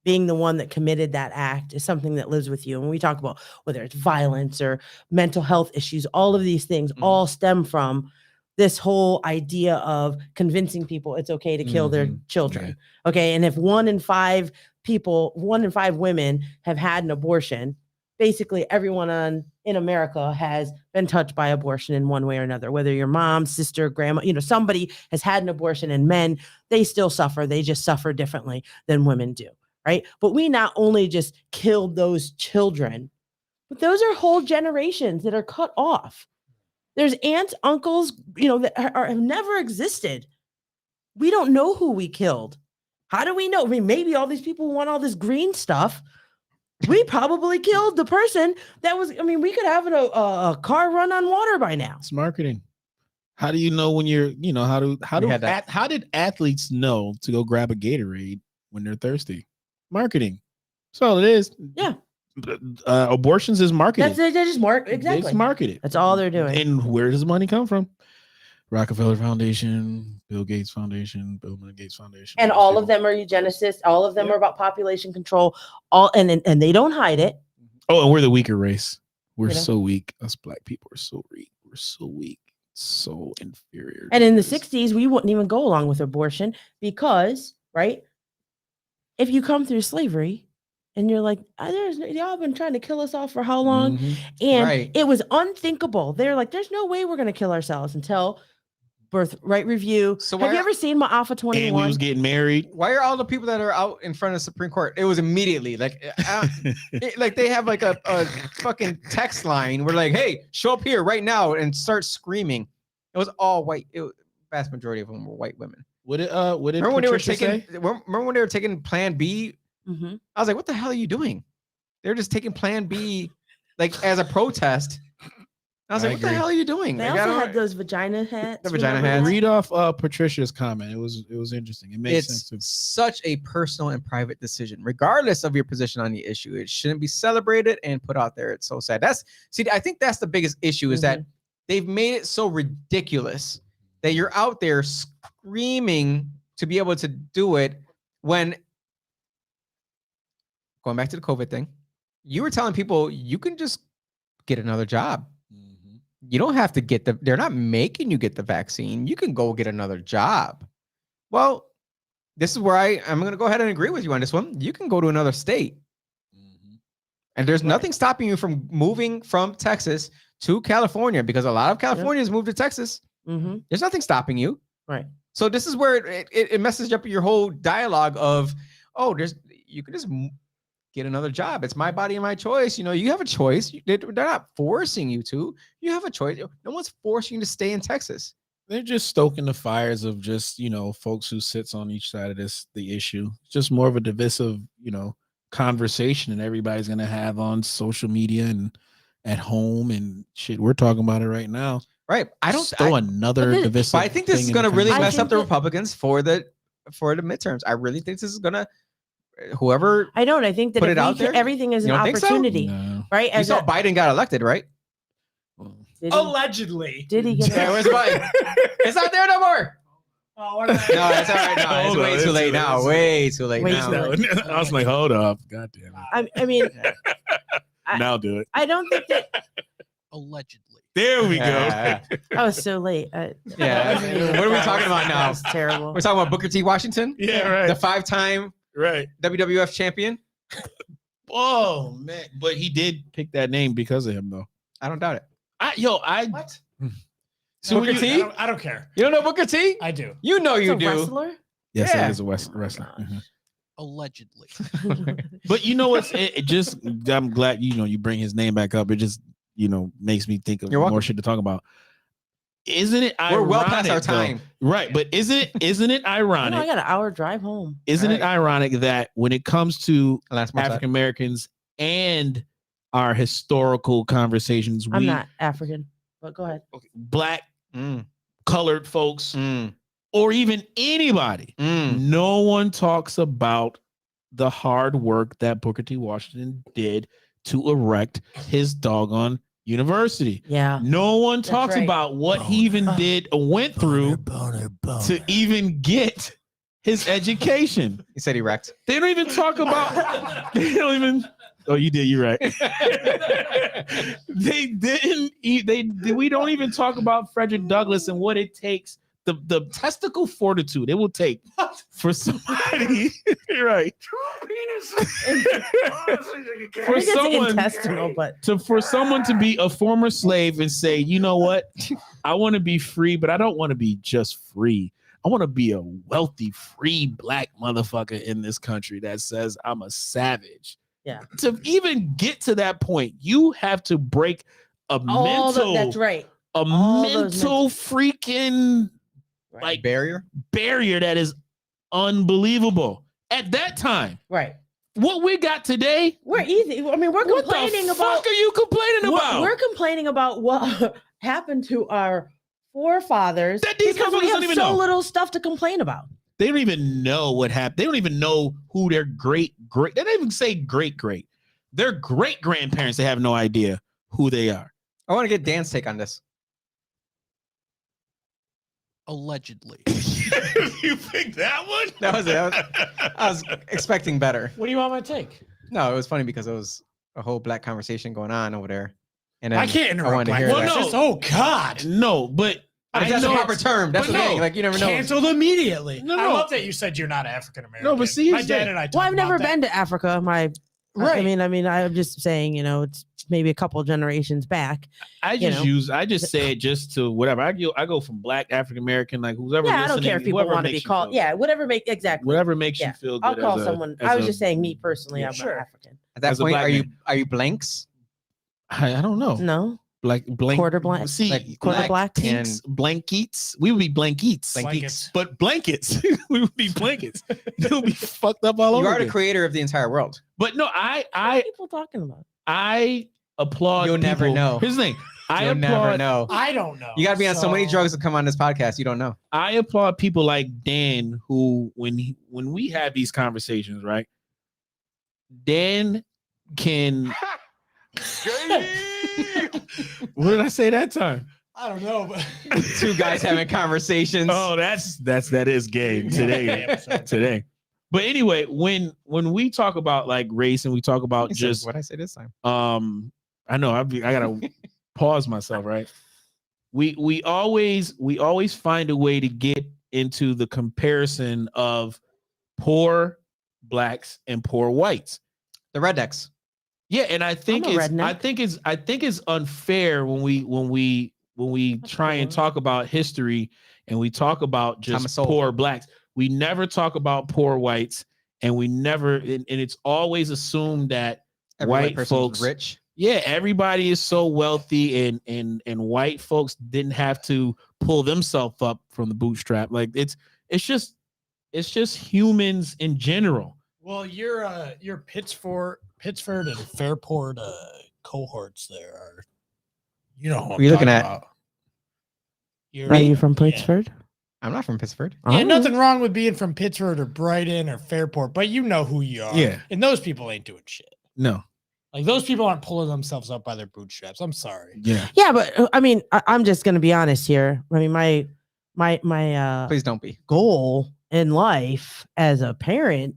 Being the one that committed that act is something that lives with you. And when we talk about whether it's violence or mental health issues, all of these things all stem from this whole idea of convincing people it's okay to kill their children. Okay. And if 1 in 5 women have had an abortion, basically everyone in America has been touched by abortion in one way or another, whether your mom, sister, grandma, somebody has had an abortion. And men, they still suffer. They just suffer differently than women do. Right. But we not only just killed those children, but those are whole generations that are cut off. There's aunts, uncles, that have never existed. We don't know who we killed. How do we know? I mean, maybe all these people want all this green stuff. We probably killed the person that was, we could have a car run on water by now. It's marketing. How do you know when you're, how did athletes know to go grab a Gatorade when they're thirsty? Marketing. That's all it is. Yeah. Abortions is marketing. They just exactly. It's marketed. That's all they're doing. And where does the money come from? Rockefeller Foundation, Bill Gates Foundation, Bill and Melinda Gates Foundation. And all of them are eugenicists. All of them are about population control. And they don't hide it. Oh, and we're the weaker race. We're You know? so weak. Us black people are so weak. We're so weak. So inferior. And in the to this. 60s, we wouldn't even go along with abortion because, right? If you come through slavery and you're like, y'all been trying to kill us all for how long? Mhm. And Right. it was unthinkable. They're like, there's no way we're going to kill ourselves until birthright review. So have why- you ever seen my Alpha And we 21? was getting married. Why are all the people that are out in front of the Supreme Court? It was immediately like they have like a fucking text line. We're like, hey, show up here right now and start screaming. It was all white. Vast majority of them were white women. What did Remember when they were Patricia taking? say? Remember when they were taking Plan B? Mm-hmm. I was like, what the hell are you doing? They're just taking Plan B, like as a protest. I was I like, what the agree. hell are you doing? They Like, I also don't- had those vagina hats. The vagina remember hats. that? Read off Patricia's comment. It was interesting. It makes sense It's too. such a personal and private decision, regardless of your position on the issue. It shouldn't be celebrated and put out there. It's so sad. I think that's the biggest issue is that they've made it so ridiculous that you're out there screaming to be able to do it when, going back to the COVID thing, you were telling people you can just get another job. You don't have to they're not making you get the vaccine. You can go get another job. Well, this is where I'm going to go ahead and agree with you on this one. You can go to another state, and there's nothing stopping you from moving from Texas to California, because a lot of Californians moved to Texas. There's nothing stopping you. Right. So this is where it messes up your whole dialogue of, you can just get another job. It's my body and my choice. You know, you have a choice. They're not forcing you to. You have a choice. No one's forcing you to stay in Texas. They're just stoking the fires of just, folks who sits on each side of the issue. It's just more of a divisive, conversation that everybody's going to have on social media and at home and shit. We're talking about it right now. Right. Another divisive. But I think this is going to really mess up the that- Republicans for the midterms. I really think this is going to, whoever. I don't. I think that put if it out we there? everything is You an don't think so? opportunity, No. right? You saw Biden got elected, right? Did he, Allegedly. did he get Yeah, where's Biden? It's not there no more. Oh, what did No, it's all right. No, it's Hold on, way it's too late too now. late. Way too late Way now. too late. I was like, hold up. God damn it. I mean, Now do it. I don't think that Allegedly. There we Yeah. I was so late. Yeah. What are we talking about now? That's terrible. We're talking about Booker T. Washington, Yeah, right. the 5-time Right. WWF champion. Oh man, but he did pick that name because of him, though. I don't doubt it. What? So Booker T? I don't care. You don't know Booker T? I do. You know you He's a do. wrestler? Yes, Yeah. it is a wrestler. Mhm. Allegedly. But you know what's it just? I'm glad you bring his name back up. It just makes me think of You're welcome. more shit to talk about. Isn't it ironic? We're well past our though? time. Right? But isn't it I know, I ironic? got an hour drive home. Isn't it Right. ironic that when it comes to Last month. African Americans and our historical conversations, I'm we not African, but go ahead. black, Mm, colored folks, mm, or even anybody, mm. no one talks about the hard work that Booker T. Washington did to erect his doggone university. Yeah. No one That's talks right. about what he even did or went through to even get his education. He said he wrecked. They don't even talk about. They don't even. Oh, you did. You're right. They didn't. We don't even talk about Frederick Douglass and what it takes. The testicle fortitude it will take for somebody. You're right. I For think someone it's intestinal, but for someone to be a former slave and say, you know what, I want to be free, but I don't want to be just free. I want to be a wealthy, free black motherfucker in this country that says I'm a savage. Yeah. To even get to that point, you have to break a mental, that's right. a all those mental freaking Right. like Barrier. barrier that is unbelievable. At that time, Right. what we got today, We're easy. I mean, we're what complaining the about fuck are you complaining we're, about? we're complaining about what happened to our forefathers That these because we motherfuckers have don't even so know. little stuff to complain about. They don't even know what happened. They don't even know who their great. They don't even say great. Their great grandparents, they have no idea who they are. I want to get Dan's take on this. Allegedly. You picked that one? That was it. I was expecting better. What do you want my take? No, it was funny because it was a whole black conversation going on over there. And then I can't interrupt. wanted to Black hear Well, that. no. Just- oh God. No, but But I that's know a proper term. That's but the thing. no, Like you never know. Canceled immediately. No, I no. love that you said you're not African American. No, but see, my here's dad the- and I. Well, talked I've never about that. been to Africa. Right. I mean, I'm just saying, it's maybe a couple generations back. I you just know. I just say it just to whatever. I go from black, African American, like whoever. Yeah, I don't care if people whoever want to be makes you called. feel Yeah, good. whatever makes Yeah. you feel good. I'll call as a- someone. as I was a- just saying, me personally, Yeah, I'm sure. not African. At that as a point, black are you blanks? I don't know. No, Blank quarter black. See, Like quarter black. and blankeets. We would be blankeets. Blankets. But blankets. We would be blankets. It would be fucked up all You over. are the again. creator of the entire world. But no, What are I people talking about? applaud. You'll never people. know. Here's the thing. I You'll never applaud. know. I don't know. You got to be on so many drugs to come on this podcast. You don't know. I applaud people like Dan, who when we have these conversations, right? Dan can. What did I say that time? I don't know, but Two guys having conversations. Oh, that is gay today. But anyway, when we talk about like race and we talk about He said, just what I say this time. I know I gotta pause myself, right? We always find a way to get into the comparison of poor blacks and poor whites. The rednecks. Yeah, and I think I'm a I think it's unfair when we try and talk about history and we talk about just poor blacks. We never talk about poor whites, and we never and it's always assumed that white folks rich. Yeah, everybody is so wealthy, and white folks didn't have to pull themselves up from the bootstrap. Like it's just humans in general. Well, your Pittsford and Fairport cohorts there are, you know, What are you looking at? about. Are you from Pittsford? I'm not from Pittsford. Yeah, nothing wrong with being from Pittsford or Brighton or Fairport, but you know who you are. Yeah. And those people ain't doing shit. No. Like those people aren't pulling themselves up by their bootstraps. I'm sorry. Yeah, but I mean, I'm just gonna be honest here. I mean, my Please don't be. goal in life as a parent,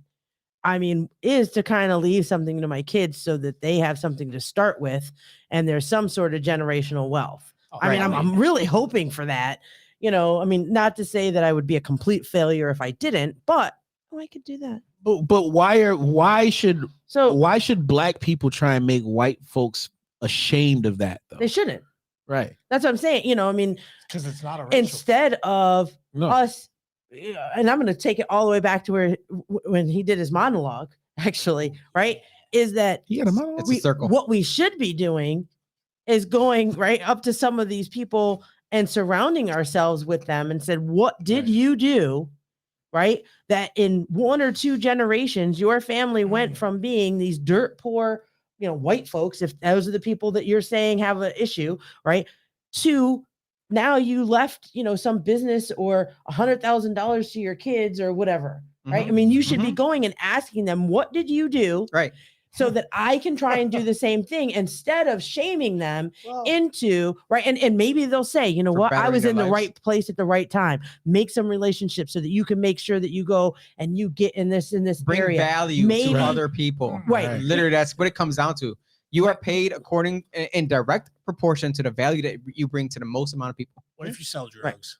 I mean, is to kind of leave something to my kids so that they have something to start with, and there's some sort of generational wealth. Oh, I mean, I'm really hoping for that. You know, I mean, not to say that I would be a complete failure if I didn't, but I could do that. But why should black people try and make white folks ashamed of that though? They shouldn't. Right. That's what I'm saying. You know, I mean, because it's not a racial instead of us, and I'm going to take it all the way back to where when he did his monologue, actually, right? Is that he had a monologue? It's a circle. What we should be doing is going right up to some of these people and surrounding ourselves with them and said, what did you do? Right? That in 1 or 2 generations, your family went from being these dirt poor, you know, white folks, if those are the people that you're saying have an issue, right? To now you left, you know, some business or $100,000 to your kids or whatever, right? I mean, you should be going and asking them, what did you do? Right. So that I can try and do the same thing instead of shaming them into, right? And maybe they'll say, you know what, I was in the right place at the right time. Make some relationships so that you can make sure that you go and you get in this Bring area. value to other people. Right. Literally, that's what it comes down to. You are paid according in direct proportion to the value that you bring to the most amount of people. What if you sell drugs? Right.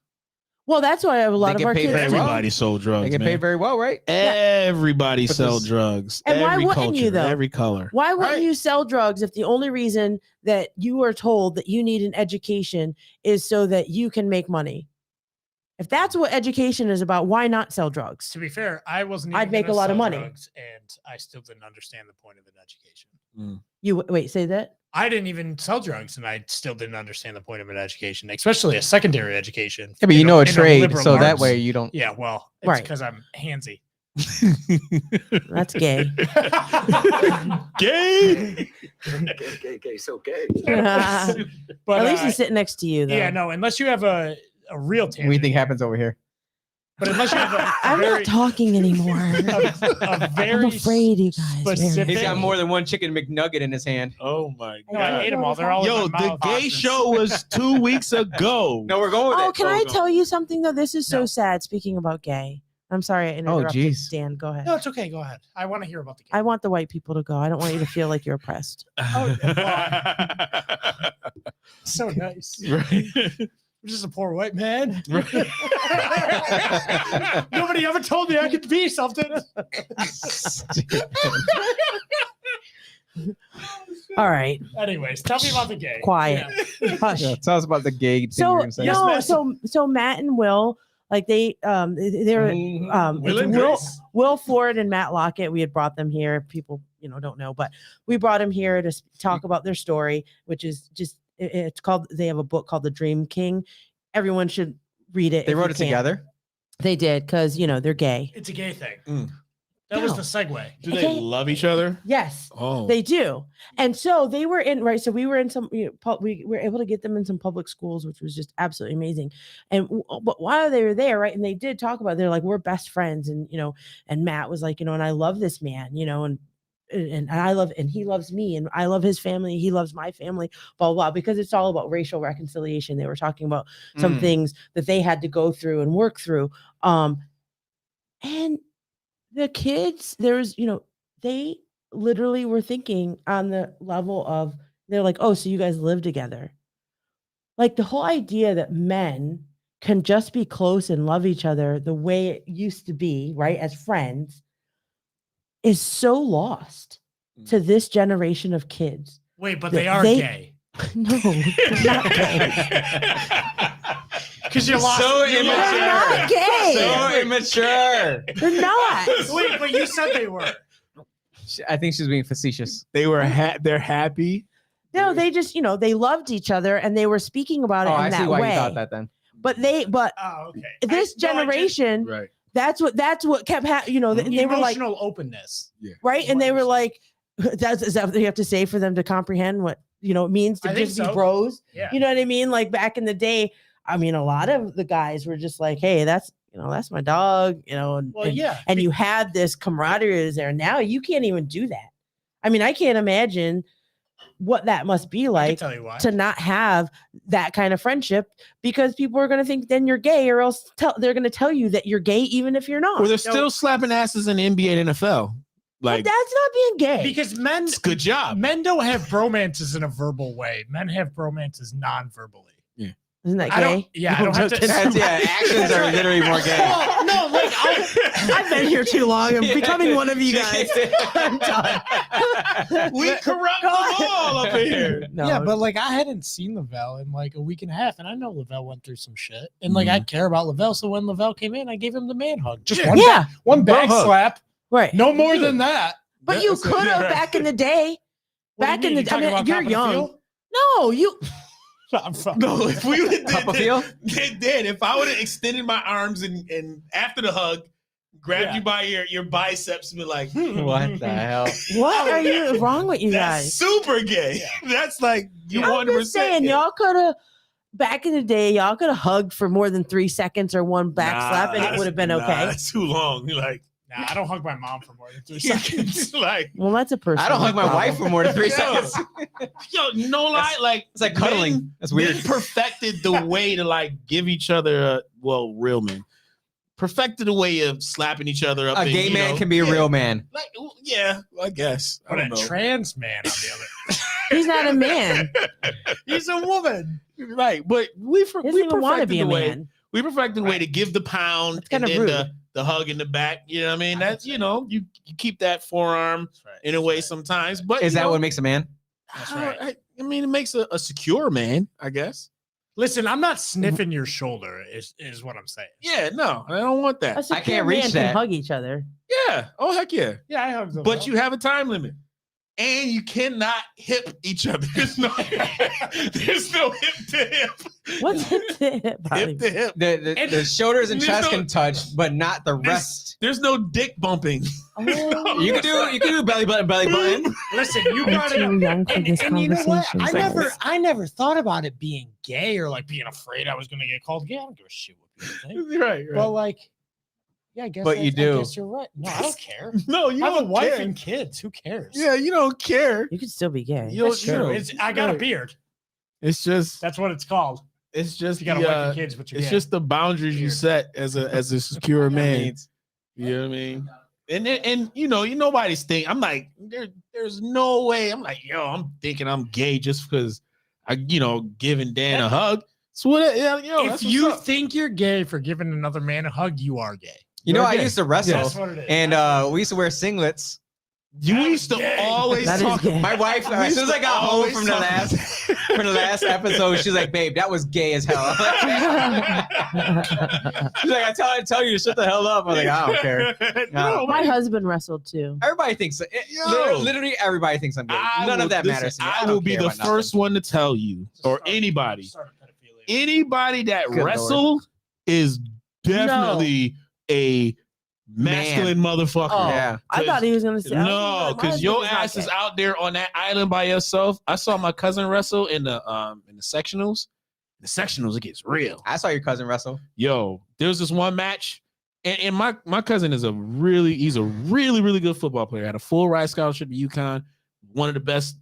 Well, that's why I have a lot of our kids. Everybody sold drugs. They get paid very well, right? Everybody sell drugs. And why every wouldn't culture, you though? Every color. Why wouldn't you sell drugs if the only reason that you are told that you need an education is so that you can make money? If that's what education is about, why not sell drugs? To be fair, I wasn't. I'd make a lot of money, drugs, and I still didn't understand the point of an education. You wait, say that. I didn't even sell drugs, and I still didn't understand the point of an education, especially a secondary education. Yeah, but you know a trade, so that arts. way you don't. Yeah, well, it's Right. because I'm handsy. That's gay. Gay. Gay, so gay. But At least he's sitting next to you, though. yeah, no, unless you have a real tangent. We think happens over here. But unless you have a I'm very, not talking anymore. a very I'm afraid, you guys. specific- He's got more than one chicken McNugget in his hand. Oh my No, I ate them all. They're all Yo, in my the mouth. gay show was 2 weeks ago. No, we're going with Oh, it. can I tell you something though? This is so No. sad. Speaking about gay, I'm sorry I interrupted. geez. Dan, go ahead. No, it's okay. Go ahead. I want to hear about the gay. I want the white people to go. I don't want you to feel like you're oppressed. So nice. Right. I'm just a poor white man. Right. Nobody ever told me I could be something. All right, Anyways, tell me about the gay. quiet. Yeah. Hush. Yeah, tell us about the gay thing you So were gonna say. no, Yes, so Matt and Will, like they're Will it's and Will, Grace. Will Ford and Matt Lockett. We had brought them here. People, don't know, but we brought them here to talk about their story, which is just it's called. They have a book called The Dream King. Everyone should read it. They if wrote you it can. together. They did because they're gay. It's a gay thing. Mm. That was No. the segue. Do they love each other? Yes. Oh, They do. And so they were in, right. So we were in some, we were able to get them in some public schools, which was just absolutely amazing. And, but while they were there, right. And they did talk about, they're like, we're best friends. And, and Matt was like, and I love this man, and I love, and he loves me and I love his family. He loves my family, blah, blah, blah, because it's all about racial reconciliation. They were talking about some things that they had to go through and work through. And the kids, they literally were thinking on the level of, they're like, oh, so you guys live together. Like the whole idea that men can just be close and love each other the way it used to be, right, as friends, is so lost to this generation of kids. Wait, but They- they are they- gay. No, they're not gay. Because you lost. So you lost- They're not gay. So immature. They're not. Wait, but you said they were. I think she's being facetious. They were they're happy. No, they just, they loved each other and they were speaking about it Oh, in I see that why way. you thought that then. But Oh, okay. this generation, Right. that's what kept happening. They were like, emotional openness. right, and they were like, is that what you have to say for them to comprehend what it means to I think just be so. bros? Yeah. You know what I mean? Like back in the day, I mean, a lot of the guys were just like, hey, that's my dog, and, Well, and, yeah. and you had this camaraderie there. Now you can't even do that. I mean, I can't imagine what that must be I can like tell you why. to not have that kind of friendship, because people are going to think then you're gay, or else they're going to tell you that you're gay even if you're not. Or they're still slapping asses in the NBA and NFL. But Like, that's not being gay. Because men, it's good job. men don't have bromances in a verbal way. Men have bromances non-verbally. Isn't that I don't. gay? Yeah, I don't have to. Actions are literally more gay. Well, no, like I've been here too long. I'm becoming one of you guys. I'm done. We corrupt them all up in here. No. Yeah, but like I hadn't seen Lavelle in like a week and a half, and I know Lavelle went through some shit, and like I care about Lavelle, so when Lavelle came in, I gave him the man hug, just one, yeah, one back Bro hug. slap, right. no more than that. But you could have back in the day. What do you mean? You talking about you're top of the young. field? No, you. I'm fucking- No, if we would Cup of feel? if I would have extended my arms and after the hug, grabbed Yeah. you by your biceps and be like, What the hell? What are you wrong with you that's guys? super gay. That's like you I'm 100%. just saying, y'all could have. Back in the day, y'all could have hugged for more than 3 seconds or one back slap, and it would have been okay. That's too long. You're like, Nah, I don't hug my mom for more than 3 seconds. like, Well, that's a person. I don't hug my wife for more than 3 Yo. seconds. yo, no lie, like It's like cuddling. men- That's weird. men perfected the way to like give each other real men perfected the way of slapping each other up. A and, gay you man know, can be a real man. like yeah, I guess. I But a don't know. trans man on the other. He's not a man. He's a woman. Right, but we He doesn't we even want to perfected be a the way. man. We perfected the way to give the pound That's and kinda then rude. the hug in the back. You know what I mean? That's you keep that forearm in a way sometimes. But Is you that know, what makes a man? That's right. I mean, it makes a secure man, I guess. Listen, I'm not sniffing your shoulder. Is what I'm saying. Yeah, no, I don't want that. A secure can't reach man that. Can hug each other. Yeah, oh heck yeah. Yeah, I hug them. But you have a time limit. And you cannot hip each other. There's no hip to hip. What's it? Hip to hip. The shoulders and There's chest no- can touch, but not the rest. There's no dick bumping. Oh, You can do belly button. Listen, you I'm brought it too up. young for this And you know what? conversation. I never thought about it being gay or like being afraid I was going to get called gay. I don't give a shit what people think. right. But like, yeah, I guess. But you I do. guess you're right. No, I don't care. No, you I have a don't wife care. and kids. Who cares? Yeah, you don't care. You could still be gay. You That's don't- true. you know, I got a right. beard. It's just That's what it's called. it's just You got a the, wife and kids, but you're it's gay. just the boundaries you Beard. set as a secure man. You know what I mean? And nobody's thinking. I'm like, there's no way. I'm like, yo, I'm thinking I'm gay just because I, giving Dan a hug. So what? Yeah, if you think you're gay for giving another man a hug, you are gay. You know, You're I gay. used to wrestle, That's what it is. and we used to wear singlets. you used to Gay. always That is talk. gay. My wife, as soon as I got home from the last episode, she's like, "Babe, that was gay as hell." She's like, "I tell you to shut the hell up." I'm like, "I don't care." No, My husband wrestled too. Everybody thinks Yo. literally everybody thinks I'm gay. I None will- of that listen, matters to me. I don't will be care the about first nothing. one to tell you, or anybody, Start a pedophilia. anybody that Good Lord. wrestled is definitely a masculine motherfucker. Oh, Yeah. I thought he was gonna say No, because your ass is out there on that island by yourself. I saw my cousin wrestle in the sectionals. The sectionals, it gets real. I saw your cousin wrestle. Yo, there was this one match, and my cousin is he's a really good football player. Had a full ride scholarship at UConn. One of the best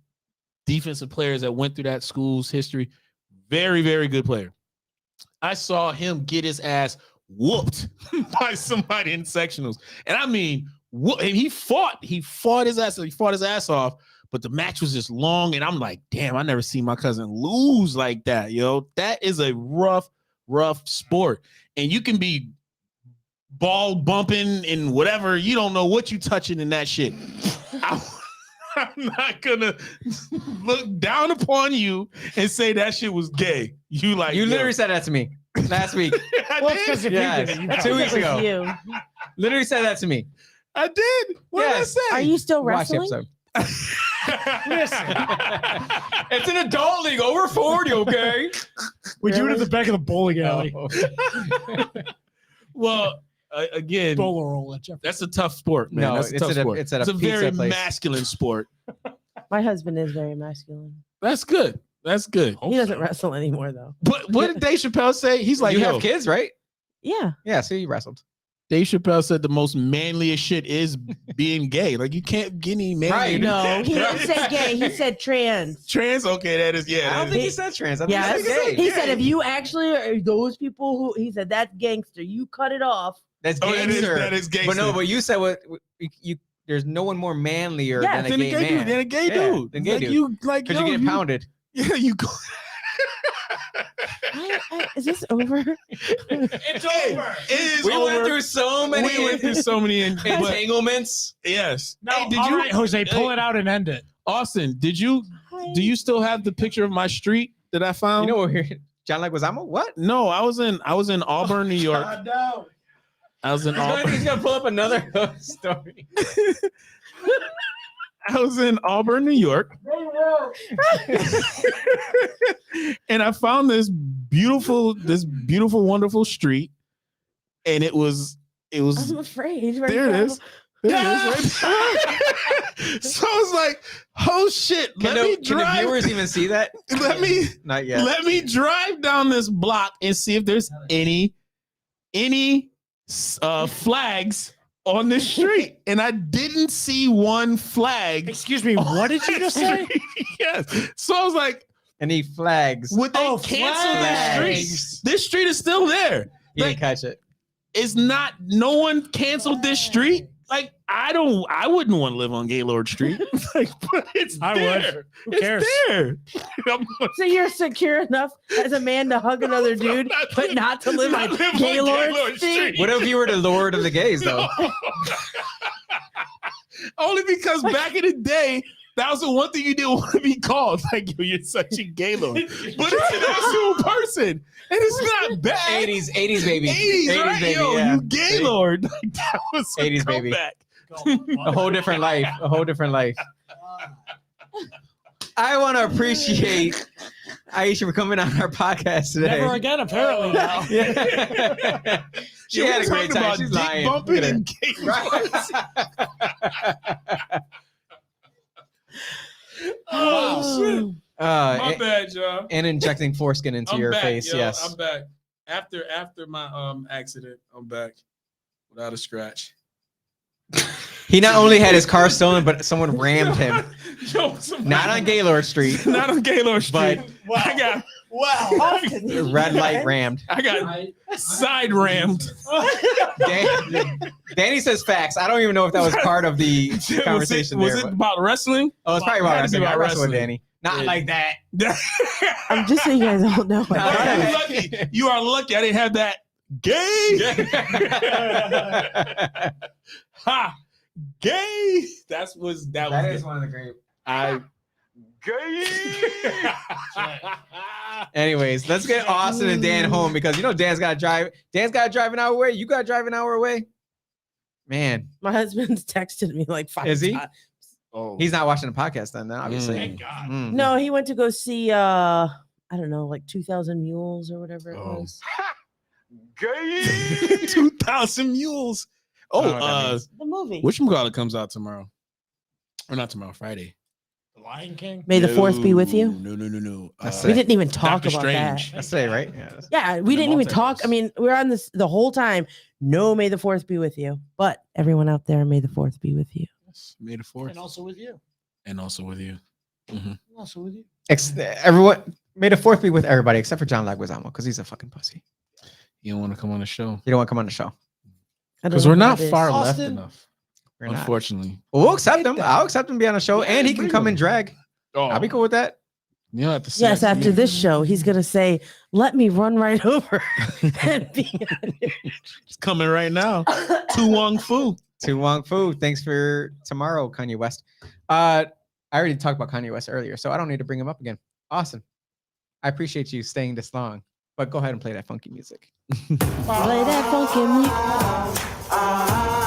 defensive players that went through that school's history. Very, very good player. I saw him get his ass whooped by somebody in sectionals. And I mean, and he fought his ass off, but the match was just long. And I'm like, damn, I never seen my cousin lose like that, yo. That is a rough rough sport, and you can be ball bumping and whatever. You don't know what you touching in that shit. I'm not gonna look down upon you and say that shit was gay. You literally said that to me last week. I Well, did. because if Yes. you did it, you That's Two know. weeks because it ago. was you. Literally said that to me. I did. What Yes. did I say? Are you still Watch the wrestling? episode. Listen, It's an adult league over 40, okay? we do it at Really? the back of the bowling alley. Oh. Well, again, Bowler roll at Jeffrey. that's a tough sport, man. No, That's a it's tough at a- sport. it's at a very pizza place. masculine sport. My husband is very masculine. That's good. That's good. He doesn't wrestle anymore, though. But what did Dave Chappelle say? He's like, you yo, have kids, right? Yeah. Yeah, so you wrestled. Dave Chappelle said the most manliest shit is being gay. Like you can't get any man. Right. No, he didn't say gay. He said trans. Trans. Okay, that is I yeah. don't that think he is- said trans. I think Yes. he said gay. He said if you actually are those people who he said that's gangster, you cut it off. That's Oh, gangster. that is gangster. But no, but you said what you there's no one more manlier Yeah, than a Then gay man. dude, then a gay Yeah, dude. than gay like dude. you, like Because yo, you get pounded. Yeah, you go. Is this over? It's Hey, over. It is We over. went through so many We went through so many. But entanglements. yes. No, Hey, did all you, right, Jose, pull it out and end it. Austin? Did you? Do you still have the picture of my street that I found? You know what? John Leguizamo? What? No, I was in Auburn, New York. No. I was in He's Auburn. gonna pull up another story. I was in Auburn, New York, and I found this beautiful, wonderful street, and it was. I'm afraid. Right There it now. is. There it is. Right. So I was like, "Oh shit! Can the viewers even see that? Let me Not yet. let me drive down this block and see if there's any flags on this street." And I didn't see one flag. Excuse me, what did you just say? Yes. So I was like, Any flags? would they Oh, cancel this flags. street? This street is still there. You Like, didn't catch it. it's not. No one canceled this street. Like I wouldn't want to live on Gaylord Street. Like, but it's I there. would. Who cares? It's there. I'm like, So you're secure enough as a man to hug another dude, but not to live Not on live on Gaylord Gaylord Street? Street. What if you were the Lord of the Gays, though? Only because back in the day, that was the one thing you didn't want to be called. Like, yo, you're such a Gaylord. But it's an actual person. And it's not bad. 80s baby. 80s, right? baby, Yo, yeah. you Gaylord. Like, that was a 80s baby. comeback. A whole different life. A whole different life. I want to appreciate Ayesha for coming on our podcast today. Never again, apparently now. Yeah. She Yeah, had a we're great talking time. about She's dick lying. bumping Look at and her. Gaylords. Oh, shit. My and, bad, y'all. and injecting foreskin into I'm your back, face. yo. Yes. I'm back. After my accident, I'm back without a scratch. He not only had his car stolen, but someone rammed him. Yo, Not on Gaylord Street. Not on Gaylord Street. But- I got Red light rammed. I got side rammed. Danny says facts. I don't even know if that was part of the conversation was there. it but- about wrestling? Oh, it's probably about Had to be wrestling. I about wrestle with wrestling. Danny. Not Yeah. like that. I'm just so you guys all know. No, You're lucky. You are lucky. I didn't have that gay. Ha! Gay. That was one of the great. I gay. Anyways, let's get Austin and Dan home because you know Dan's got to drive. Dan's got to drive an hour away. You got to drive an hour away. Man, My husband's texted me like 5 Is he? times. Oh, he's not watching the podcast then, obviously. Thank God. Mm. No, he went to go see I don't know, like 2,000 Mules or whatever it Oh. was. gay. 2,000 mules. I don't know what that means. The movie. Whatchamacallit comes out tomorrow? Or not tomorrow, Friday. The Lion King. May the fourth be with you. No. That's We it. didn't even talk Doctor about Strange. that. That's it, right? Yeah. Yeah, we The didn't even talk. multiverse. I mean, we were on this the whole time. No, may the fourth be with you. But everyone out there, may the fourth be with you. May the 4th. And also with you. And also with you. Mhm. And also with you. Everyone, may the fourth be with everybody except for John Leguizamo because he's a fucking pussy. You don't want to come on the show. You don't want to come on the show. I don't Because know we're who not that is. far left Austin? enough. We're not. Unfortunately. Well, we'll accept him. I'll accept him to be on the show, Yeah, and he can bring come him. and drag. Oh, I'll be cool with that. You know, Yes, after this show, he's gonna say, "Let me run right over and be." It's coming right now. Tu Wong Fu. To Wong Fu. Thanks for tomorrow, Kanye West. I already talked about Kanye West earlier, so I don't need to bring him up again. Awesome. I appreciate you staying this long, but go ahead and play that funky music. Play that funky music.